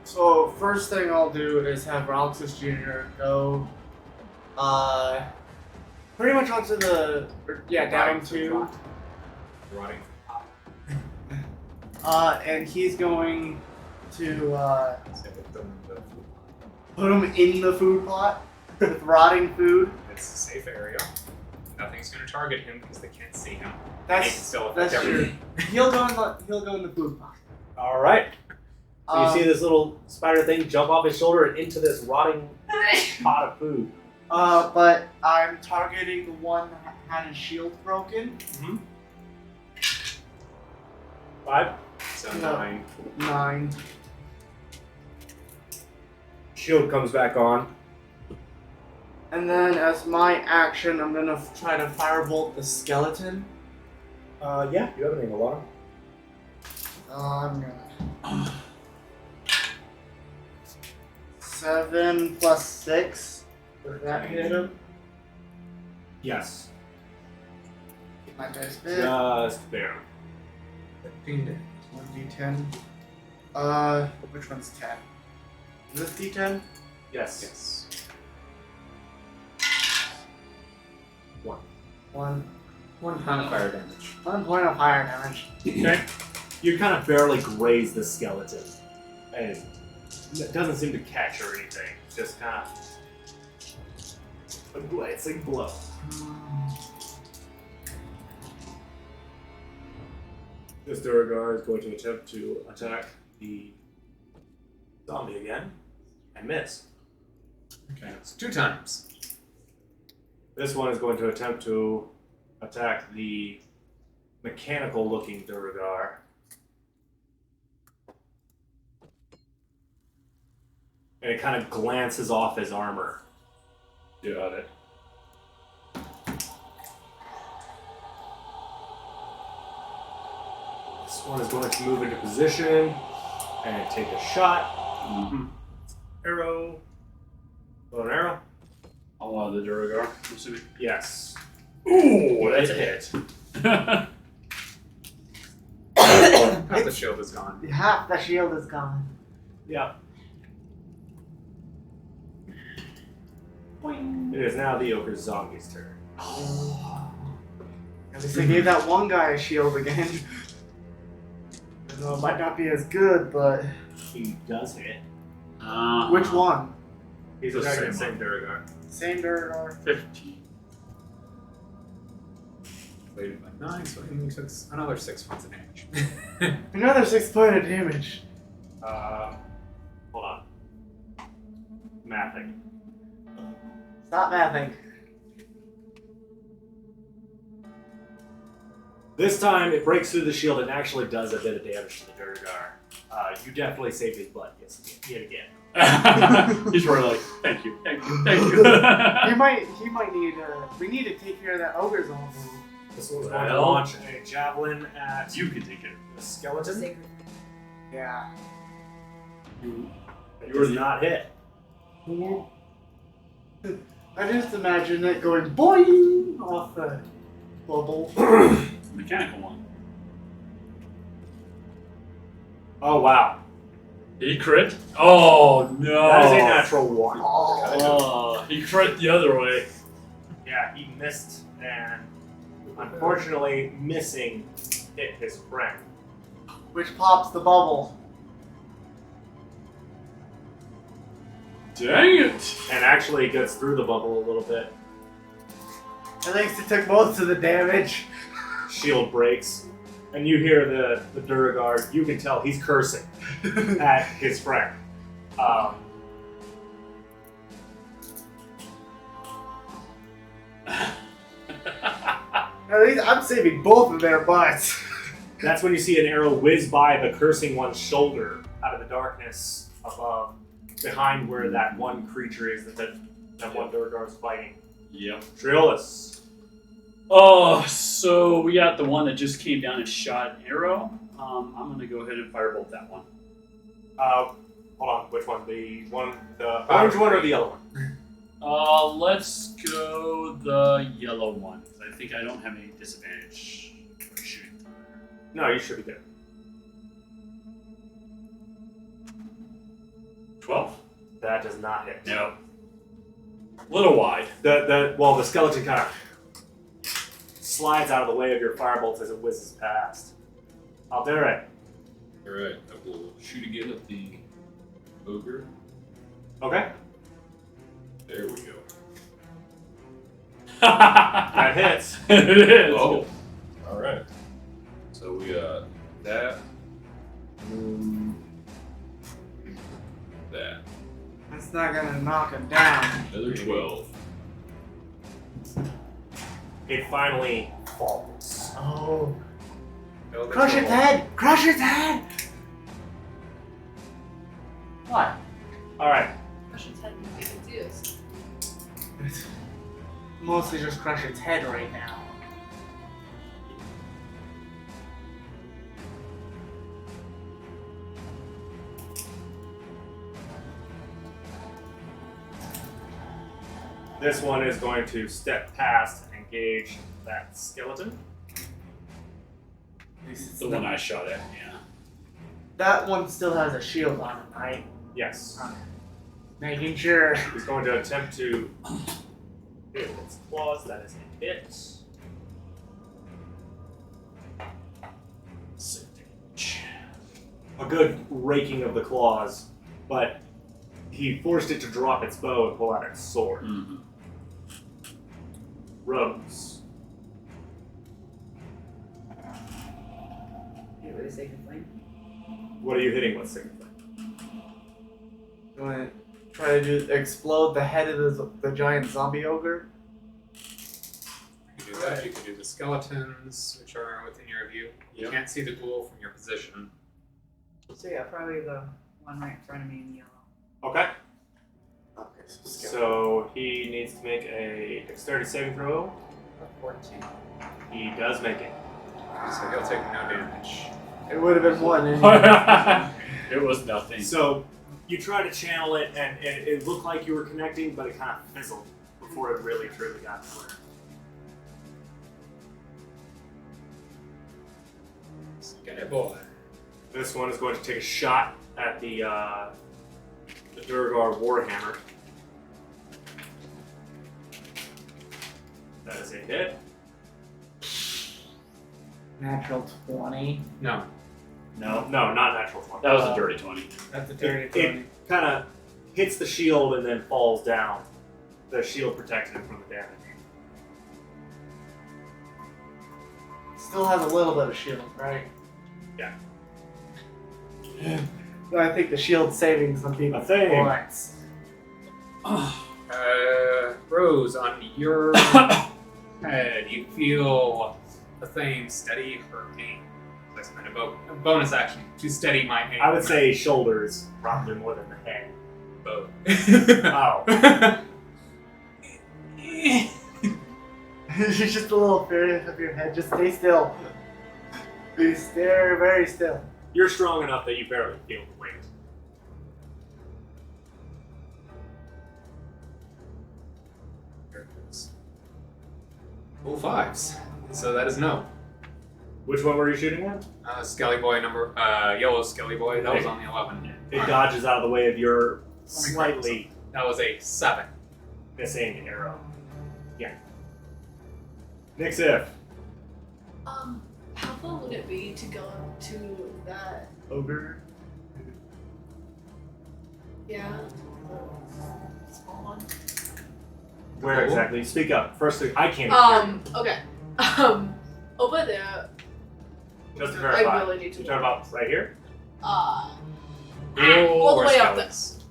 so first thing I'll do is have Roxas Jr. go, pretty much onto down to, Rotting. and he's going to, So put him in the food plot with rotting food. it's a safe area. Nothing's going to target him because they can't see him. He can That's still affect true. everything. He'll go in the food plot. All right. So you see this little spider thing jump off his shoulder and into this rotting pot of food. But I'm targeting the one that had his shield broken. 5. So No. 9. 9. Shield comes back on. And then as my action, I'm gonna try to firebolt the skeleton. Yeah, you have an angle on him. I'm gonna 7 plus 6. Does that hit him? Yes. Get my dice bit. Just there. 1d10. Which one's 10? Is this d10? Yes. Yes. One 1 pound of fire damage. 1 point of fire damage. Okay. You kind of barely graze the skeleton, and it doesn't seem to catch or anything. It's just kind of a glancing blow. This Duragar is going to attempt to attack the zombie again and miss. Okay, it's 2 times. This one is going to attempt to attack the mechanical-looking Duragar. And it kind of glances off his armor. Got it. This one is going to move into position and take a shot. Mm-hmm. Arrow. Throw an arrow. I'll the Duragar, I'm assuming. Yes. Ooh, That's a hit. Half the shield is gone. Half the shield is gone. Yeah. It is now the ogre zombie's turn. At least I gave that one guy a shield again. I know it might not be as good, but He does hit. which one? He's The attacking the same same Duragar. Same Duragar. 15. Weighted by 9, so he took another 6 points of damage. Another 6 point of damage. Hold on. Mathing. Stop mathing. This time it breaks through the shield and actually does a bit of damage to the Duragar. You definitely saved his blood, yes, yet again. He's really like, thank you, thank you, thank you. He might need. We need to take care of that ogre zombie. This one's going to Well. launch a javelin at You can take it. the skeleton. Sacred. Yeah. It does not hit. I just imagine it going boing off the bubble. Mechanical one. Oh wow. He crit? Oh no! That is a natural one. Oh, he crit the other way. Yeah, he missed and unfortunately missing hit his friend. Which pops the bubble. Dang it! And actually gets through the bubble a little bit. At least it took most of the damage. Shield breaks. And you hear the Duragar, you can tell he's cursing at his friend. At least I'm saving both of their butts. That's when you see an arrow whiz by the cursing one's shoulder out of the darkness above, behind where that one creature is that one Duragar is fighting. Yep. Triolus. Oh, so we got the one that just came down and shot an arrow. I'm gonna go ahead and firebolt that one. Hold on, which one? The orange one or the yellow one? Let's go the yellow one. 'Cause I think I don't have any disadvantage for shooting. No, you should be good. 12. That does not hit. No. Little wide. The skeleton kind of slides out of the way of your firebolts as it whizzes past. Alderek. Alright, I will shoot again at the ogre. Okay. There we go. That hits. It is. Oh, alright. So we got that. That. That's not gonna knock him down. Another 12. It finally falls. Oh. Build Crush it its head! Crush its head! What? Alright. Questions had me confused. Mostly just crush its head right now. This one is going to step past and engage that skeleton. At least it's The not- one I shot at, yeah. That one still has a shield on it, right? Yes. Making sure. He's going to attempt to hit its claws. That is a hit. a good raking of the claws, but he forced it to drop its bow and pull out its sword. Mm-hmm. Rose. Hit with a sacred flame. What are you hitting with, Sigmund? You want to try to explode the head of the giant zombie ogre? You can do that. You can do the skeletons, which are within your view. You Yep. can't see the ghoul from your position. So yeah, probably the one right in front of me in yellow. Okay. Okay, So he needs to make a dexterity saving throw. 14. He does make it. So he'll take no damage. It would have been one. Anyway. It was nothing. So you try to channel it, and it looked like you were connecting, but it kind of fizzled before it really truly got clear. Get it, boy. This one is going to take a shot at the Durgar Warhammer. That is a hit. Natural 20. No. No, No, not natural 20. that was a dirty 20. That's a It, dirty 20. it kind of hits the shield and then falls down. The shield protects him from the damage. Still has a little bit of shield, right? Yeah. No, I think the shield saving some people A thing. points. Rose, on your head, you feel the thing steady her aim. I spend a bonus action to steady my aim. I would say shoulders probably more than the head. both. Oh. It's just a little furious of your head. Just stay still. Be very still. You're strong enough that you barely feel the weight. Full fives. So that is no. Which one were you shooting at? Skelly boy number, yellow Skelly boy. That was on the 11. It dodges out of the way of your slightly That was a 7. missing arrow. Yeah. Next if. How far would it be to go to that? Ogre. Yeah. Small one. Where exactly? Speak up. First thing, I can't. Okay. Over there. Just to I verify. really need to. You're talking about right here? All the Or way up there. skeletons.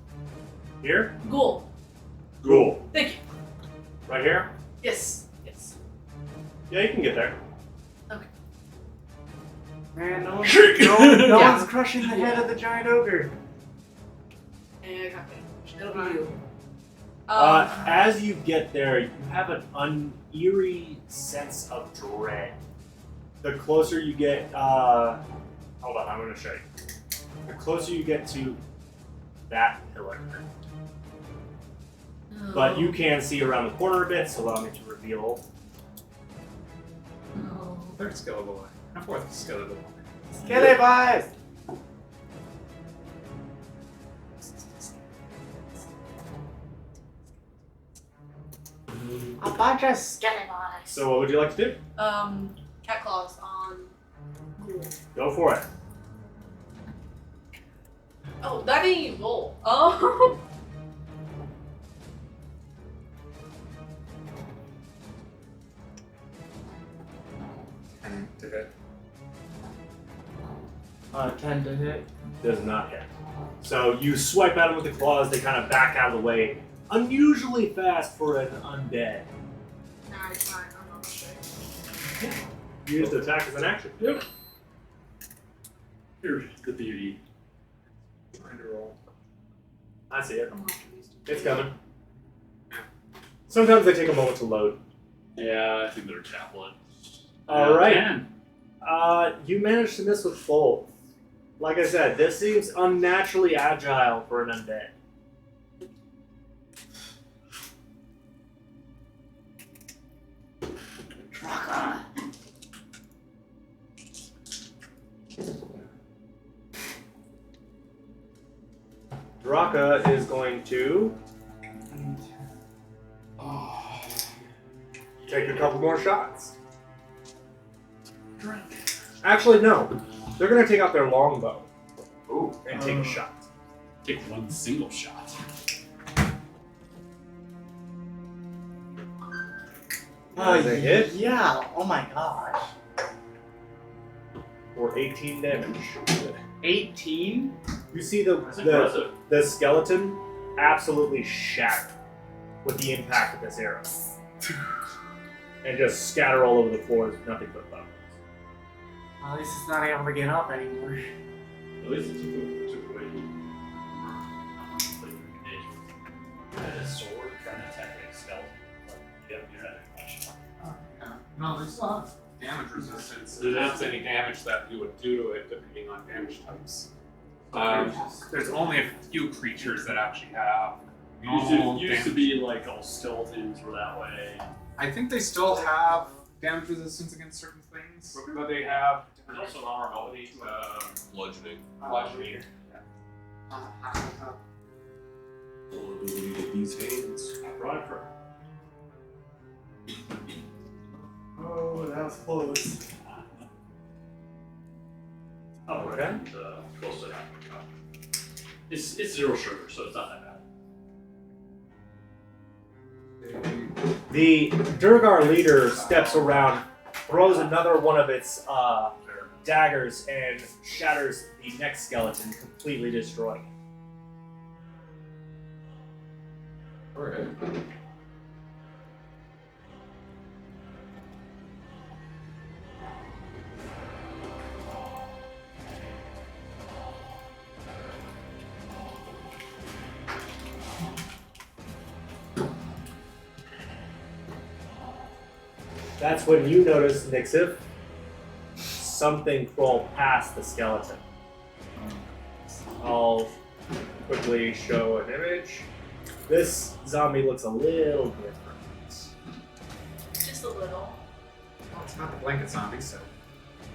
Here? Ghoul. Cool. Thank you. Right here? Yes. Yes. Yeah, you can get there. Man, no one's, Shake it. no Yeah. one's crushing the head of the giant ogre. And I got damage. It'll be you. As you get there, you have an eerie sense of dread. The closer you get, hold on, I'm going to show you. The closer you get to that pillar, but you can see around the corner a bit, so allow me to reveal. Third Skelly boy. And fourth Skelly boy. Skelly boys! A bunch of skelly boys. So what would you like to do? Cat claws on Ghoul. Go for it. Oh, that ain't roll. Oh. And to hit. 10 to hit. Does not hit. So you swipe at them with the claws, they kind of back out of the way. Unusually fast for an undead. Nah, it's fine. I'm not straight. You used to attack as an action. Yep. Here's the beauty. Trying to roll. I see it. I'm not used to It's coming. Sometimes they take a moment to load. Yeah, I think they're tablet. All right. 10. You managed to miss with both. Like I said, this seems unnaturally agile for an undead. Draka is going to take a couple more shots. Actually, no. They're going to take out their longbow. Oh, and take a shot. take one single shot. That is a hit Yeah. Oh my gosh. for 18 damage. 18. You see That's impressive. the skeleton absolutely shatter with the impact of this arrow, and just scatter all over the floor with nothing but bones. At least it's not able to get up anymore. At least it took away the sword trying to attack a skeleton. You're not much. No, there's still have damage resistance. Do they? That's any damage that you would do to it, depending on damage types. There's only a few creatures that actually have normal Used to damage. be like all skeletons were that way. I think they still have damage resistance against certain things, but they have There's also vulnerability to Bludgeoning. bludgeoning. Vulnerability to these hands. I brought it for. Oh, that was close. Oh, Okay. right. Close to that. It's 0 sugar, so it's not that bad. The Durgar leader steps around, throws another one of its daggers, and shatters the next skeleton, completely destroying it. Alright. That's when you notice, Nixif, something crawl past the skeleton. I'll quickly show an image. This zombie looks a little different. Just a little. Well, it's not the blanket zombie, so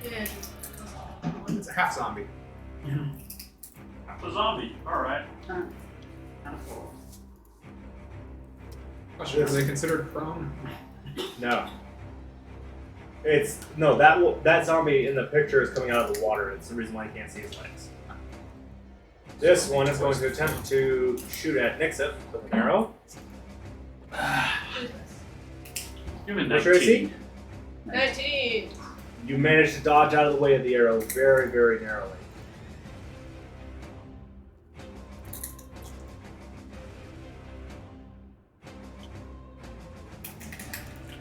Yeah. it's a half zombie. A zombie. All right. Question: Are they considered prone? No. That zombie in the picture is coming out of the water. It's the reason why you can't see his legs. This one is going to attempt to shoot at Nixif with an arrow. Give me What's your AC? 19. You manage to dodge out of the way of the arrow very, very narrowly.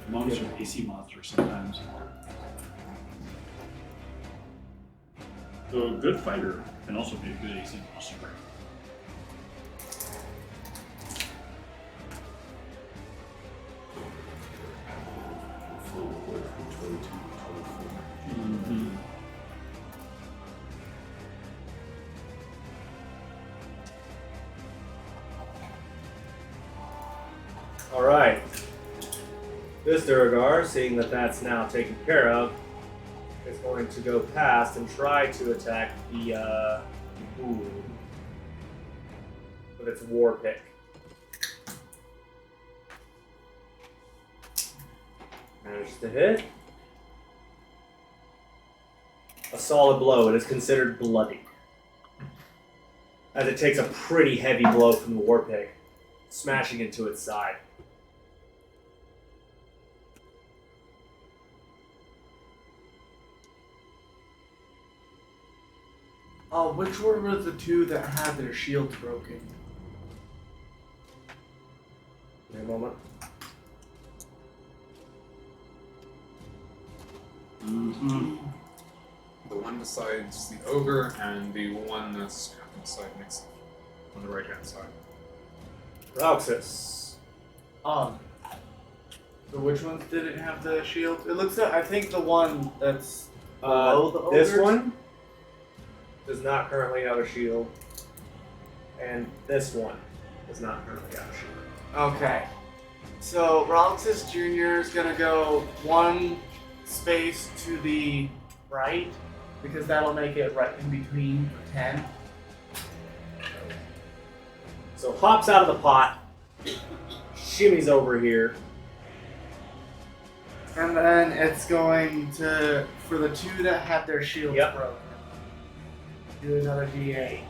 Monsters are AC monsters sometimes. So a good fighter can also be a good AC monster. Mm-hmm. All right. This Duragar, seeing that that's now taken care of, is going to go past and try to attack the ghoul with its war pick. Manages to hit. A solid blow. It is considered bloody, as it takes a pretty heavy blow from the war pick, smashing into its side. Oh, which were the two that had their shields broken? Give me a moment. Mm-hmm. The one besides the ogre and the one that's beside Nixon on the right hand side. Roxas. So which ones didn't have the shield? It looks like, I think the one that's below the This ogres? one does not currently have a shield, and this one does not currently have a shield. Okay. So Roxas Jr. is gonna go one space to the right, because that'll make it right in between for 10. So hops out of the pot, shimmies over here. And then it's going to, for the two that have their shields Yep. broken, Do another D8.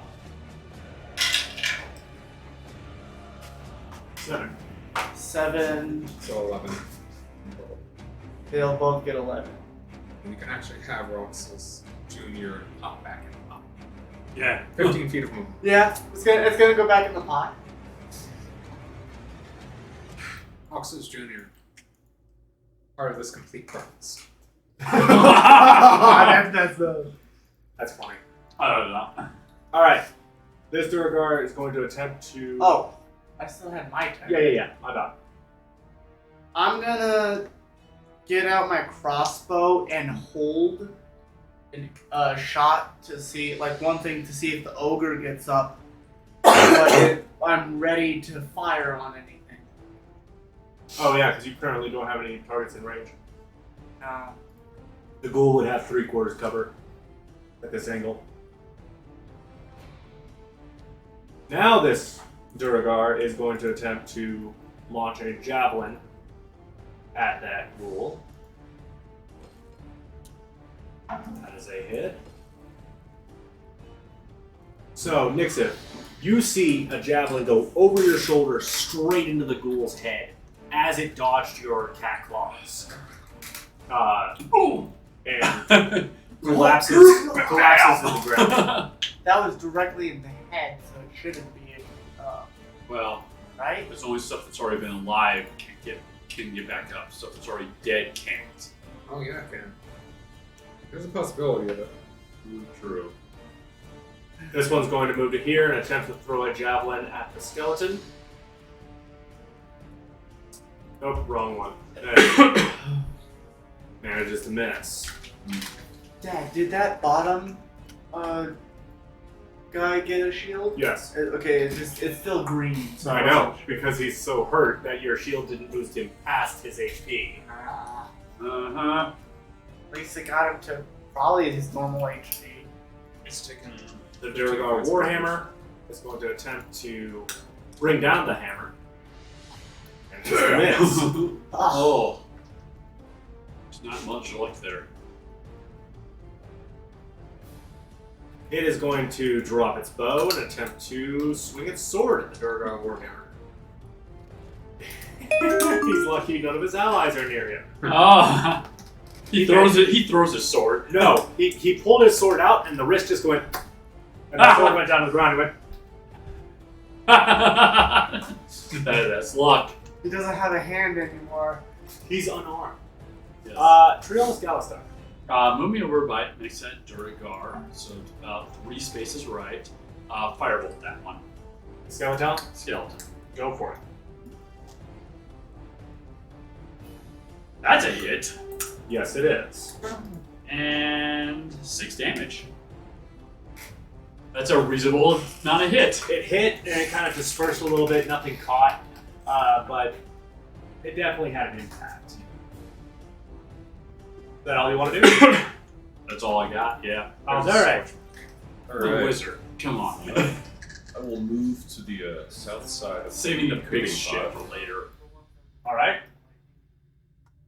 7. 7. So 11. They'll both get 11. And you can actually have Roxas Jr. up back in the pot. Yeah. 15 feet of movement. Yeah, it's gonna go back in the pot. Roxas Jr. Part of this complete premise. that's funny. I don't know. All right. This Duragar is going to attempt to. Oh, I still had my turn. Yeah. My bad. I'm gonna get out my crossbow and hold a shot to see, like, one thing to see if the ogre gets up, but if I'm ready to fire on anything. Oh yeah, because you currently don't have any targets in range. No. The ghoul would have 3/4 cover at this angle. Now this Duragar is going to attempt to launch a javelin at that ghoul. That is a hit. So, Nixon, you see a javelin go over your shoulder straight into the ghoul's head as it dodged your cat claws. And collapses to the ground. That was directly in the head, so it shouldn't be, Well, right? there's only stuff that's already been alive can get back up. Stuff that's already dead can't. Oh yeah, I can. There's a possibility of it. True. This one's going to move to here and attempt to throw a javelin at the skeleton. Nope, wrong one. Manages to miss. Dad, did that bottom guy get a shield? Yes. Okay, it's still green. So I know, because he's so hurt that your shield didn't boost him past his HP. Uh-huh. At least it got him to probably his normal HP. It's taken. The Duragar Warhammer is going to attempt to bring down the hammer. And just a miss. Oh. There's not much luck there. It is going to drop its bow and attempt to swing its sword at the Duragar Warhammer. He's lucky none of his allies are near him. Oh. He throws it. He throws his sword. No, he pulled his sword out and the wrist just went. And the sword went down to the ground and went. That's luck. He doesn't have a hand anymore. He's unarmed. Yes. Triolus Galistar. Move me over by makes that Duragar, so about 3 spaces right. Firebolt that one. Skeleton, Skeleton. go for it. That's a hit. Yes, it is. And 6 damage. That's a reasonable amount of hit. It hit and it kind of dispersed a little bit, nothing caught, but it definitely had an impact. Is that all you want to do? That's all I got, yeah. All right. All The right. wizard. Come on, man. I will move to the south side of Saving the cooking big shit pot, for later. All right.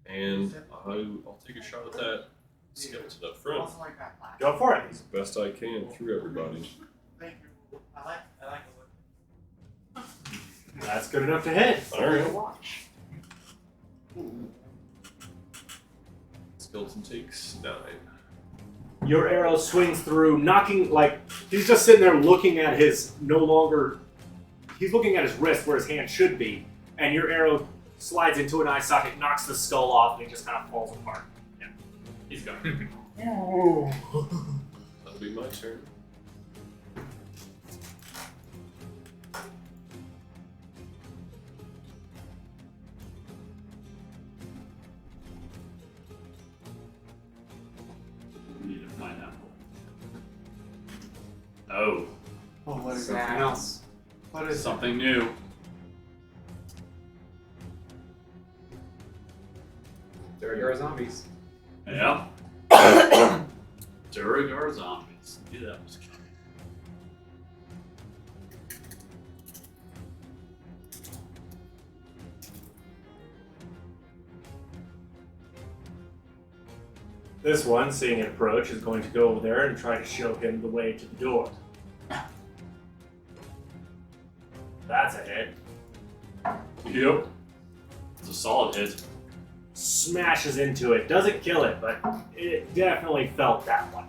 and I'll take a shot at that skeleton up front. Also like that black. Go for it. As best I can through everybody. Thank you. I like it. That's good enough to hit. All right. Watch. Skeleton takes 9. Your arrow swings through, knocking, like, he's just sitting there looking at his he's looking at his wrist where his hand should be, and your arrow slides into an eye socket, knocks the skull off, and he just kind of falls apart. Yeah. He's gone. That'll be my turn. We need to find out. Oh, Oh, what is Something that? else. What is something new. There are zombies. Yeah. Duragar zombies. Knew that was coming. This one, seeing it approach, is going to go over there and try to show him the way to the door. That's a hit. Yep. It's a solid hit. Smashes into it. Doesn't kill it, but it definitely felt that one.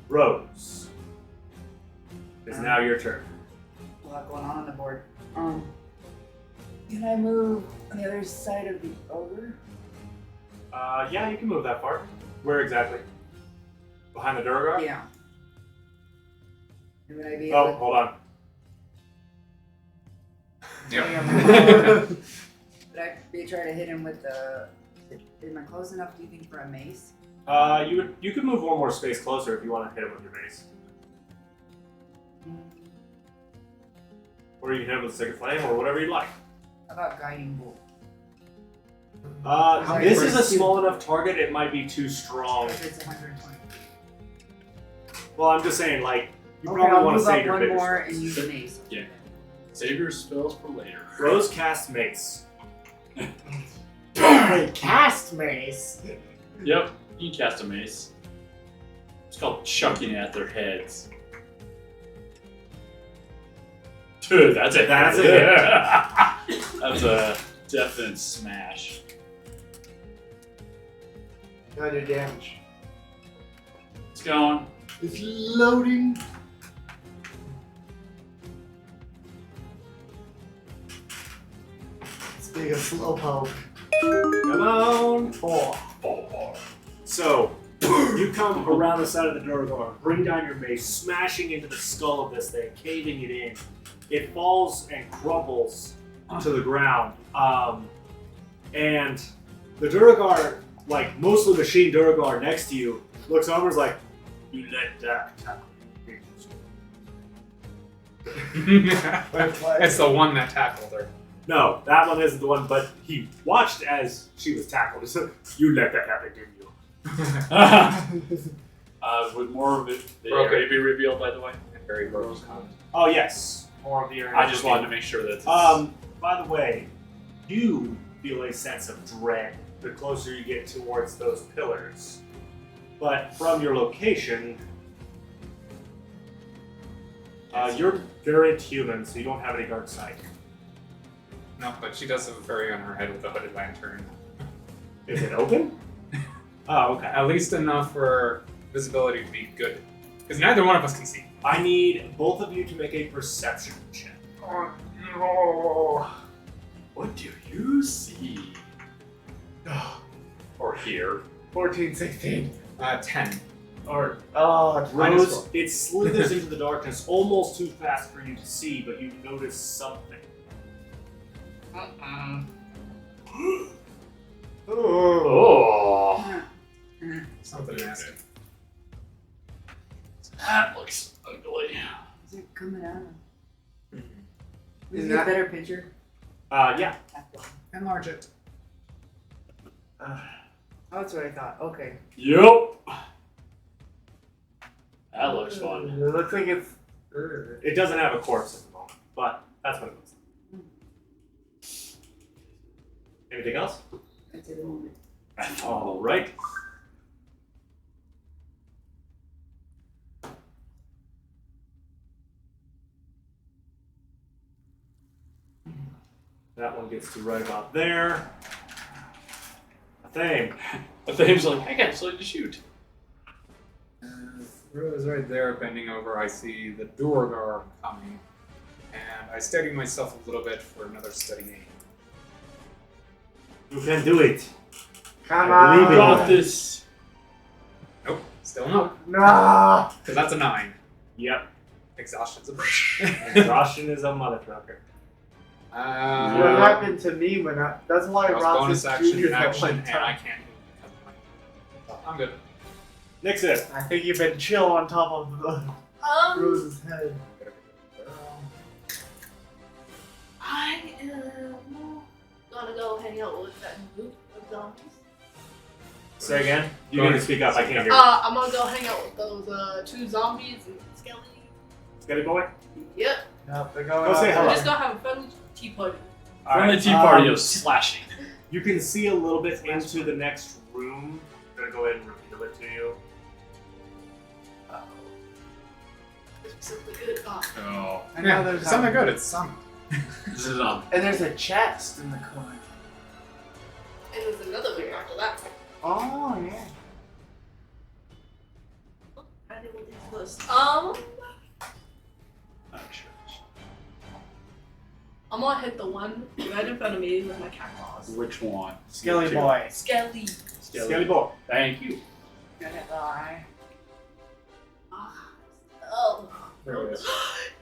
Rose. It's now your turn. A lot going on the board. Can I move on the other side of the ogre? Yeah, you can move that far. Where exactly? Behind the Durgar? Yeah. And would I be Oh, able hold on. Yep. would I be trying to hit him with the... Am I close enough, do you think, for a mace? You could move one more space closer if you want to hit him with your mace. Or you can hit him with a Sacred Flame or whatever you'd like. How about guiding bolt? This is a small enough target, it might be too strong. If it's 120. Well, I'm just saying, like, you Okay, probably I'll want to move up save your one bigger more spells. and use the mace. Yeah. Save your spells for later. Rose casts Mace. Cast mace. Yep. You can cast a mace. It's called chucking at their heads. Dude, that's a That's a hit. That's a definite smash. Got your damage. It's going. It's loading. It's being a slowpoke. Come on, 4. So, you come around the side of the Durgar, bring down your mace, smashing into the skull of this thing, caving it in. It falls and crumbles to the ground. And the Durgar, like mostly machine Durgar next to you, looks over and is like, you let that tackle me. It's the one that tackled her. No, that one isn't the one, but he watched as she was tackled. He said, you let that happen, didn't you? Would more of it the Okay. area be revealed, by the way? Very gross comment. Oh, yes. More of the area. I just wanted to make sure that it's... By the way, you feel a sense of dread the closer you get towards those pillars. But from your location, you're very human, so you don't have any dark sight. No, but she does have a fairy on her head with a hooded lantern. Is it open? Oh, okay. At least enough for visibility to be good. Because neither one of us can see. I need both of you to make a perception check. Oh, no. What do you see? Or hear? 14, 16. 10. Or Oh, Minus Rose, 4. it slithers into the darkness almost too fast for you to see, but you notice something. Oh! Something nasty. That looks ugly. Is it coming out? Is Is it that- a better picture? Yeah. Enlarge it. Oh, that's what I thought. Okay. Yep. That looks fun. It looks like it's. It doesn't have a corpse at the moment, but that's what it looks like. Anything else? That's at the moment. All right. That one gets to right about there. Thame. The Thame's like, I got something to shoot. Rose right there, bending over. I see the Durgar coming, and I steady myself a little bit for another steady aim. You can do it. Come I believe on. in Got this. Nope, still no. No. Because that's a 9. Yep. Exhaustion's a bitch. Exhaustion is a mother trucker. What Uh, happened to me when I. That's why that was Ross bonus is action, junior that action, one and I time. can't move because of my. I'm good. Nixon. I think you've been chill on top of the Rose's head. I am gonna go hang out with that group of zombies. Say again. You Go need to ahead. speak up. I can't hear you. I'm gonna go hang out with those 2 zombies and skeletons. Skelly boy. Yep. Nope, they're going Go say out. hello. We're just gonna have a friendly tea party. All From right, the tea party of slashing. You can see a little bit into the next room. I'm gonna go ahead and reveal it to you. Something good. Oh. Oh, I know Yeah, there's it's something good. It's some. this is And there's a chest in the corner. And there's another way after that. Oh yeah. I didn't want these close. I'm gonna hit the one right in front of me with my cat claws. which one? Skelly Two. boy. Skelly. Skelly boy. Thank you. Gonna hit the eye. Oh. There it is.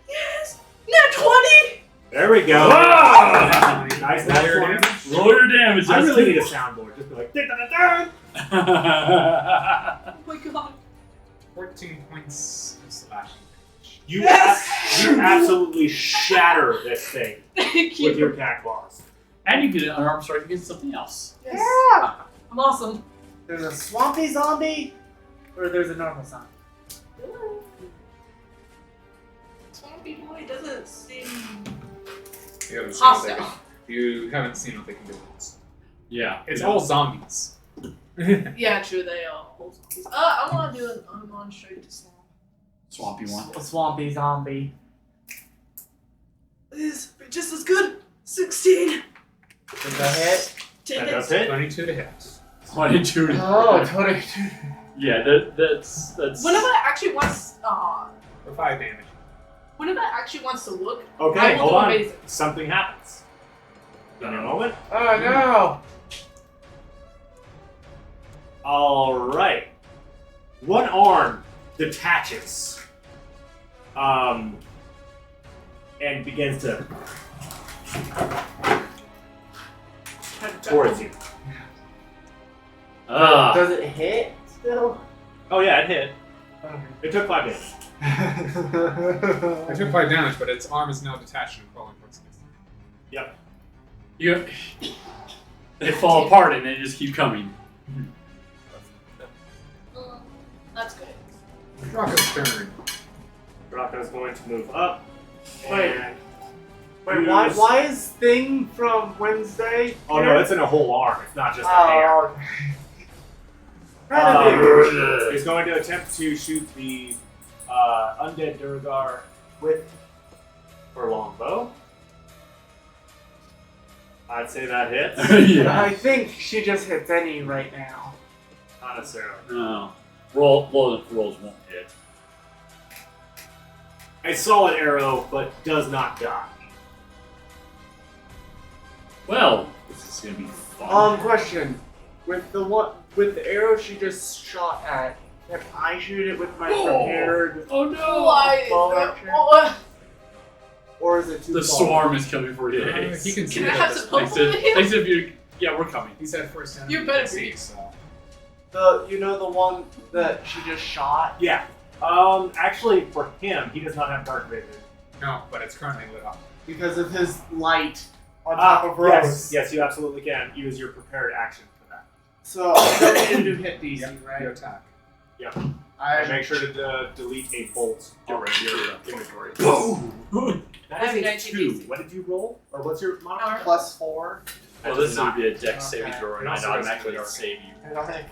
Yes! Nat 20! There we go. Wow! Nice. Roll your That's damage. Roll your damage. I really need a Justin. soundboard. Just be like, "Da-da-da-da." Oh my god. 14 points of slashing damage. You, Yes! you absolutely shatter this thing Thank with your cat claws. And you get an unarmed strike against something else. Yeah. I'm awesome. There's a swampy zombie, or there's a normal zombie. Swampy boy doesn't seem You haven't seen what they hostile. can, you haven't seen what they can do. Yeah. It's yeah. all zombies. Yeah, true, they are. I want to do an unarmed strike to swamp. Swampy one. A swampy zombie. This is just as good. 16. Does that hit? That does hit. 22 to hit. 22. Oh, 22. Yeah, that's. Whenever it actually wants, For 5 damage. whenever it actually wants to look, I Okay, will hold do on. amazing. Something happens. Give me a moment. Oh no. All right. One arm detaches, and begins to towards you. Does it hit still? Oh yeah, it hit. Okay. It took 5 damage. I took 5 damage, but its arm is now detached and crawling towards me. You. They fall apart and they just keep coming. That's good. Rocco's turn. Rocco's going to move up. Wait. And Wait, use- why is Thing from Wednesday? Oh no, it's in a whole arm. It's not just a hair. Oh, okay. He's going to attempt to shoot the undead Durgar with her longbow. I'd say that hits. Yeah. I think she just hits any right now. Not necessarily. No. Rolls won't hit. A solid arrow, but does not die. Well, this is gonna be fun. Question. With the arrow she just shot at, can I shoot it with my Oh. prepared, Oh no! Why is Ball that? action? Oh, or is it too The far? swarm is coming for you. He can see Can I it have at this some point. help over here? Thanks if you. Yeah, we're coming. He said first enemy. You better see, be. so. The one that she just shot? Yeah. Actually, for him, he does not have dark vision. No, but it's currently lit up. Because of his light on top of Rose. Yes, you absolutely can use your prepared action for that. So I don't need to do hit DC, Your right? attack. And I make sure to delete a bolt Get off ready. your inventory. Boom! That is a 19 2. DC. What did you roll? Or what's your modifier? +4. Well, this would be a dex saving Okay. throw, and And I'd also automatically rescue save you. I don't think.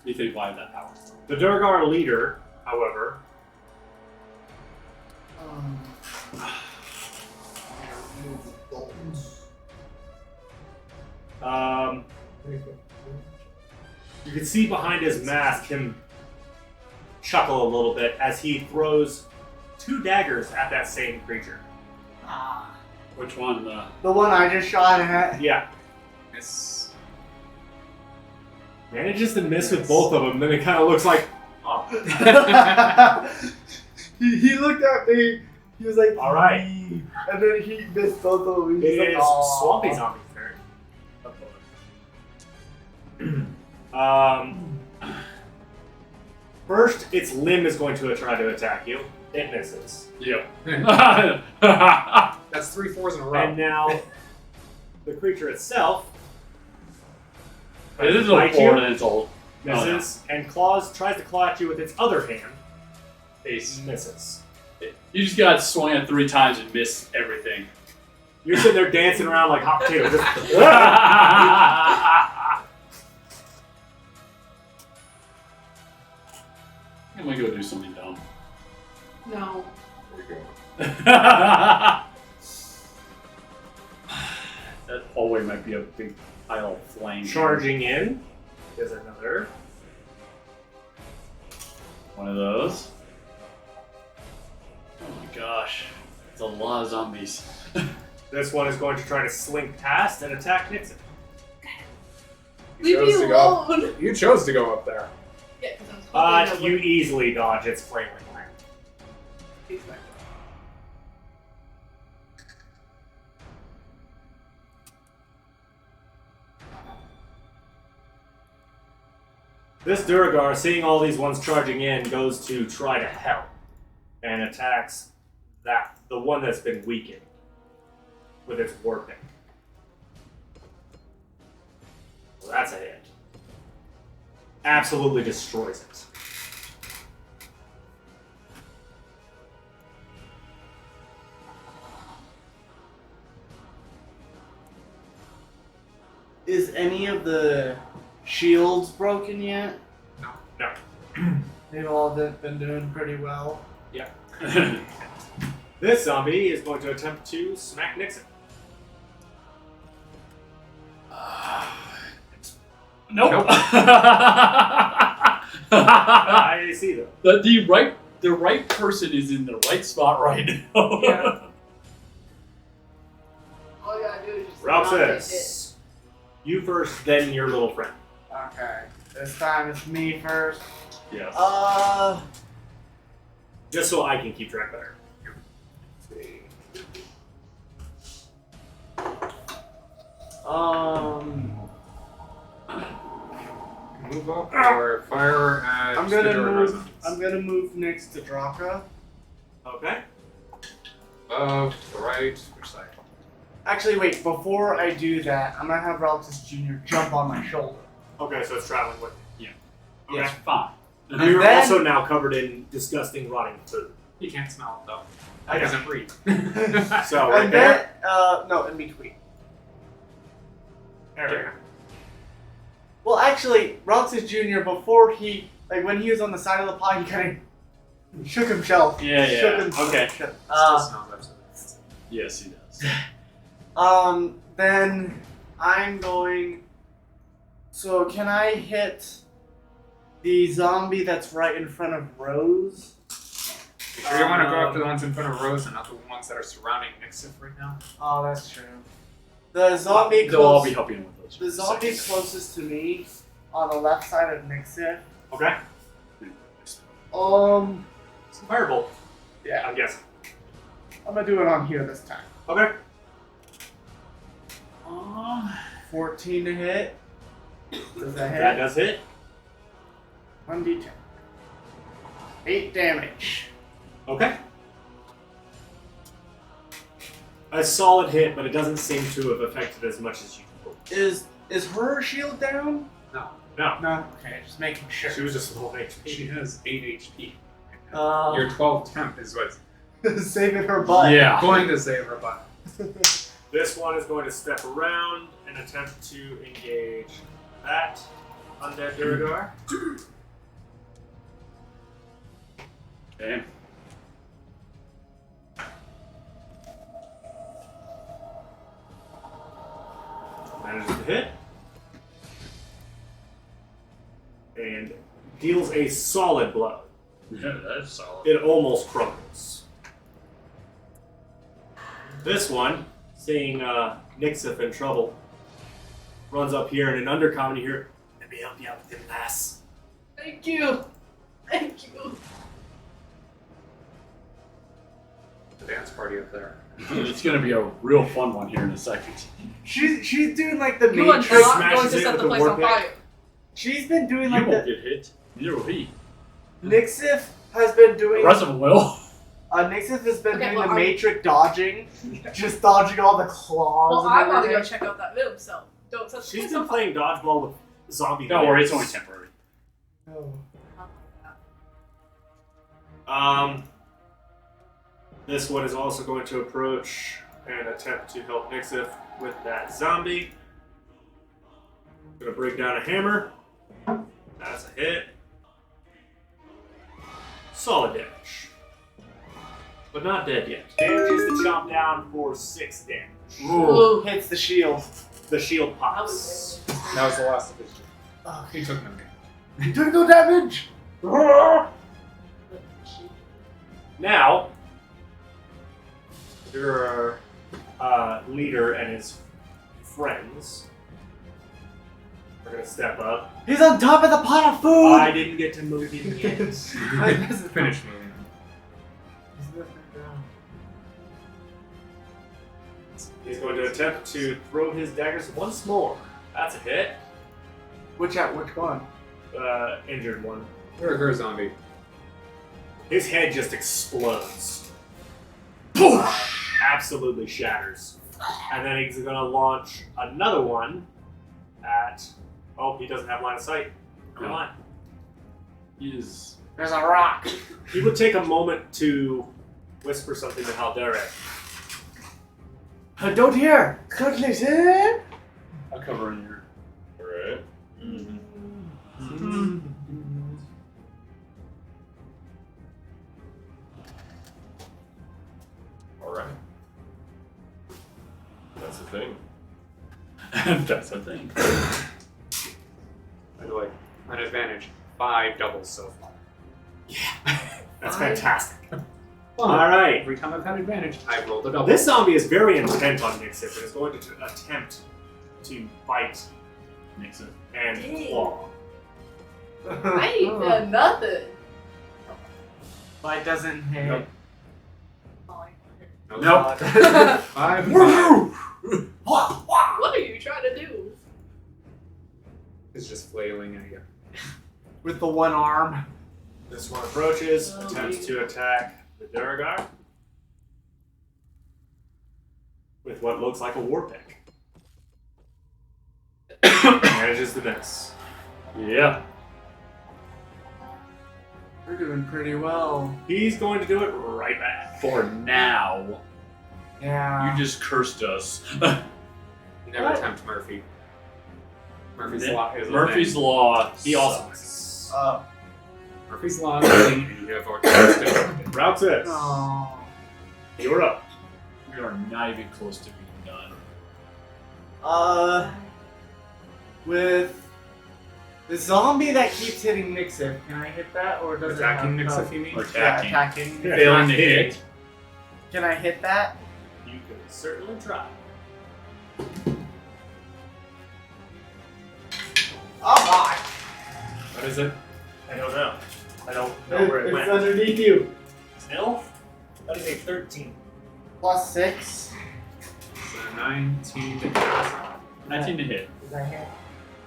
You think why have that power? The Durgar leader, however, you can see behind his mask him chuckle a little bit as he throws 2 daggers at that same creature. Which one? The one I just shot at. Yeah, Miss. manages to miss with both of them, then it kind of looks like, oh. he looked at me. He was like, All right. "Yee." And then he missed both of them. It He's like, is "Aw." Swampy Zombie's turn. First, its limb is going to try to attack you. It misses. Yep. That's 3 4s in a row. And now, the creature itself It is a Bite 4 you? and it's old. misses, and tries to claw at you with its other hand. Ace. Misses. You just got swung at 3 times and missed everything. You're sitting there dancing around like hot potato. Just, I'm gonna go do something dumb. No. There we go. That hallway might be a big pile of flame. charging in is another. One of those. Oh my gosh. It's a lot of zombies. This one is going to try to slink past and attack Nixon. Leave me chose to go. alone. You chose to go up there. Yeah, because I'm hoping You easily dodge its flame line. expect. This Duragar, seeing all these ones charging in, goes to try to help and attacks the one that's been weakened with its warping. So that's a hit. Absolutely destroys it. Is any of the shields broken yet? No. They've all been doing pretty well. This zombie is going to attempt to smack Nixon. Nope. I see them. The right person is in the right spot right now. Yeah. All you gotta do is just Ralph not get hit. says, you first, then your little friend. Okay. This time it's me first. Yes. Just so I can keep track better. Let's see. Move up or fire at I'm gonna the door move. residence. I'm gonna move next to Draka. Okay. Left, the right, which side? Actually, wait. Before I do that, I'm gonna have Reltus Jr. jump on my shoulder. Okay, so it's traveling with you. Okay. It's fine. And you're then- also now covered in disgusting rotting food. He can't smell it though. I He know. doesn't breathe. So right And there. then, no, in between. There we go. Well, actually, Reltus Jr. before he, when he was on the side of the pot, he kind of shook himself. Yeah, Shook yeah. himself. Okay. Still smells upset. Yes, he does. Then I'm going. So can I hit the zombie that's right in front of Rose? You sure you want to go after the ones in front of Rose and not the ones that are surrounding Nixon right now? Oh, that's true. The zombie They'll all be close, helping with those. the zombie closest to me on the left side of Nixon. Okay. Firebolt. Yeah, I'm guessing. I'm gonna do it on here this time. Okay. 14 to hit. Does that hit? That does hit. 1d10. 8 damage. Okay. A solid hit, but it doesn't seem to have affected as much as you hoped. Is her shield down? No. No. No. Okay, just making sure. She was just low HP. She has 8 HP. Uh, Your 12 temp is what's saving her butt. Yeah. going to save her butt. This one is going to step around and attempt to engage that undead Duragar. Okay. Manages to hit. And deals a solid blow. Yeah, that's solid. It almost crumbles. This one, seeing Nixif in trouble, runs up here and in undercommon you hear, "Let me help you out with them lass." Thank you. Thank you. The dance party up there. It's gonna be a real fun one here in a second. She's doing like the You are Matrix. not smashes going to it set with the the place on warpick. fire. She's been doing You like won't the get hit. Neither will he. Nixif has been The doing. rest of them will. Nixif has been Okay, doing well, the are- Matrix dodging, just dodging all the claws. Well, and I want to go everything. check out that room, so don't set the She's place been on fire. playing dodgeball with zombie. Don't worry, it's bears. only temporary. Oh. This one is also going to approach and attempt to help Nixif with that zombie. Gonna break down a hammer. That's a hit. Solid damage. But not dead yet. Manages to chomp down for 6 damage. Ooh. Hits the shield. The shield That pops. was That was the last of his turn. Oh, he took no damage. He took no damage! Now, your leader and his friends are gonna step up. He's on top of the pot of food! I didn't get to move him yet. Finish moving. He's going to attempt to throw his daggers once more. That's a hit. Which one? Injured one. Burger zombie. His head just explodes. Absolutely shatters. And then he's going to launch another one at... Oh, he doesn't have line of sight. Come on. He is. There's a rock. He would take a moment to whisper something to Haldere. Don't hear! Don't listen! I'll cover in your. Alright. Alright. That's the thing. That's the thing. By the way, an advantage. 5 doubles so far. That's fantastic. Well, Alright. every time I've had advantage, I've rolled a double. This zombie is very intent on Nixif and is going to attempt to bite Nixon. and Dang. claw. I ain't done nothing. Bite doesn't hit. Nope. Nope. 5 and 5. What are you trying to do? It's just flailing at you. With the one arm. This one approaches, Oh, attempts yeah. to attack the Duragar with what looks like a war pick. Manages to miss. Yeah. We're doing pretty well. He's going to do it right back. For now. Yeah. You just cursed us. Never tempt Murphy. Murphy's Law is Murphy's Law. He also sucks. misses. Murphy's Law is a thing, and you have automatic. Route 6. Oh. You're up. We are not even close to being done. With the zombie that keeps hitting Nixif, can I hit that or does Attacking it have Nixif, you mean? Or Yeah, attacking. attacking. Yeah. Failing to Hit. hit. Can I hit that? You can certainly try. Oh my! What is it? I don't know. I don't know where it went. underneath you. Still? That is a 13. Plus 6. So 19 to hit. 19 to hit. Does that hit?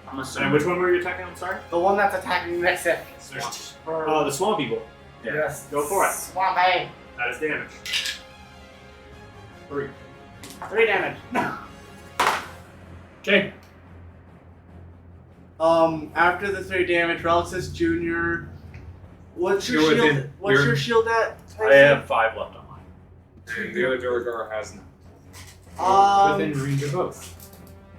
I'm And assuming. which one were you attacking? I'm sorry? The one that's attacking Nixif. Oh, the swamp people. Yeah. Yes. Go for it. Swampy. That is damage. 3. 3 damage. Okay. After the 3 damage, Relixus Jr. What's your You're shield? within- What's you're- your shield at? I have 5 left on mine. And the other Duragar has none. Within range of both.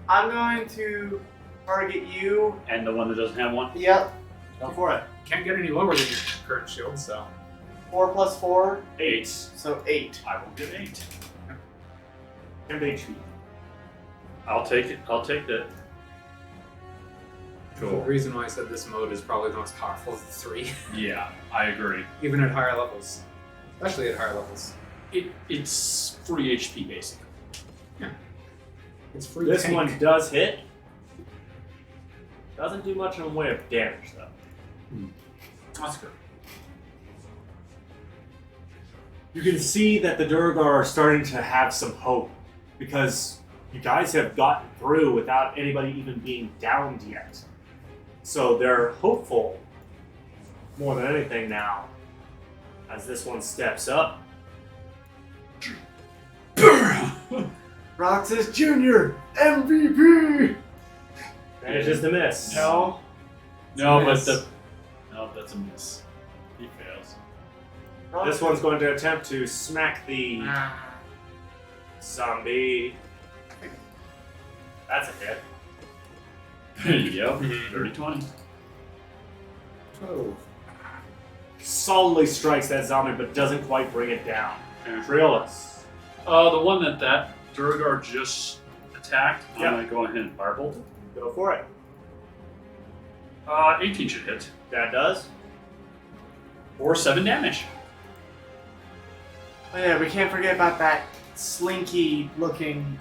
I'm going to target you. And the one that doesn't have one? Yep. Go for it. Can't get any lower than your current shield, so. 4 plus 4, 8. so 8. I will get 8. 10 HP. I'll take it. I'll take that. The reason why I said this mode is probably the most powerful of the 3, Yeah, I agree. even at higher levels. Especially at higher levels. It's free HP basically. It's free This tank. one does hit. Doesn't do much in the way of damage, though. That's good. You can see that the Durgar are starting to have some hope because you guys have gotten through without anybody even being downed yet. So they're hopeful more than anything now as this one steps up. Roxas Jr. MVP. Manages to miss. No. No, but Miss. no, that's a miss. He fails. This one's going to attempt to smack the Zombie. That's a hit. Yep, dirty 20. Oh. Solidly strikes that zombie, but doesn't quite bring it down. Okay. Triolus. The one that Durgar just attacked, Yep. I'm gonna go ahead and firebolt it. Go for it. 18 should hit. That does. Or 7 damage. Oh yeah, we can't forget about that slinky looking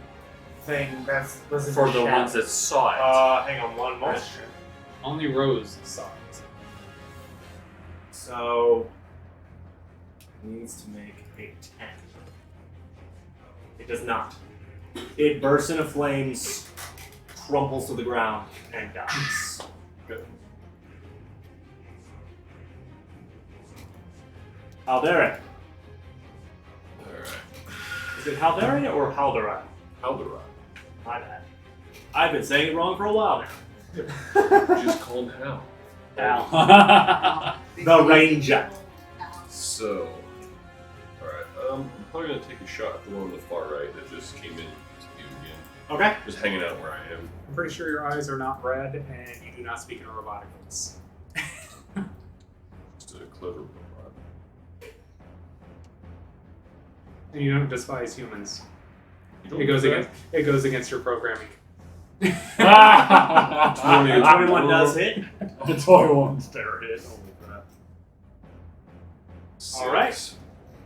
thing that was in For the the shadow. ones that saw it. Hang on one moment. That's true. Only Rose saw it. So, it needs to make a 10. It does not. It bursts into flames, crumples to the ground, and dies. Good. Haldera. Alright. Is it Haldera or Haldera? Haldera. My bad. I've been saying it wrong for a while now. Just call him Hal. The Ranger. So, alright, I'm probably gonna take a shot at the one on the far right that just came in to view again. Okay. Just hanging out where I am. I'm pretty sure your eyes are not red and you do not speak in a robotic voice. Just a clever robot. And you don't despise humans. You don't It goes do against your programming. 21 does hit. The toy one's better hit. All right.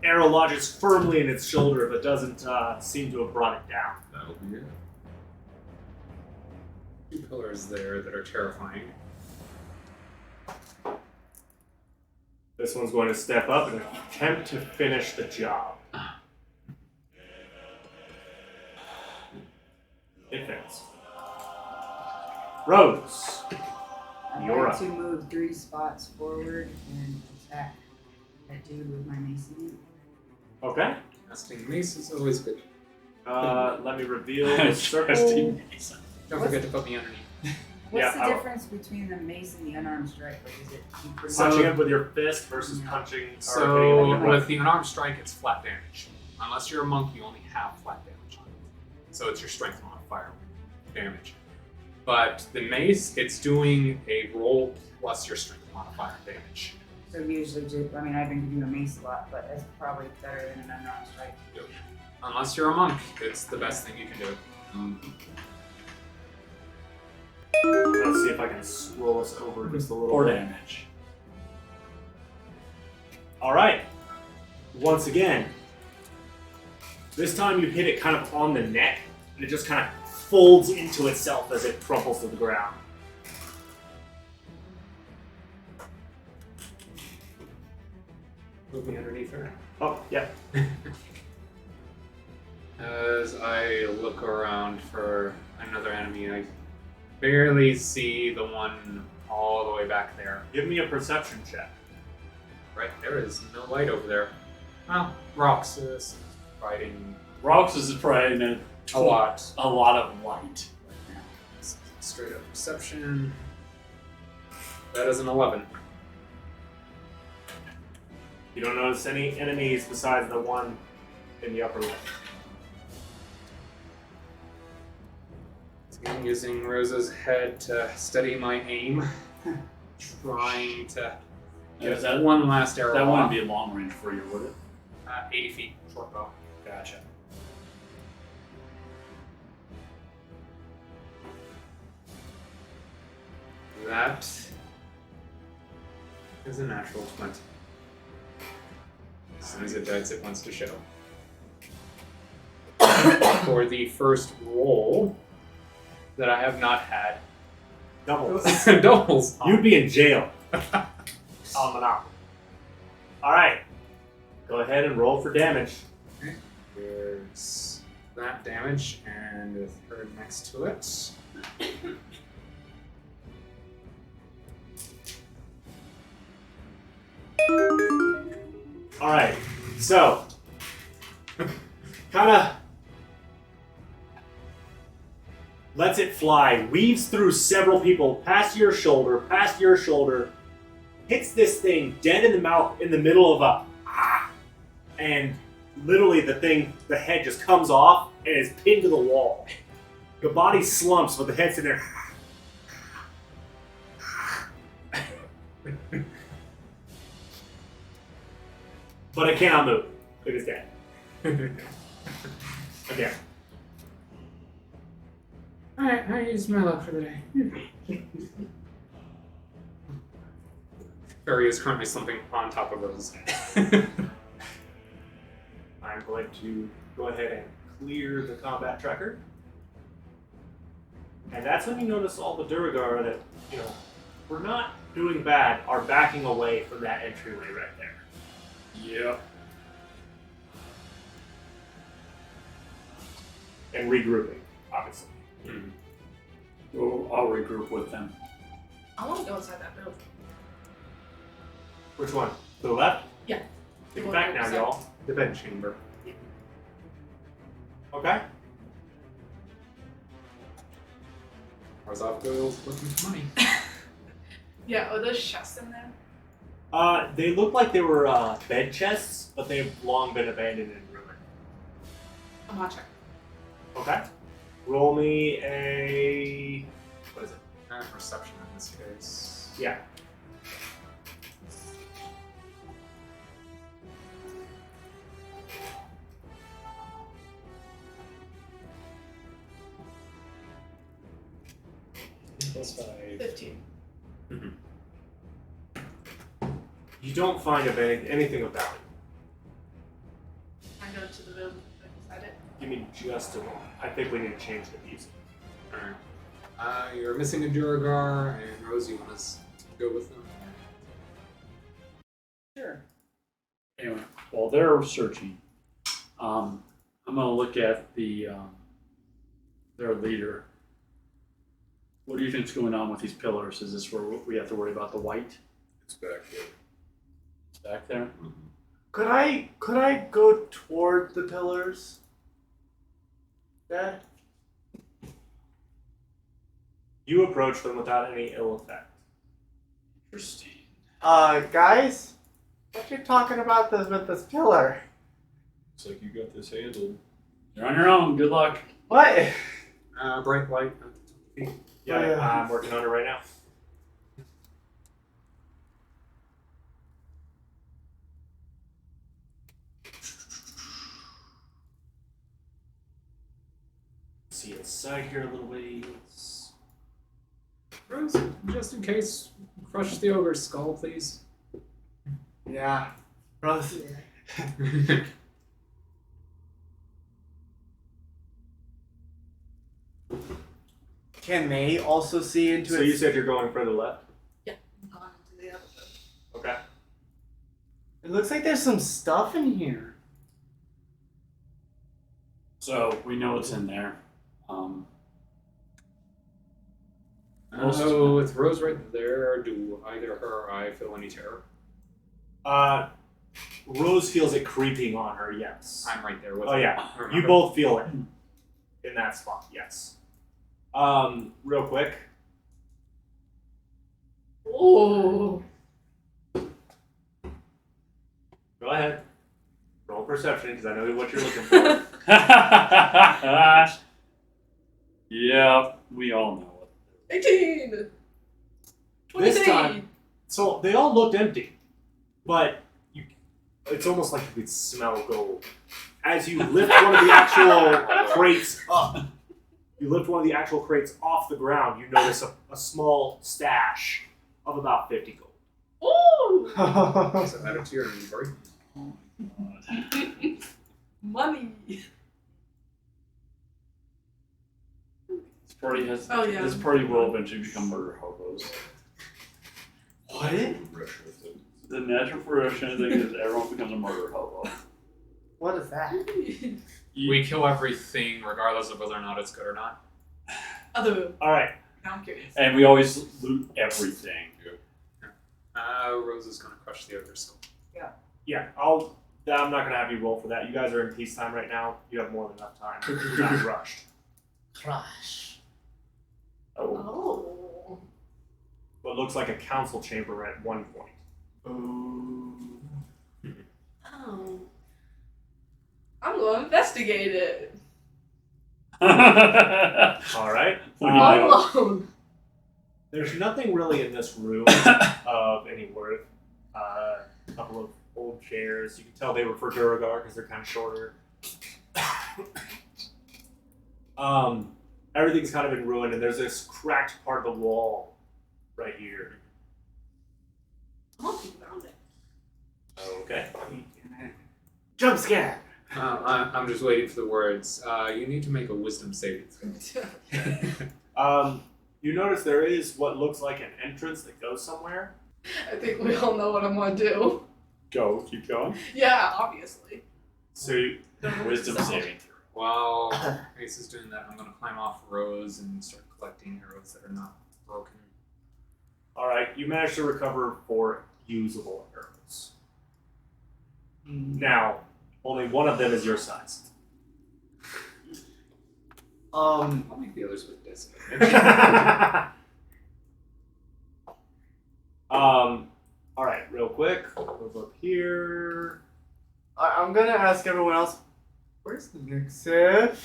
Arrow lodges firmly in its shoulder, but doesn't seem to have brought it down. That'll be it. 2 pillars there that are terrifying. This one's going to step up and attempt to finish the job. It fails. Rose. I'm You're going up. to move 3 spots forward and attack that dude with my mason. Okay. Casting mace is always good. Let me reveal the circle. Don't forget to put me underneath. What's Yeah, the I will. difference between the mace and the unarmed strike? Like, is it you pretty So- Punching it with your fist versus Yeah. punching or hitting it So with your with weapon. the unarmed strike, it's flat damage. Unless you're a monk, you only have flat damage on it. So it's your strength modifier damage. But the mace, it's doing a roll plus your strength modifier damage. So usually, I mean, I've been doing a mace a lot, but that's probably better than an unarmed strike. Unless you're a monk, it's the best thing you can do. Let's see if I can scroll us over just a little 4 bit. damage. All right. Once again, this time you hit it kind of on the neck, and it just kind of folds into itself as it crumples to the ground. Move me underneath her. Oh, yeah. As I look around for another enemy, I barely see the one all the way back there. Give me a perception check. Right, there is no light over there. Well, rocks is fighting Rocks is probably a lot. a lot of light. Straight up perception. That is an 11. You don't notice any enemies besides the one in the upper left. So I'm using Rosa's head to steady my aim. Trying to Yeah, get that- one last arrow That off. wouldn't be a long range for you, would it? 80 feet, short bow. Gotcha. That is a natural 20. As soon as it dies, it wants to show. For the first roll that I have not had, Doubles. doubles. You'd be in jail on Monopoly. All right. Go ahead and roll for damage. There's that damage and a third next to it. All right. So, kind of lets it fly, weaves through several people, past your shoulder, hits this thing dead in the mouth in the middle of a and literally the head just comes off and is pinned to the wall. The body slumps, but the head's in there. But it cannot move. It is dead. Again. Alright, I used my luck for the day. Fairy is currently slumping on top of Rose. I'm going to go ahead and clear the combat tracker. And that's when you notice all the Duragar that, we're not doing bad, are backing away from that entryway right there. Yep. And regrouping, obviously. Well, I'll regroup with them. I want to go inside that building. Which one? To the left? Yeah. Take it back now, y'all. The bed chamber. Okay. Arzov goes looking for money. Yeah, are those chests in there? They look like they were bed chests, but they've long been abandoned and ruined. I'm watching. Okay. Roll me a... What is it? Perception in this case. Yeah. Plus 5. 15. You don't find anything of value. I go to the building beside it. Give me just a moment. I think we need to change the music. Alright. You're missing a Duragar, and Rose, you want us to go with them? Sure. Anyway, while they're searching, I'm gonna look at their leader. What do you think's going on with these pillars? Is this where we have to worry about the white? It's back there. It's back there. Could I go toward the pillars? Dad? You approach them without any ill effect. Interesting. Guys? What you talking about this with this pillar? Looks like you got this handled. You're on your own. Good luck. What? Bright light. Yeah, I'm working on it right now. See inside here a little ways. Rose, just in case, crush the ogre's skull, please. Yeah. Rose. Can they also see into So it? you said you're going further left? I'm going into the other building. Okay. It looks like there's some stuff in here. So we know what's in there. So with Rose right there, do either her or I feel any terror? Rose feels it creeping on her, yes. I'm right there with Oh her. yeah, Remember? you both feel it in that spot, yes. Real quick. Oh. Go ahead. Roll perception, because I know what you're looking for. Yeah, we all know it. 18. 23. This time, so they all looked empty, but it's almost like you could smell gold. As you lift one of the actual crates up, you lift one of the actual crates off the ground, you notice a small stash of about 50 gold. Ooh. So add it to your inventory. Money. This party has. Oh, yeah. This party will eventually become murder hobos. What? Rush with it. The natural progression thing is everyone becomes a murder hobo. What is that? We kill everything regardless of whether or not it's good or not. Other room. Alright, Now I'm curious. And we always loot everything. Rose is gonna crush the ogre's skull. yeah, I'm not going to have you roll for that. You guys are in peacetime right now. You have more than enough time. You're not rushed. Crush. Oh. Oh. What looks like a council chamber at one point. Oh. I'm going to investigate it. All right. All alone. There's nothing really in this room of any worth. A couple of old chairs. You can tell they were for Duragar because they're kind of shorter. Everything's kind of in ruin, and there's this cracked part of the wall right here. I'll keep around it. Okay. Jump scare. I'm just waiting for the words. You need to make a wisdom saving throw. You notice there is what looks like an entrance that goes somewhere. I think we all know what I'm going to do. Go, keep going. Yeah, obviously. So you, Wisdom saving throw. While Ace is doing that, I'm going to climb off rows and start collecting arrows that are not broken. all right, you managed to recover 4 usable arrows. Now, only one of them is your size. I'll make the others with this. All right, real quick, move up here. I'm gonna ask everyone else, where's the next set?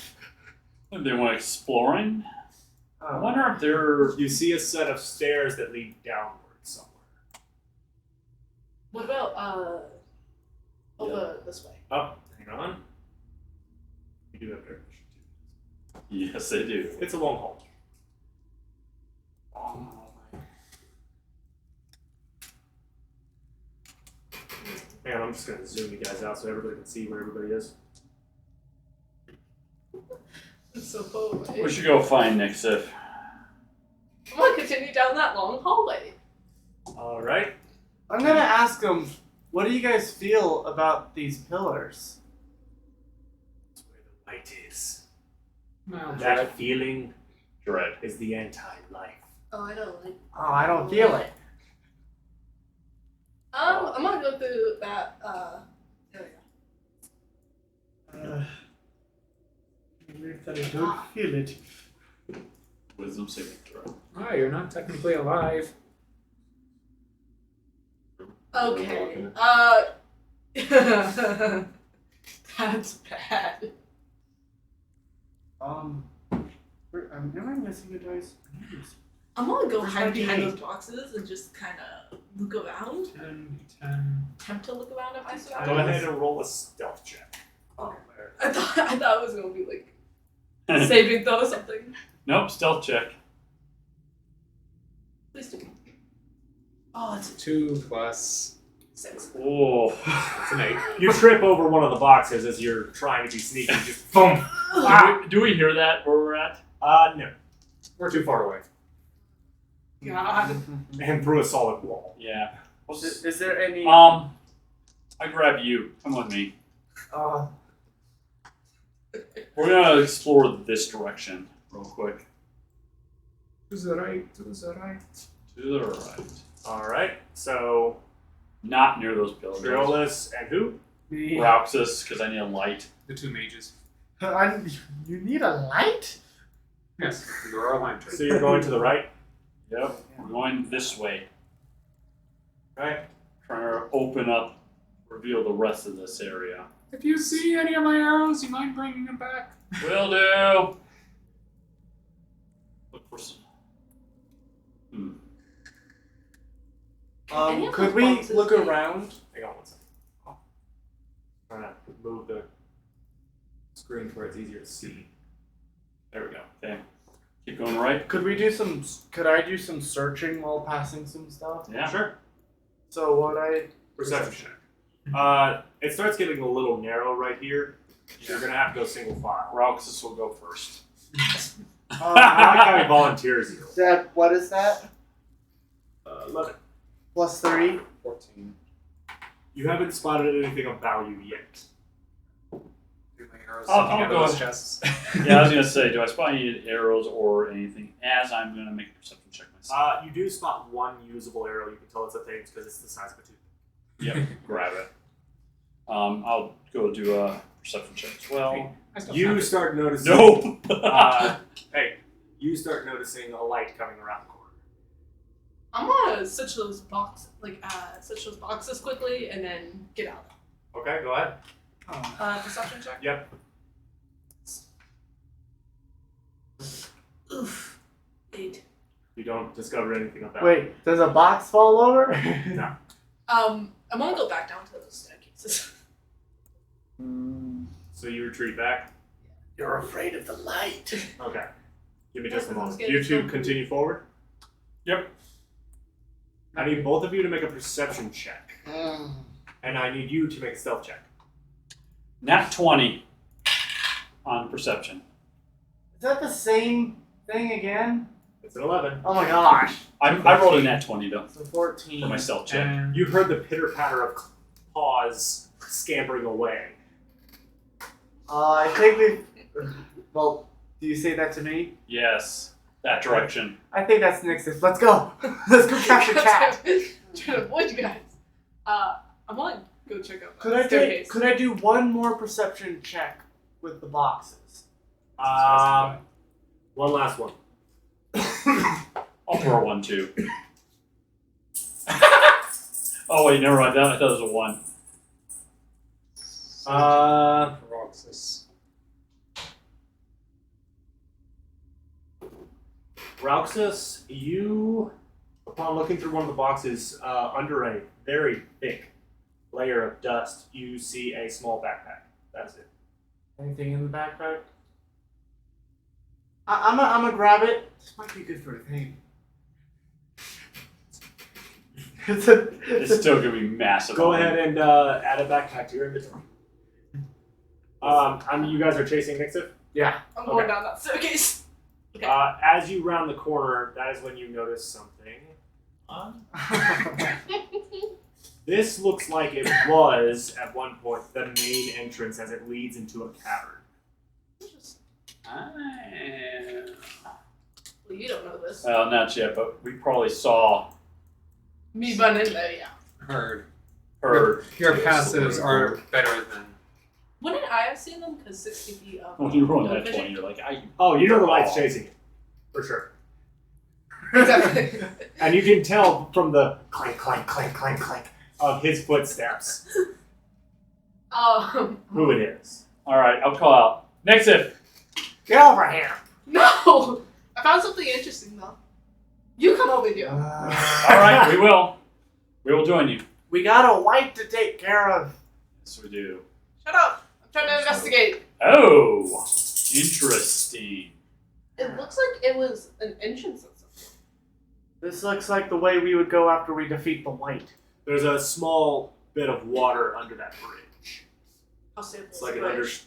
If they want exploring, I Oh. wonder if they're. You see a set of stairs that lead downwards somewhere. What about, over this way? Oh, hang on. You do have air vision too. Yes, they do. It's a long haul. Hang on, I'm just gonna zoom you guys out so everybody can see where everybody is. It's so far away. We should go find Nixif. I'm going to continue down that long hallway. All right. I'm gonna ask them, what do you guys feel about these pillars? That's where the light is. Well, That feeling Dread. is the anti-life. Oh, I don't like. Oh, I don't feel it. I'm going to go through that, there we go. I believe that I don't feel it. Wisdom saving throw. Oh, you're not technically alive. Okay. That's bad. Am I missing a dice? I'm gonna go Where's hide my behind D8? those boxes and just kind of look around. 10. Attempt to look around if I Go survive. ahead and roll a stealth check. Oh. I thought it was gonna be like saving throw or something. Nope, stealth check. Please do. Oh, it's 2 plus 6. Oh. it's an 8. You trip over one of the boxes as you're trying to be sneaky. Just boom. Do we hear that where we're at? No. We're too far away. God. And through a solid wall. Yeah. Is there any? I grab you. Come with me. We're gonna explore this direction real quick. To the right, to the right. To the right. All right. So Not near those pillars. Triolis and who? Me. Roxas, because I need a light. The 2 mages. You need a light? Yes, there are line So you're going to the right. Yep. We're going this way. Okay. Trying to open up, reveal the rest of this area. If you see any of my arrows, you mind bringing them back? Will do. Look for some. Any of Could those we boxes look be- Hang on one second. Trying to move the screen to where it's easier to see. There we go. Okay. Keep going right. Could we do some? Could I do some searching while passing some stuff? Yeah. Sure. So what I Perception check. It starts getting a little narrow right here. So you're gonna have to go single file. Roxas will go first. I like how he volunteers you. that what is that? 11. Plus 3. 14. You haven't spotted anything of value yet. Do my arrows I'll sticking out go of those ahead. chests. Yeah, I was gonna say, do I spot any arrows or anything as I'm gonna make a perception check myself? You do spot one usable arrow. You can tell it's a thing because it's the size of a tooth. Yep. Grab it. I'll go do a perception check as well. I still You found it. start noticing. Nope. Hey, you start noticing a light coming around the corner. I'm gonna search those boxes quickly and then get out. Okay, go ahead. Perception check. Yep. Oof. 8. You don't discover anything of that. Wait, does a box fall over? No. I want to go back down to those staircases. So you retreat back. You're afraid of the light. Okay. Give me Yeah, just a 'cause I'm moment. scared You of two something. continue forward. Yep. I need both of you to make a perception check, and I need you to make a stealth check. Nat 20 on perception. Is that the same thing again? It's an 11. Oh my gosh. I rolled a nat 20 though So 14. for my stealth check. And You heard the pitter patter of paws scampering away. I think we've. Well, do you say that to me? Yes, that direction. I think that's Nix's. Let's go. Let's go capture cat. Trying to avoid you guys. I want to go check out Could the I staircase. could I do one more perception check with the boxes? One last one. I'll throw one too. Oh wait, never mind. I thought it was a 1. Roxas. Rauxus, you, upon looking through one of the boxes, under a very thick layer of dust, you see a small backpack. That's it. Anything in the backpack? I'm gonna grab it. This might be good for a thing. It's still gonna be massive. Go ahead and add a backpack to your inventory. You guys are chasing Nixif? Yeah. I'm going Okay. down that staircase. Okay. As you round the corner, that is when you notice something. This looks like it was, at one point, the main entrance as it leads into a cavern. Well, you don't know this. Well, not yet, but we probably saw, Me run in there, yeah. Heard. heard. Your passives are better than. Wouldn't I have seen them? Because 60 feet up. When you roll that vision. 20, you're like, Oh, you know the light's chasing you. For sure. Exactly. And you can tell from the clank, clank, clank, clank, clank of his footsteps who it is. Alright, I'll call out. Nixif! Get over here. No! I found something interesting though. You come over here. Alright, we will. We will join you. We got a white to take care of. Yes, we do. Shut up! I'm trying to investigate. Oh! Interesting. It looks like it was an entrance of something. This looks like the way we would go after we defeat the white. There's a small bit of water under that bridge. How safe It's is like the an bridge?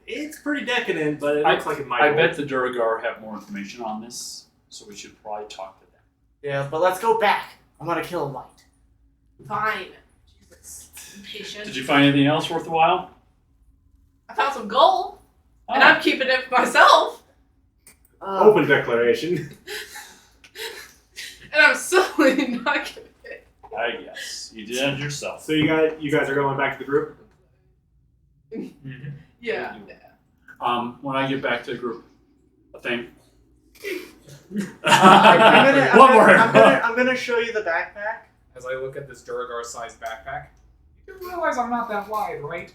it's pretty decadent, but it I- looks like it might I hold. bet the Duragar have more information on this, so we should probably talk to them. Yeah, but let's go back. I want to kill a white. Fine. Jesus. Impatient. Did you find anything else worthwhile? I found some gold, and Oh. I'm keeping it for myself. Open declaration. And I'm certainly not giving it. I guess. You did it yourself. So you guys are going back to the group? Yeah. When I get back to the group, I think. I'm gonna show you the backpack. As I look at this Duragar-sized backpack, you do realize I'm not that wide, right?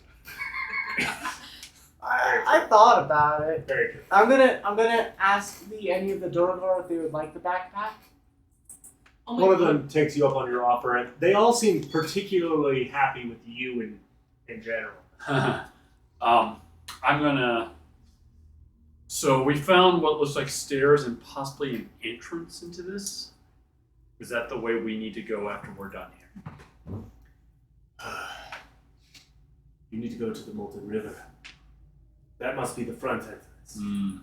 I thought about it. Very good. I'm gonna ask any of the Duragar if they would like the backpack. Only One of them takes you up on your offer, and they all seem particularly happy with you in general. I'm gonna. So we found what looks like stairs and possibly an entrance into this. Is that the way we need to go after we're done here? You need to go to the Molten River. That must be the front entrance. The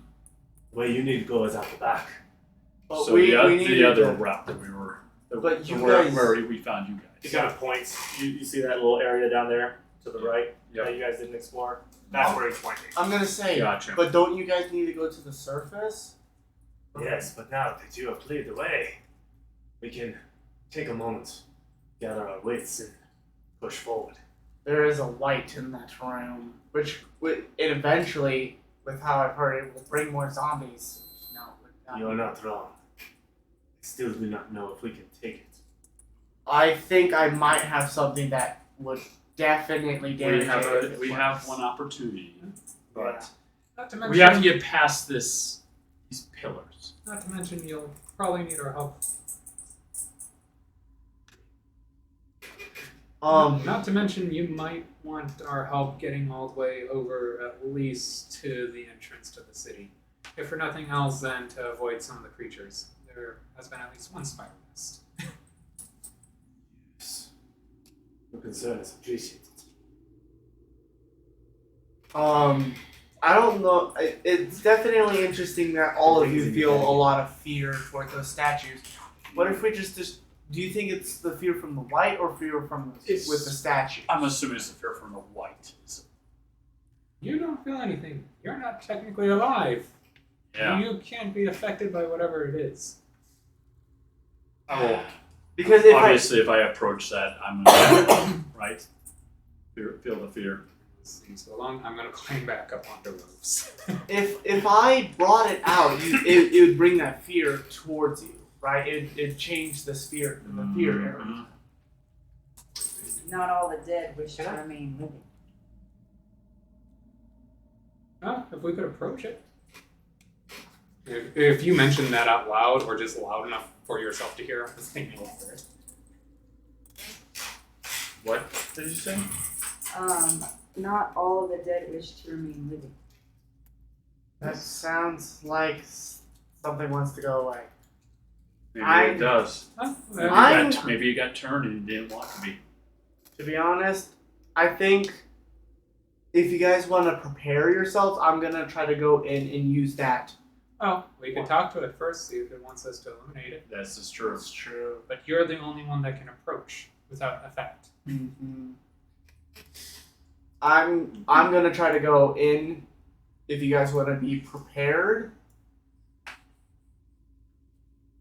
way you need to go is out the back. But So we the needed other to- route that we were. But you where guys- we found you It guys. kind of points. You see that little area down there to the right Yep. that you guys didn't explore? That's where he's pointing. I'm gonna say, Gotcha. but don't you guys need to go to the surface? Yes, but now that you have cleared the way, we can take a moment, gather our wits, and push forward. There is a light in that room, which would it eventually, with how I've heard, it will bring more zombies. No, You are not wrong. I still do not know if we can take it. I think I might have something that would definitely damage. We have one opportunity, but Not to mention, we have to get past these pillars. Not to mention, you'll probably need our help. Not to mention, you might want our help getting all the way over at least to the entrance to the city. If for nothing else, then to avoid some of the creatures. There has been at least one spider nest. Your concern is appreciated. I don't know. It's definitely interesting that all of you feel a lot of fear toward those statues. What if we just do you think it's the fear from the white or fear from with the statue? I'm assuming it's the fear from the white. You don't feel anything. You're not technically alive. Yeah. You can't be affected by whatever it is. Oh, Because if obviously, if I approach that, I'm gonna right. Feel the fear. Seems so long. I'm gonna climb back up onto roofs. if I brought it out, it would bring that fear towards you, right? It'd change the fear area. Mhm. Not all the dead wish to remain living. Well, if we could approach it. If you mention that out loud, or just loud enough for yourself to hear, I was thinking over it. What did you say? Not all the dead wish to remain living. That sounds like something wants to go away. Maybe I'm- it does. Huh? Maybe it got turned and it didn't want to be. To be honest, I think if you guys want to prepare yourselves, I'm gonna try to go in and use that. Oh, we could talk to it first, see if it wants us to eliminate it. That's just true. It's true. But you're the only one that can approach without effect. Mm-hmm. I'm gonna try to go in. If you guys want to be prepared.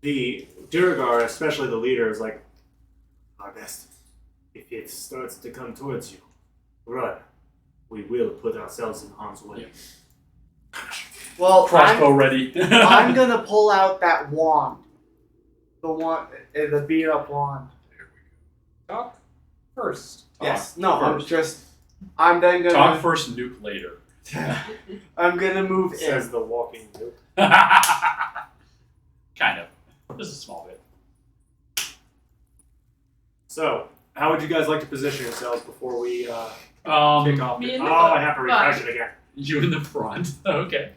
The Durgar, especially the leader, is like, our best. If it starts to come towards you, run. We will put ourselves in harm's way. Well, Crossbow ready. I'm gonna pull out that wand. The beat up wand. Talk first. Yes. No. first. I'm then gonna. Talk first, nuke later. I'm gonna move Says in. the walking dude. Kind of. Just a small bit. So, how would you guys like to position yourselves before we kick off? Me in Oh, the I have to refresh front. it again. You in the front. Okay.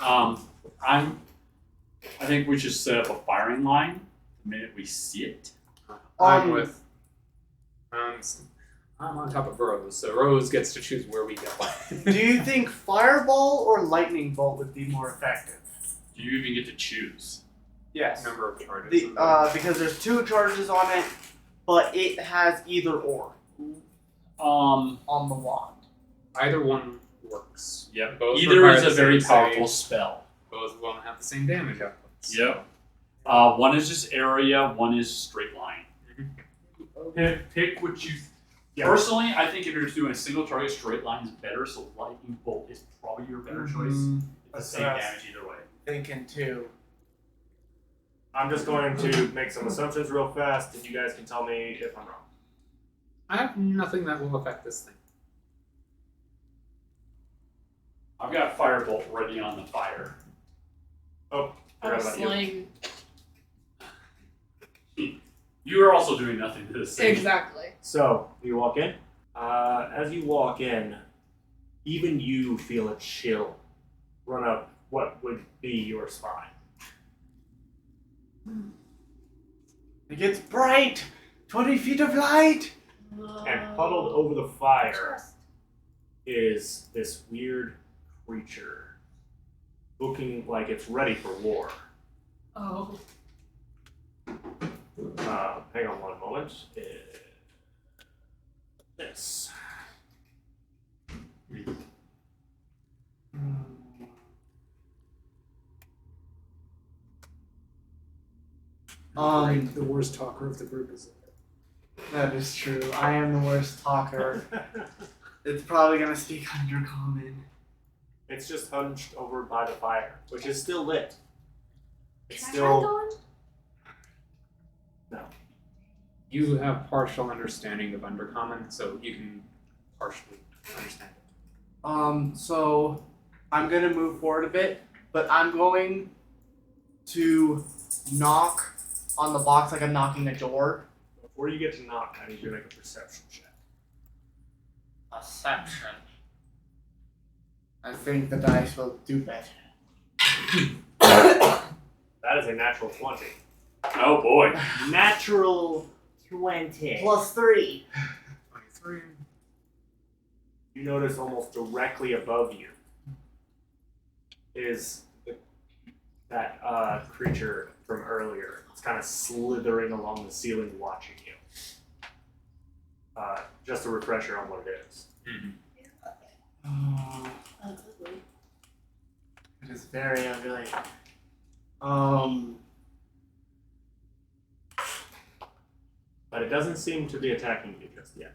I think we should set up a firing line the minute we see it. I'm with. I'm on top of Rose, so Rose gets to choose where we go. Do you think fireball or lightning bolt would be more effective? Do you even get to choose? Yes. Number of charges. Because there's 2 charges on it, but it has either or on the wand. Either one works. Yep. Both Either require is a the very same powerful save. spell. Both won't have the same damage outputs. Yep. One is just area, one is straight line. Pick what you. Yeah. Personally, I think if you're just doing a single target, straight line is better. So lightning bolt is probably your better choice. It's the same That's- damage either way. Thinking too. I'm just going to make some assumptions real fast, and you guys can tell me if I'm wrong. I have nothing that will affect this thing. I've got firebolt ready on the fire. Oh, I forgot was about you. slaying. You are also doing nothing to this thing. Exactly. So, you walk in. As you walk in, even you feel a chill run up what would be your spine. It gets bright! 20 feet of light! And huddled over the fire is this weird creature looking like it's ready for war. Oh. Hang on one moment. This. The worst talker of the group is That is true. I am the worst talker. It's probably gonna speak undercommon. It's just hunched over by the fire, which is still lit. It's Can I try still going? You have partial understanding of Undercommon, so you can partially understand it. So I'm gonna move forward a bit, but I'm going to knock on the box like I'm knocking a door. Before you get to knock, I need you to make a perception check. Perception. I think the dice will do better. That is a natural 20. Oh boy. Natural 20. +3. 23. You notice almost directly above you is that creature from earlier. It's kind of slithering along the ceiling watching you. Just a refresher on what it is. Oh, that's ugly. It is very ugly. But it doesn't seem to be attacking you just yet.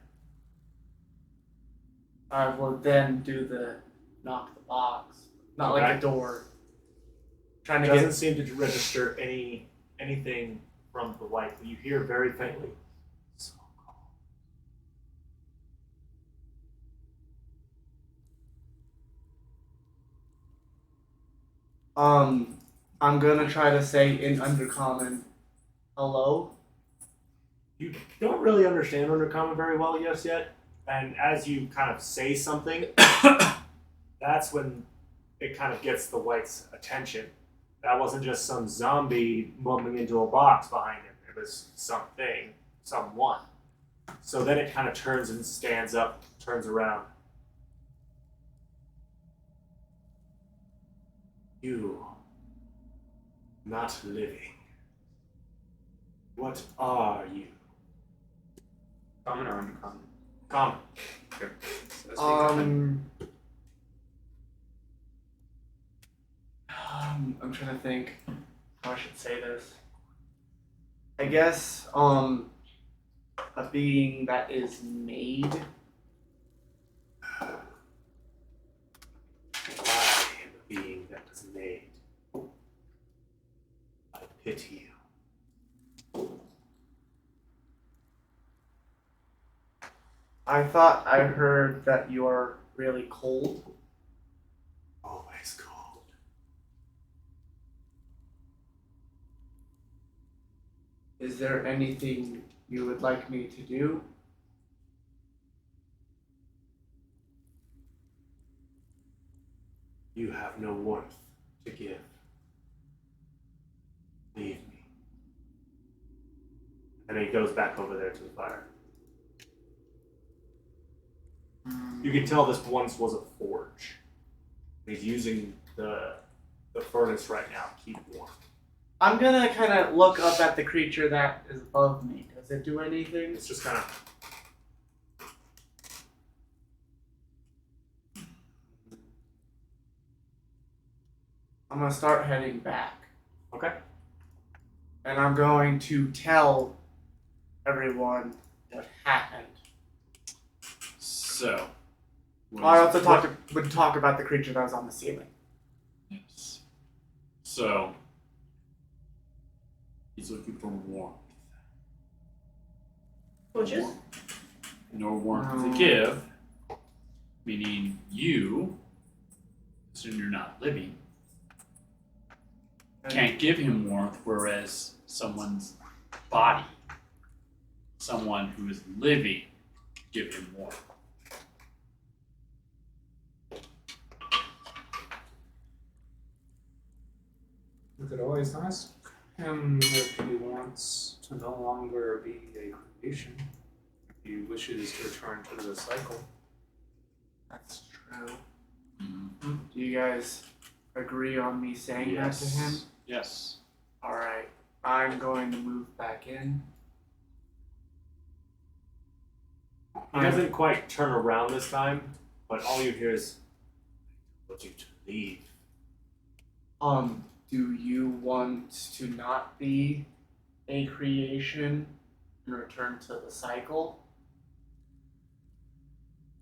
I will then do the knock the box, not like Okay. a door. Trying It to doesn't get. seem to register anything from the light, but you hear very faintly. So I'm gonna try to say in Undercommon, hello. you don't really understand Undercommon very well just yet, and as you kind of say something, that's when it kind of gets the white's attention. That wasn't just some zombie mumbling into a box behind him. It was something, someone. So then it kind of turns and stands up, turns around. You, not living. What are you? Common or Undercommon? Come. So that's common. I'm trying to think how I should say this. I guess, a being that is made. I am a being that was made. I pity you. I thought I heard that you are really cold. Always cold. Is there anything you would like me to do? You have no warmth to give. Leave me. And he goes back over there to the fire. You can tell this once was a forge. He's using the furnace right now to keep warm. I'm gonna kind of look up at the creature that is above me. Does it do anything? It's just kind of. I'm gonna start heading back. Okay. And I'm going to tell everyone what happened. So. I also would talk about the creature that was on the ceiling. Yes. So. He's looking for warmth. Torches? No warmth to give, meaning you, assuming you're not living, can't give him warmth, whereas someone's body, someone who is living, give him warmth. You could always ask him if he wants to no longer be a creation. If he wishes to return to the cycle. That's true. Mm-hmm. Do you guys agree on me saying that to him? Yes. Alright. I'm going to move back in. He doesn't quite turn around this time, but all you hear is, I told you to leave. Do you want to not be a creation and return to the cycle?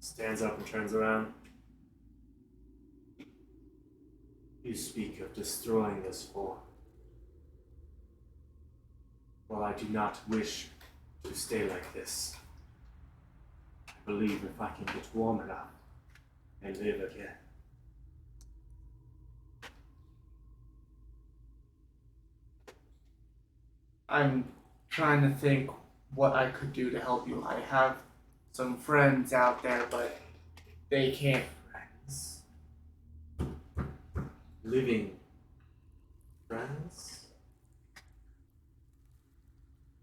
Stands up and turns around. You speak of destroying this form. Well, I do not wish to stay like this. I believe if I can get warm enough and live again. I'm trying to think what I could do to help you. I have some friends out there, but they can't friends. Living friends?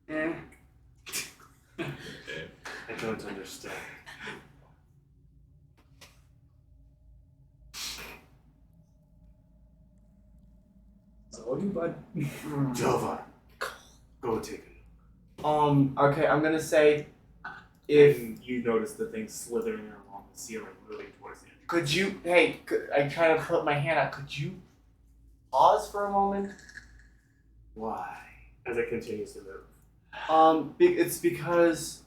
Eh. Okay. I don't understand. So you, bud. Jova, go take a look. Okay, I'm gonna say if And you notice the thing slithering along the ceiling, moving towards the entrance. could you I try to put my hand out, could you pause for a moment? Why? As it continues to move. It's because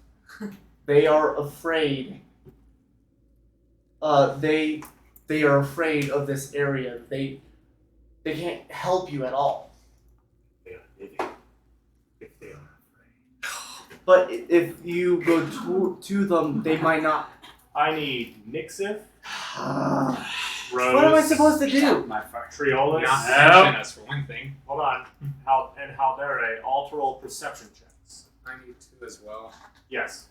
they are afraid. They are afraid of this area. They can't help you at all. They are living. If they are afraid. But if you go to them, they might not. I need Nixif, Rose, What am I supposed to do? My fuck. Triolis, Not mention us for one thing. hold on, and Haldere, alteral perception checks. I need to as well. Yes.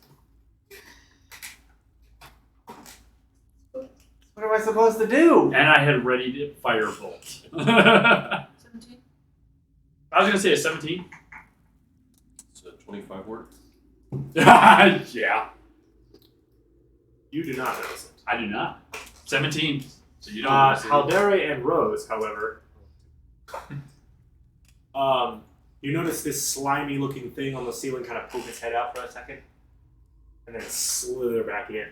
What am I supposed to do? And I had ready to firebolt. 17. I was gonna say a 17. So 25 work. Yeah, You do not notice it. I do not. 17. So you don't notice it. Haldere and Rose, however, you notice this slimy looking thing on the ceiling kind of poke its head out for a second, and then slither back in.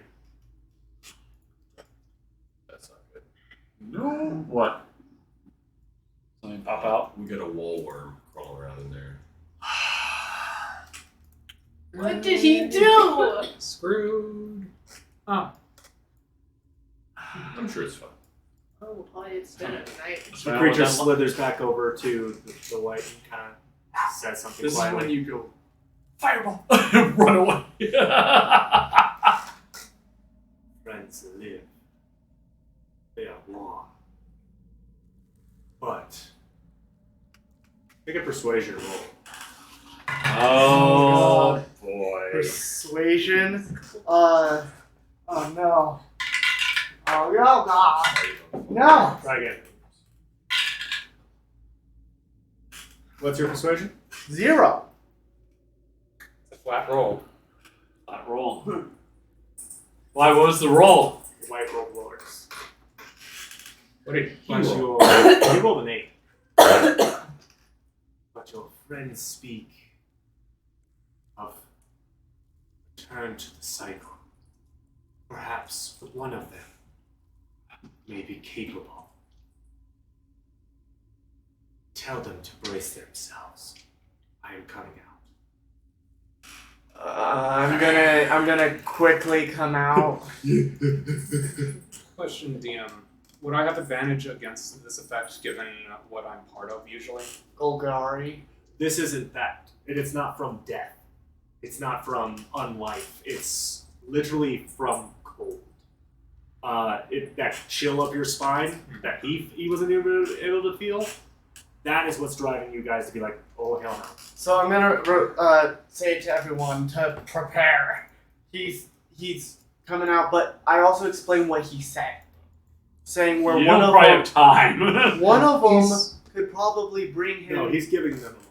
That's not good. No. What? Something pop out? We got a wall worm crawling around in there. What did he do? Screwed. Oh. I'm sure it's fine. Oh, probably it's done at night. The Well, creature that- slithers back over to the light and kind of says something This is quietly. when you go fireball, run away. Friends live. They are long. But make a persuasion roll. Oh boy. Persuasion. Oh no. Oh no, God. No. Try again. What's your persuasion? 0. It's a flat roll. Flat roll. Why? What was the roll? You might roll blowers. What did he But roll? you rolled an 8. But your friends speak of return to the cycle. Perhaps one of them may be capable. Tell them to brace themselves. I am coming out. I'm gonna quickly come out. Question, DM. Would I have advantage against this effect given what I'm part of usually? Golgari. This isn't that. It's not from death. It's not from unlife. It's literally from cold. That chill up your spine that he wasn't able to feel. That is what's driving you guys to be like, oh hell no. So I'm gonna say to everyone to prepare. He's coming out, but I also explain what he said, saying where You one don't of probably them, have time. one of them He's- could probably bring him. No, he's giving them a moment.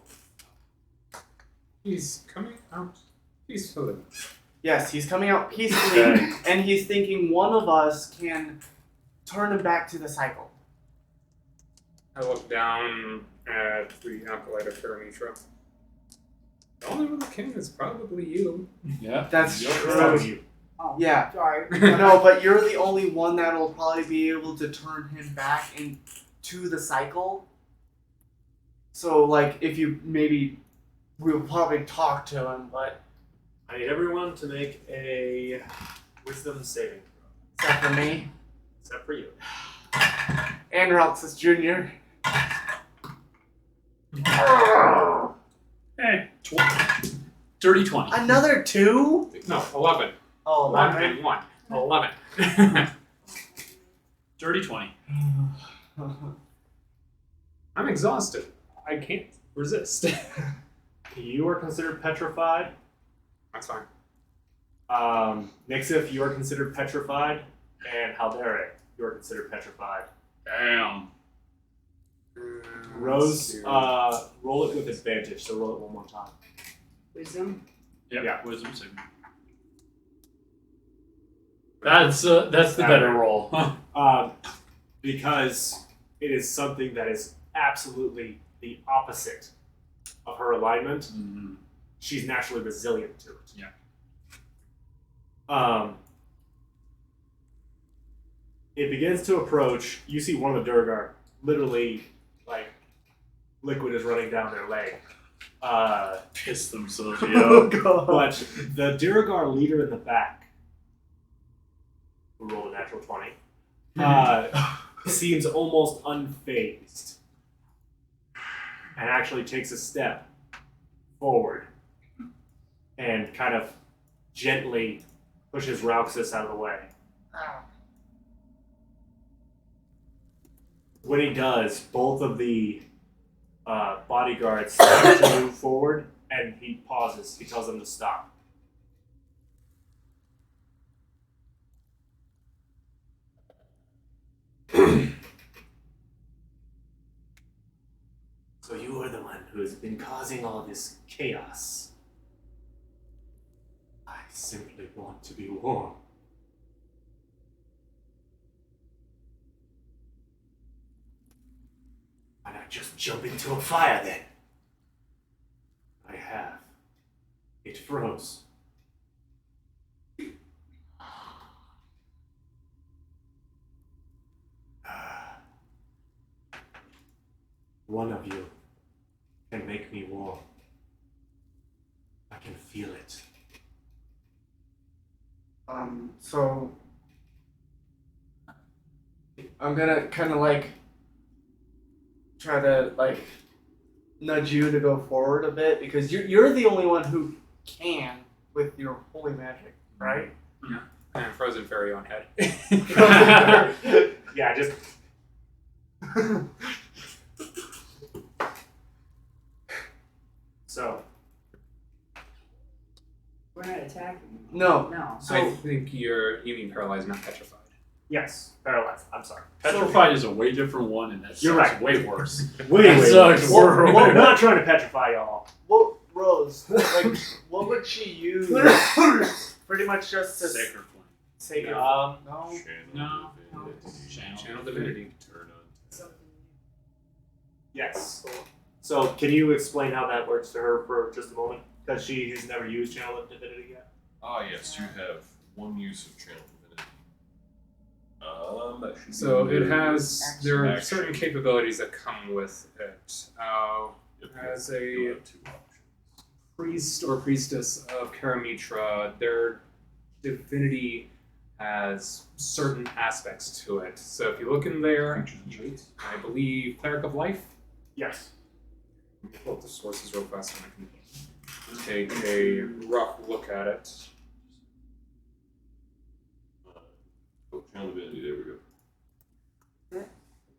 He's coming out peacefully. Yes, he's coming out peacefully, Okay. and he's thinking one of us can turn him back to the cycle. I look down at the acolyte of Paramitra. The only one that can is probably you. Yeah. That's It's true. not you. Oh, Yeah. sorry. No, but you're the only one that'll probably be able to turn him back into the cycle. So, like, if you maybe, we'll probably talk to him, but I need everyone to make a wisdom saving throw. except for me Except for you. and Roxas Jr. Hey, Dirty 20. Another 2? No, 11. Oh, 1 11. and 1. 11. Dirty 20. I'm exhausted. I can't resist. You are considered petrified. That's fine. Nixif, you are considered petrified. And Halderic, you are considered petrified. Damn. Rose, roll it with advantage, so roll it one more time. Wisdom. Yep. Yeah. Wisdom saving. That's the better roll. Because it is something that is absolutely the opposite of her alignment. Mm-hmm. She's naturally resilient to it. Yeah. It begins to approach. You see one of the Durgar, literally, like, liquid is running down their leg. Piss themselves, Oh, yeah. God. But the Durgar leader in the back, who rolled a natural 20, seems almost unfazed and actually takes a step forward and kind of gently pushes Rauxus out of the way. When he does, both of the bodyguards start to move forward, and he pauses. He tells them to stop. So you are the one who has been causing all this chaos. I simply want to be warm. Why not just jump into a fire then? I have. It froze. One of you can make me warm. I can feel it. So I'm gonna kind of like try to like nudge you to go forward a bit because you're the only one who can with your holy magic, right? And frozen fairy on head. Yeah, just. So, We're not attacking. No. No. So I think you mean paralyzed, not petrified. yes, paralyzed. I'm sorry. Petrified is a way different one, and that You're sucks right. way worse. Way sucks. We're not trying to petrify y'all. what Rose? Like what would she use? Pretty much just to Sacred flame. say No. no. No. Channel divinity. Turn on. Yes. So, can you explain how that works to her for just a moment? Because she has never used Channel of Divinity yet. Ah, yes, you have one use of channel divinity. That should So be it has, there are Action. certain capabilities that come with it. Yep, As you a have two options. priest or priestess of Karamitra, their divinity has certain aspects to it. So if you look in there, Creatures and traits. I believe Cleric of Life. Yes. Let me pull up the sources real fast and I can take a rough look at it. Oh, channel divinity, there we go.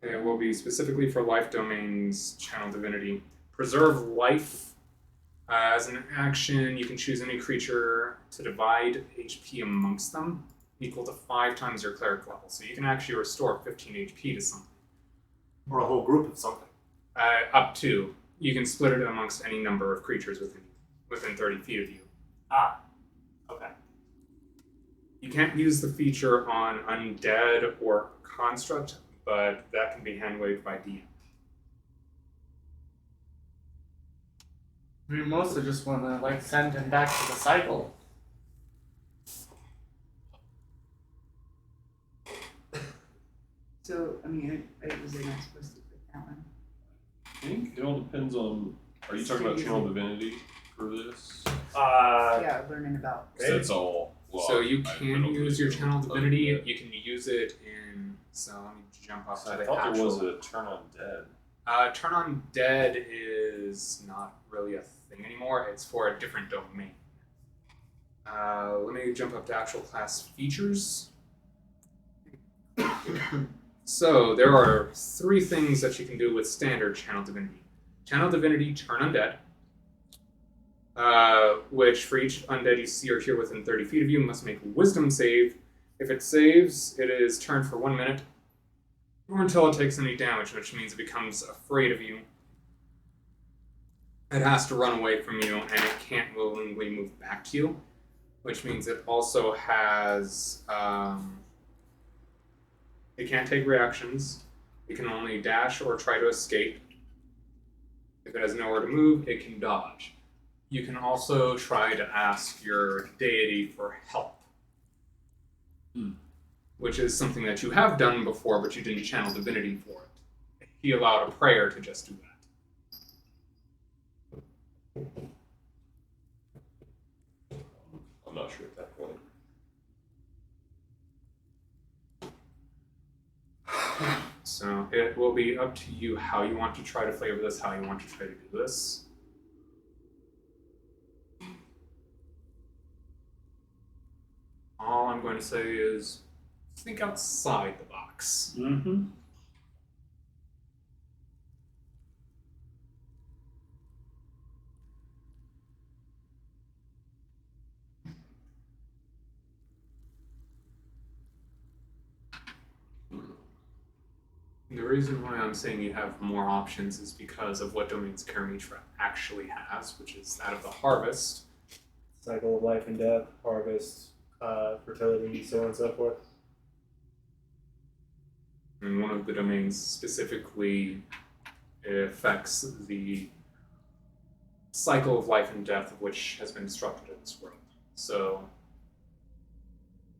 It will be specifically for life domains, channel divinity. Preserve life. As an action, you can choose any creature to divide HP amongst them, equal to 5 times your cleric level. So you can actually restore 15 HP to something. Or a whole group of something. Up to. You can split it amongst any number of creatures within 30 feet of you. Ah. Okay. You can't use the feature on undead or construct, but that can be hand-waved by DM. We mostly just want to like send him back to the cycle. So, I mean, was I not supposed to pick that one? I think it all depends on. Are you talking about channel divinity for this? Yeah, learning about. 'Cause that's all. Well, So you I can don't use really your know channel other than divinity. that. You can use it in. So let me jump up to I the thought there was actual. a turn on dead. Turn on dead is not really a thing anymore. It's for a different domain. Let me jump up to actual class features. So there are 3 things that you can do with standard Channel Divinity. Channel Divinity, turn undead, which for each undead you see or hear within 30 feet of you must make a wisdom save. If it saves, it is turned for 1 minute, or until it takes any damage, which means it becomes afraid of you. It has to run away from you, and it can't willingly move back to you, which means it also has... it can't take reactions. It can only dash or try to escape. If it has nowhere to move, it can dodge. You can also try to ask your deity for help, which is something that you have done before, but you didn't channel divinity for it. He allowed a prayer to just do that. I'm not sure at that point. So it will be up to you how you want to try to flavor this, how you want to try to do this. All I'm going to say is think outside the box. Mm-hmm. The reason why I'm saying you have more options is because of what domains Karamitra actually has, which is that of the harvest. Cycle of life and death, harvest, fertility, so on and so forth. And one of the domains specifically affects the cycle of life and death, which has been disrupted in this world. So,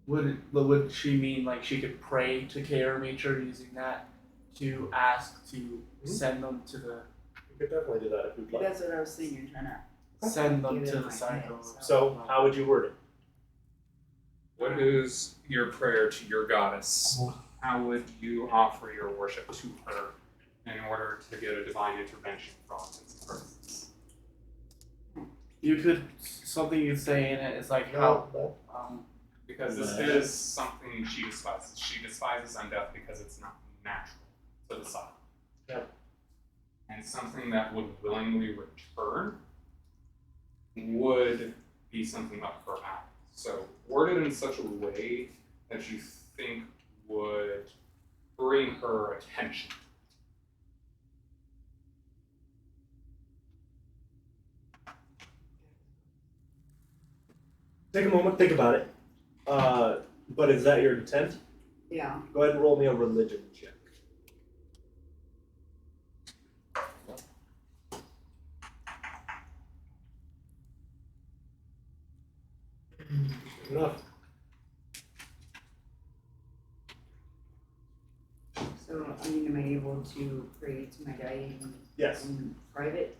Would she mean like she could pray to Karamitra using that to ask to send them to the You could definitely do that if you'd like. That's what I was thinking, trying to send them get it to in the my cycle. head, So, how would you word it? what is your prayer to your goddess? How would you offer your worship to her in order to get a divine intervention for all intents and purposes? You could something you'd say in it is like how Because this is something she despises. She despises undeath because it's not natural to the side. Yep. And something that would willingly return would be something up her alley. So word it in such a way that you think would bring her attention. Take a moment, think about it. But is that your intent? yeah. Go ahead and roll me a religion check. Enough. So, I mean, am I able to pray to my deity Yes. in private?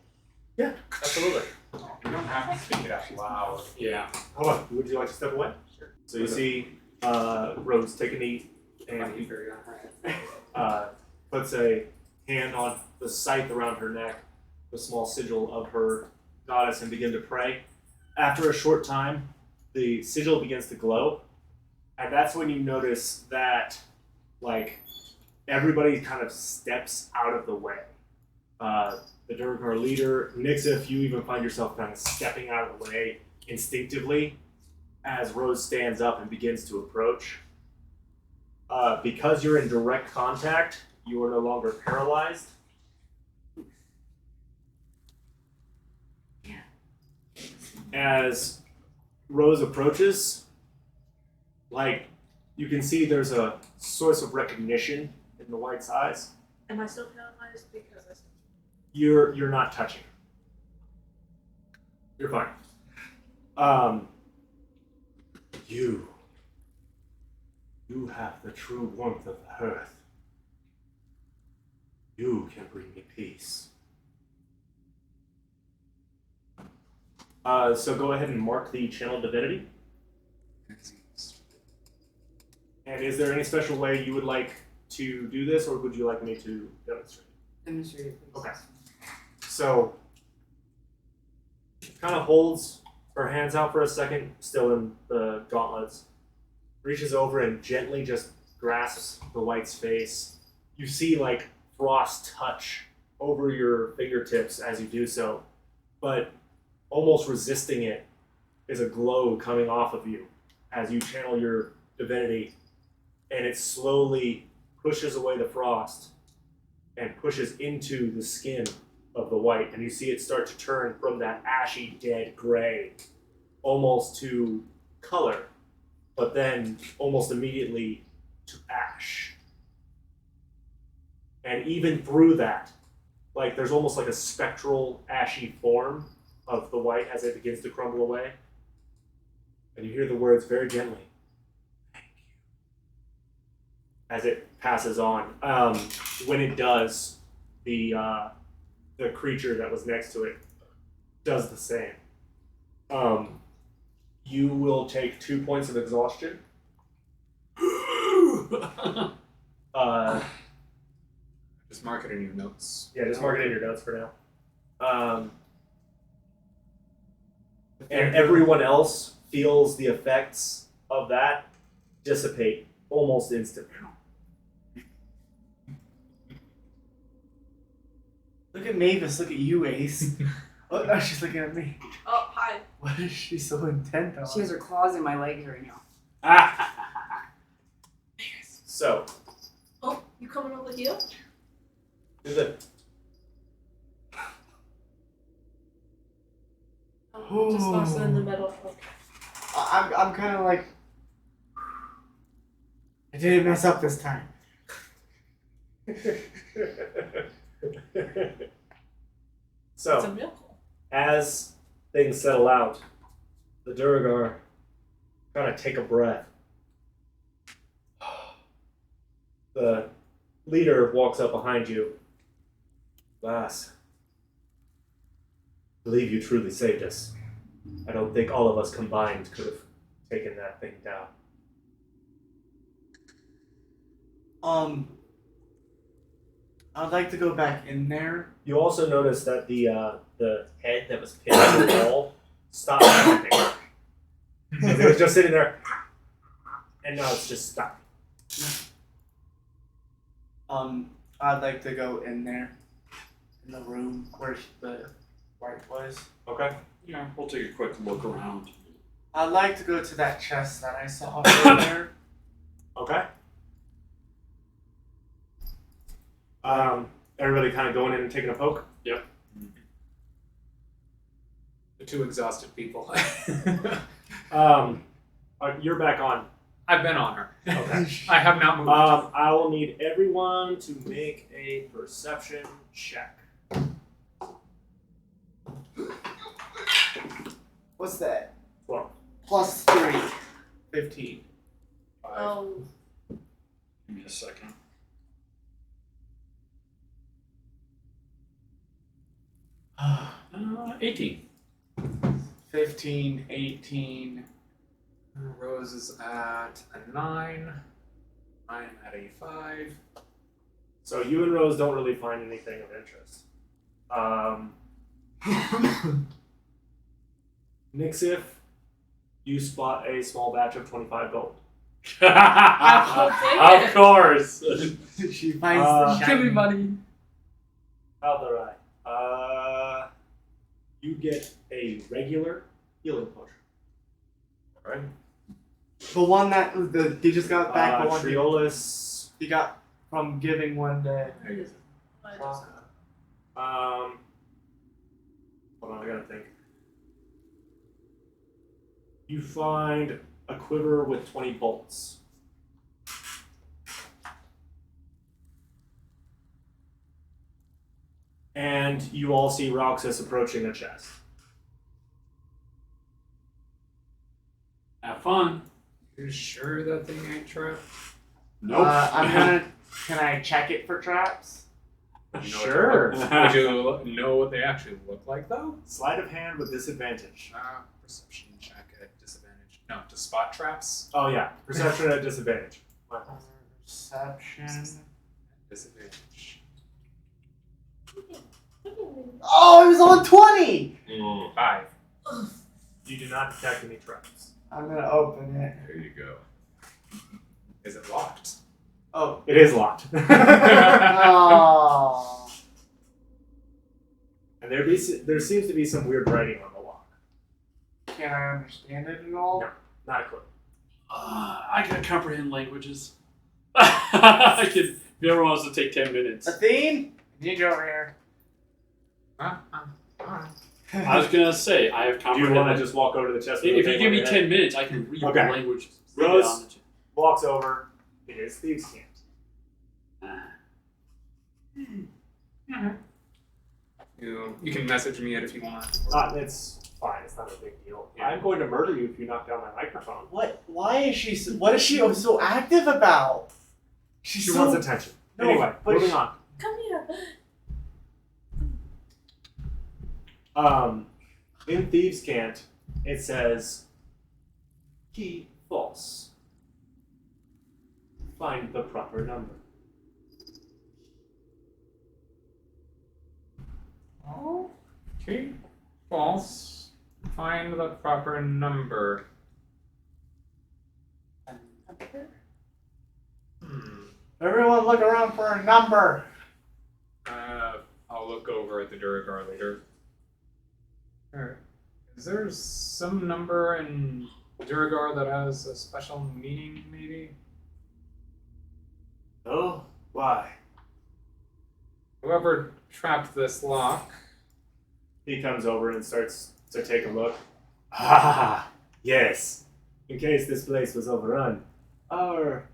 Yeah, absolutely. You don't have to speak it out loud. Yeah. Hold on. Would you like to step away? Sure. So you see Rose take a knee and he puts a hand on the scythe around her neck, the small sigil of her goddess, and begin to pray. After a short time, the sigil begins to glow, and that's when you notice that, like, everybody kind of steps out of the way. The Durgar leader, Nixif, you even find yourself kind of stepping out of the way instinctively as Rose stands up and begins to approach. Because you're in direct contact, you are no longer paralyzed. As Rose approaches, like, you can see there's a source of recognition in the white's eyes. Am I still paralyzed because I? You're not touching her. You're fine. You have the true warmth of the earth. You can bring me peace. So go ahead and mark the channel divinity. And is there any special way you would like to do this, or would you like me to demonstrate? Demonstrate it, please. Okay. So, kind of holds her hands out for a second, still in the gauntlets, reaches over and gently just grasps the white's face. You see like frost touch over your fingertips as you do so, but almost resisting it is a glow coming off of you as you channel your divinity, and it slowly pushes away the frost and pushes into the skin of the white, and you see it start to turn from that ashy dead gray almost to color, but then almost immediately to ash. And even through that, like there's almost like a spectral ashy form of the white as it begins to crumble away. And you hear the words very gently, "Thank you," as it passes on. When it does, the creature that was next to it does the same. You will take 2 points of exhaustion. Just mark it in your notes. Yeah, just mark it in your notes for now. And everyone else feels the effects of that dissipate almost instantly. Look at Mavis, look at you, Ace. Oh, no, she's looking at me. Oh, hi. What is she so intent on? She has her claws in my legs right now. So, Oh, you coming over here? is it? Oh, just lost it in the middle. Okay. I'm kind of like, I didn't mess up this time. It's a So, miracle. as things settle out, the Durgar kind of take a breath. The leader walks up behind you. Lass, I believe you truly saved us. I don't think all of us combined could have taken that thing down. I'd like to go back in there. You also notice that the head that was pinned to the wall stopped moving. It was just sitting there, and now it's just stopped. I'd like to go in there, in the room where the white was. Okay. Yeah, we'll take a quick look around. I'd like to go to that chest that I saw earlier. Okay. Everybody kind of going in and taking a poke. Yep. The two exhausted people. You're back on. I've been on her. Okay. I have not moved. I will need everyone to make a perception check. What's that? 12. Plus 3. 15. Oh, Give me a second. 18. 15, 18. Rose is at a 9. I'm at a 5. So you and Rose don't really find anything of interest. Nixif, you spot a small batch of 25 gold. Of course. She finds the give me shiny. money. Alderai, you get a regular healing potion. Alright. The one that he just got back. The one Triolis. he got from giving one day. Hold on, I gotta think. You find a quiver with 20 bolts. And you all see Roxas approaching the chest. Have fun. You sure that thing ain't trapped? Nope. I'm gonna. Can I check it for traps? Sure. Would you know what they actually look like, though? Sleight of hand with disadvantage. Perception check at disadvantage. No, to spot traps. Oh yeah, perception at disadvantage. Perception. Disadvantage. Oh, it was on 20! 5. You do not detect any traps. I'm gonna open it. There you go. Is it locked? Oh. It is locked. Oh. And there seems to be some weird writing on the lock. Can I understand it at all? No. Not a clue. I can comprehend languages. I can. If you ever wants to take 10 minutes. Athene? I need you over here. Alright. I was gonna say I have Do you comprehend. want to just walk over to the chest? If you give me 10 minutes, I can read Okay. the language. Rose walks over. It is thieves' camp. You can message me it if you want. It's fine. It's not a big deal. Yeah. I'm going to murder you if you knock down my microphone. What? Why is she? What is she so active about? She's She so. wants attention. No, Anyway, but moving she- on. Come here. In Thieves' Cant, it says, key false. Find the proper number. Okay. False. Find the proper number. Everyone, look around for a number. I'll look over at the Duragar later. Alright. Is there some number in Duragar that has a special meaning, maybe? Oh, why? Whoever trapped this lock. He comes over and starts to take a look. Ah, yes. In case this place was overrun, our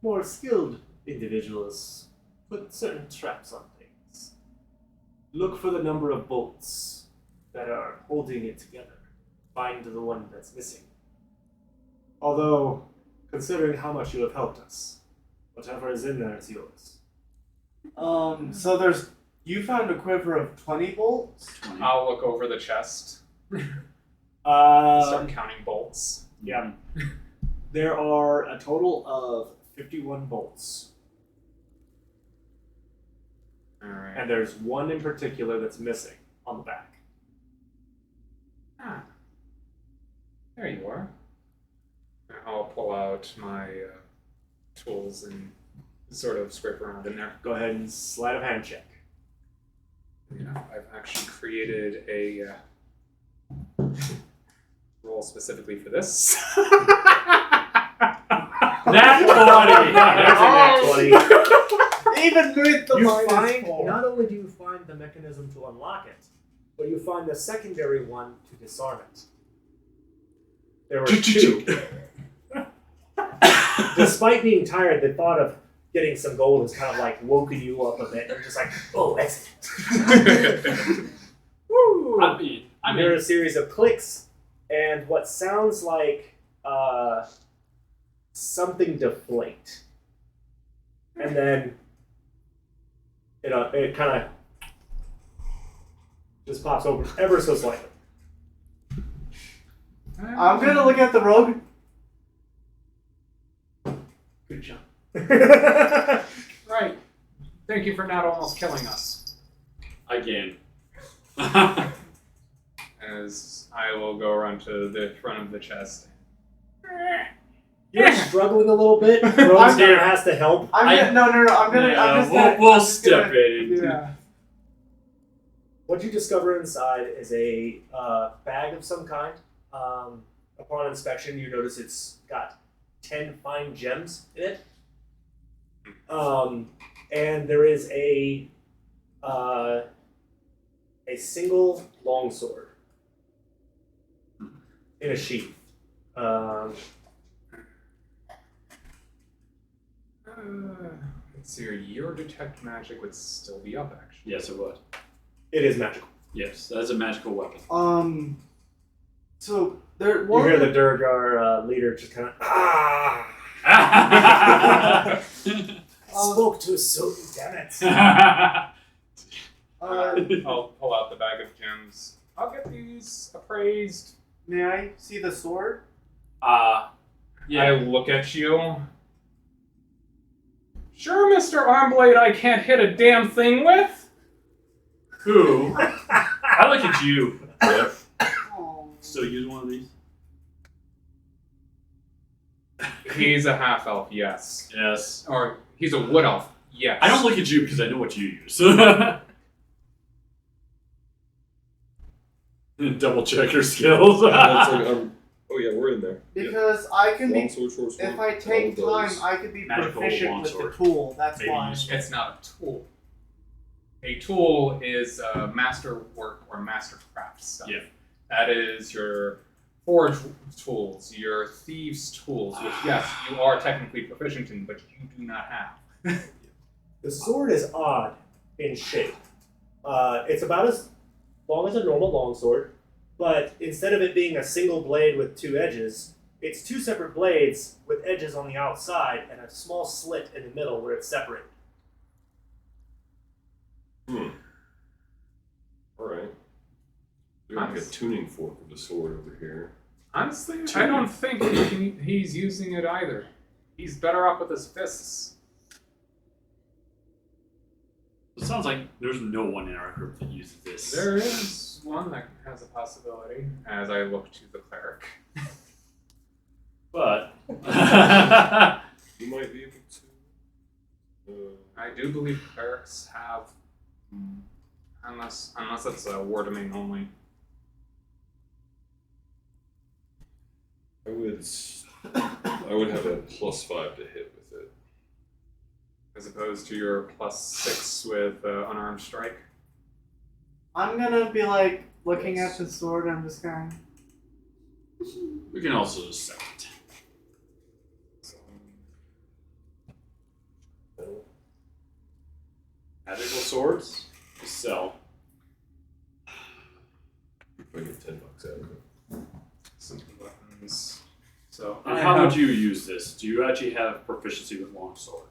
more skilled individuals put certain traps on things. Look for the number of bolts that are holding it together. Find the one that's missing. Although, considering how much you have helped us, whatever is in there is yours. So there's. You found a quiver of 20 bolts? I'll look over the chest. Start Um, counting bolts. yeah. There are a total of 51 bolts. Alright. And there's one in particular that's missing on the back. Ah. There you are. I'll pull out my tools and sort of scrape around in there. Go ahead and sleight of hand check. Yeah, I've actually created a roll specifically for this. That 20! Even with the You minus find, 4. not only do you find the mechanism to unlock it, but you find the secondary one to disarm it. There were two. Despite being tired, the thought of getting some gold has kind of like woken you up a bit. You're just like, oh, excellent. Woo! I mean, You hear a series of clicks and what sounds like something deflate. And then it kind of just pops open ever so slightly. I'm gonna look at the rogue. Good job. Right. Thank you for not almost killing us. again. As I will go around to the front of the chest. You're struggling a little bit. Rose here has to help. I'm gonna. We'll step in. Yeah. What you discover inside is a bag of some kind. Upon inspection, you notice it's got 10 fine gems in it. And there is a single longsword in a sheath. Let's see here. Your detect magic would still be up, actually. Yes, it would. It is magical. Yes, that's a magical weapon. So there. You hear the Durgar leader just kind of spoke too soon. Damn it! I'll pull out the bag of gems. I'll get these appraised. May I see the sword? I look at you. Sure, Mr. Armblade, I can't hit a damn thing with. Who? I look at you. Yep. Oh. still use one of these? He's a half elf, yes. Yes. Or he's a wood elf, yes. I don't look at you because I know what you use. Double check your skills. It's like, oh yeah, we're in there. Because I can be. Longsword, short sword, If I take all time, those. I could be Magical proficient with the longsword. tool. That's Maybe why. use- It's not a tool. A tool is masterwork or mastercraft stuff. Yeah. That is your forge tools, your thieves' tools, which, yes, you are technically proficient in, but you do not have. The sword is odd in shape. It's about as long as a normal longsword, but instead of it being a single blade with two edges, it's two separate blades with edges on the outside and a small slit in the middle where it's separated. Alright. We have like a tuning fork of the sword over here. Honestly, I don't think he's using it either. He's better off with his fists. It sounds like there's no one in our group that uses this. There is one that has a possibility, as I look to the cleric. But You might be able to. I do believe clerics have, unless it's a war domain only. I would have a +5 to hit with it. As opposed to your +6 with unarmed strike. I'm gonna be like looking at the sword. I'm just going. we can also just sell it. Magical swords? Just sell. If I get $10 out of it. Some weapons. So And how would you use this? Do you actually have proficiency with longsword?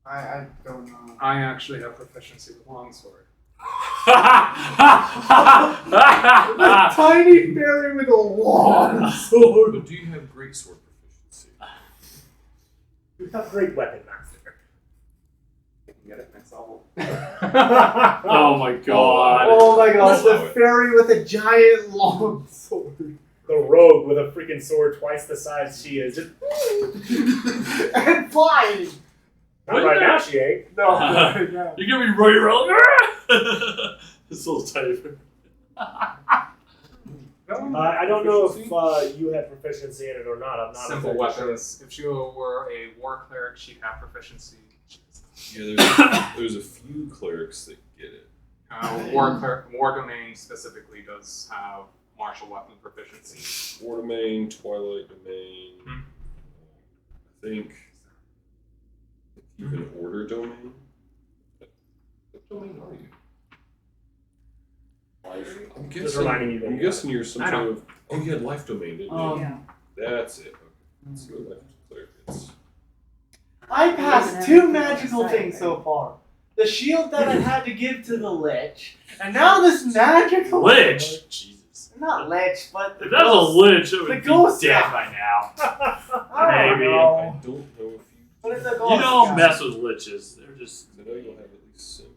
I don't know. I actually have proficiency with longsword. Tiny fairy with a long sword. But do you have greatsword proficiency? You have great weapon master. I can get it next level. Oh my god. Oh my gosh, Allow the it. fairy with a giant long sword. The rogue with a freaking sword twice the size she is. Just And flying! not right now she ain't. No, no. You're gonna be right around. This little tiny. I don't know if you have proficiency in it or not. I'm not Simple exactly sure. weapons. If she were a war cleric, she'd have proficiency. Yeah, there's a few clerics that get it. War domain specifically does have martial weapon proficiency. War domain, Twilight domain. I think even order domain. What domain are you? Life. I'm Just guessing. reminding you that I'm you guessing you're some I sort know. of. Oh, you had life domain, didn't you? Yeah. That's it. Okay. Let's see what life cleric is. I passed two magical things so far. The shield that I had to give to the lich, and now this magical Lich? Jesus. Not lich, but If that was a lich, it would the be ghost dead guy. by now. I don't Maybe. I know. don't know if you. But it's a You ghost don't guy. mess with liches. They're just. I know you'll have at least simple.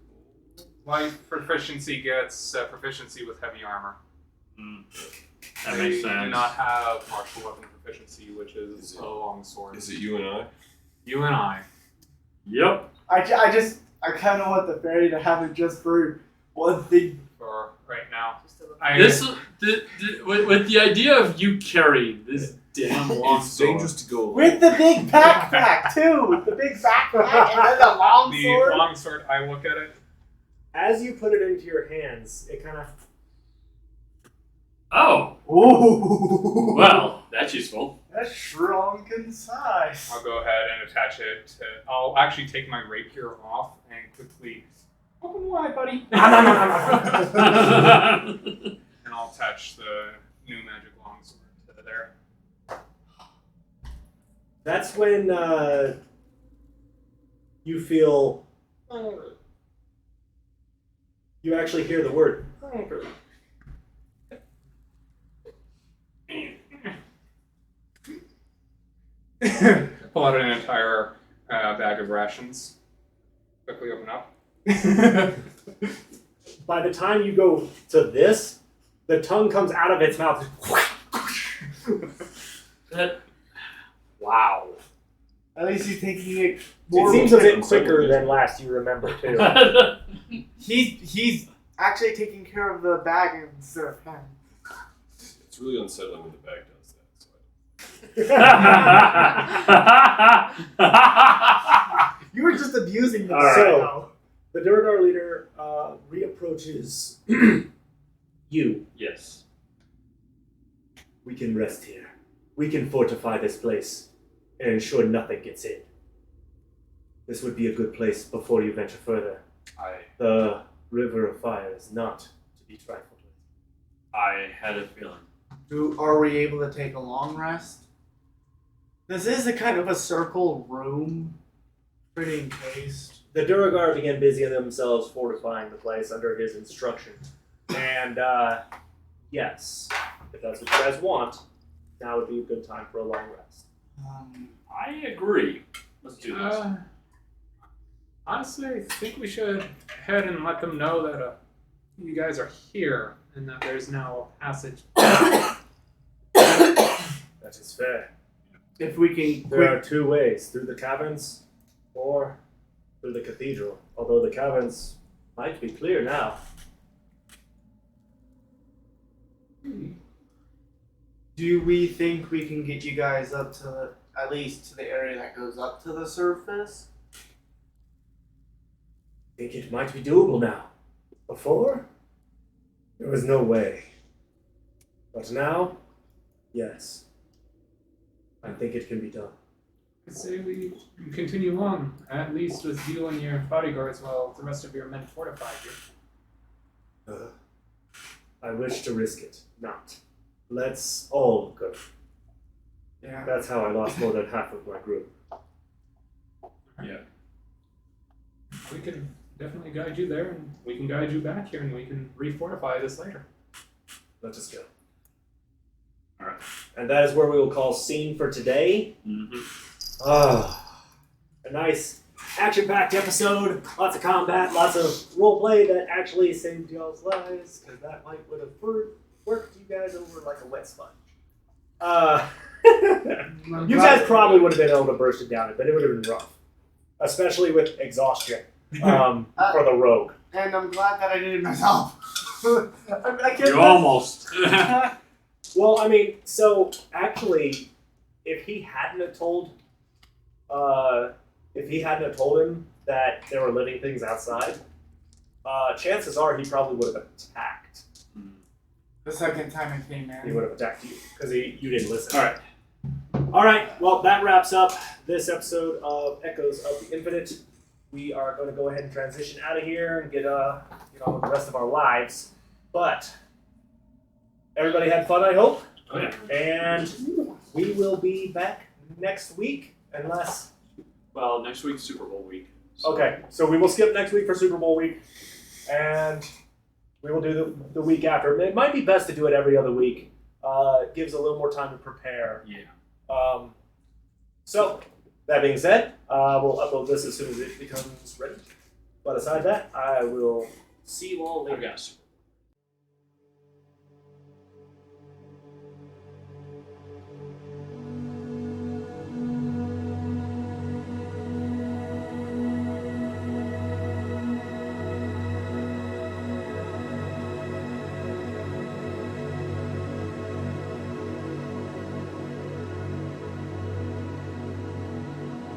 Life proficiency gets proficiency with heavy armor. That They makes do sense. not have martial weapon proficiency, which is Is a it- long sword. Is it you and I? You and I. Yep. I kind of want the fairy to have it just for one thing. For right now. Just to look. With the idea of you carrying this damn long It's sword. dangerous to go alone. With the big backpack too, the big backpack and then the long The sword. long sword, I look at it. As you put it into your hands, it kind of. Oh, Ooh. well, that's useful. That's shrunk in size. I'll go ahead and attach it to. I'll actually take my rapier off and quickly. Open wide, buddy. And I'll attach the new magic longsword to there. That's when you feel. You actually hear the word. Pull out an entire bag of rations. Quickly open up. By the time you go to this, The tongue comes out of its mouth. Wow. At least he's taking it It more. seems a bit quicker than last you remember, too. He's actually taking care of the bag instead of him. It's really unsettling when the bag does that. You were just abusing them. All right. So, The Durgar leader reapproaches you. Yes. We can rest here. We can fortify this place and ensure nothing gets in. This would be a good place before you venture further. The River of Fire is not to be trifled with. I had a feeling. are we able to take a long rest? This is a kind of a circle room, pretty encased. The Duragar began busying themselves fortifying the place under his instruction. And, yes, if that's what you guys want, now would be a good time for a long rest. I agree. Let's do this. Honestly, I think we should head and let them know that you guys are here and that there's now a passage. That is fair. If we can There are two ways, through the caverns or through the cathedral. Although the caverns might be clear now. Do we think we can get you guys up to at least to the area that goes up to the surface? I think it might be doable now. Before, there was no way. But now, yes. I think it can be done. I say we continue on, at least with you and your bodyguards while the rest of your men fortify here. I wish to risk it. Not. Let's all go. Yeah. That's how I lost more than half of my group. Yeah. We can definitely guide you there, and we can guide you back here, and we can refortify this later. Let us go. Alright. And that is where we will call scene for today. Mm-hmm. A nice action-packed episode. Lots of combat, lots of roleplay that actually saved y'all's lives, because that might would have worked you guys over like a wet sponge. You guys probably would have been able to burst it down, but it would have been rough. Especially with exhaustion for the rogue. And I'm glad that I did it myself. I can't You almost. Well, I mean, so actually, if he hadn't have told him that there were living things outside, chances are he probably would have attacked. The second time I came He in. would have attacked you because you didn't listen. All right. Well, that wraps up this episode of Echoes of the Infinite. We are going to go ahead and transition out of here and get on with the rest of our lives. But everybody had fun, I hope. Oh, yeah. And we will be back next week, unless. Well, next week's Super Bowl week. So. Okay, so we will skip next week for Super Bowl week, and we will do the week after. It might be best to do it every other week. It gives a little more time to prepare. Yeah. So, that being said, we'll upload this as soon as it becomes ready. But aside that, I will see you all I've later. got Super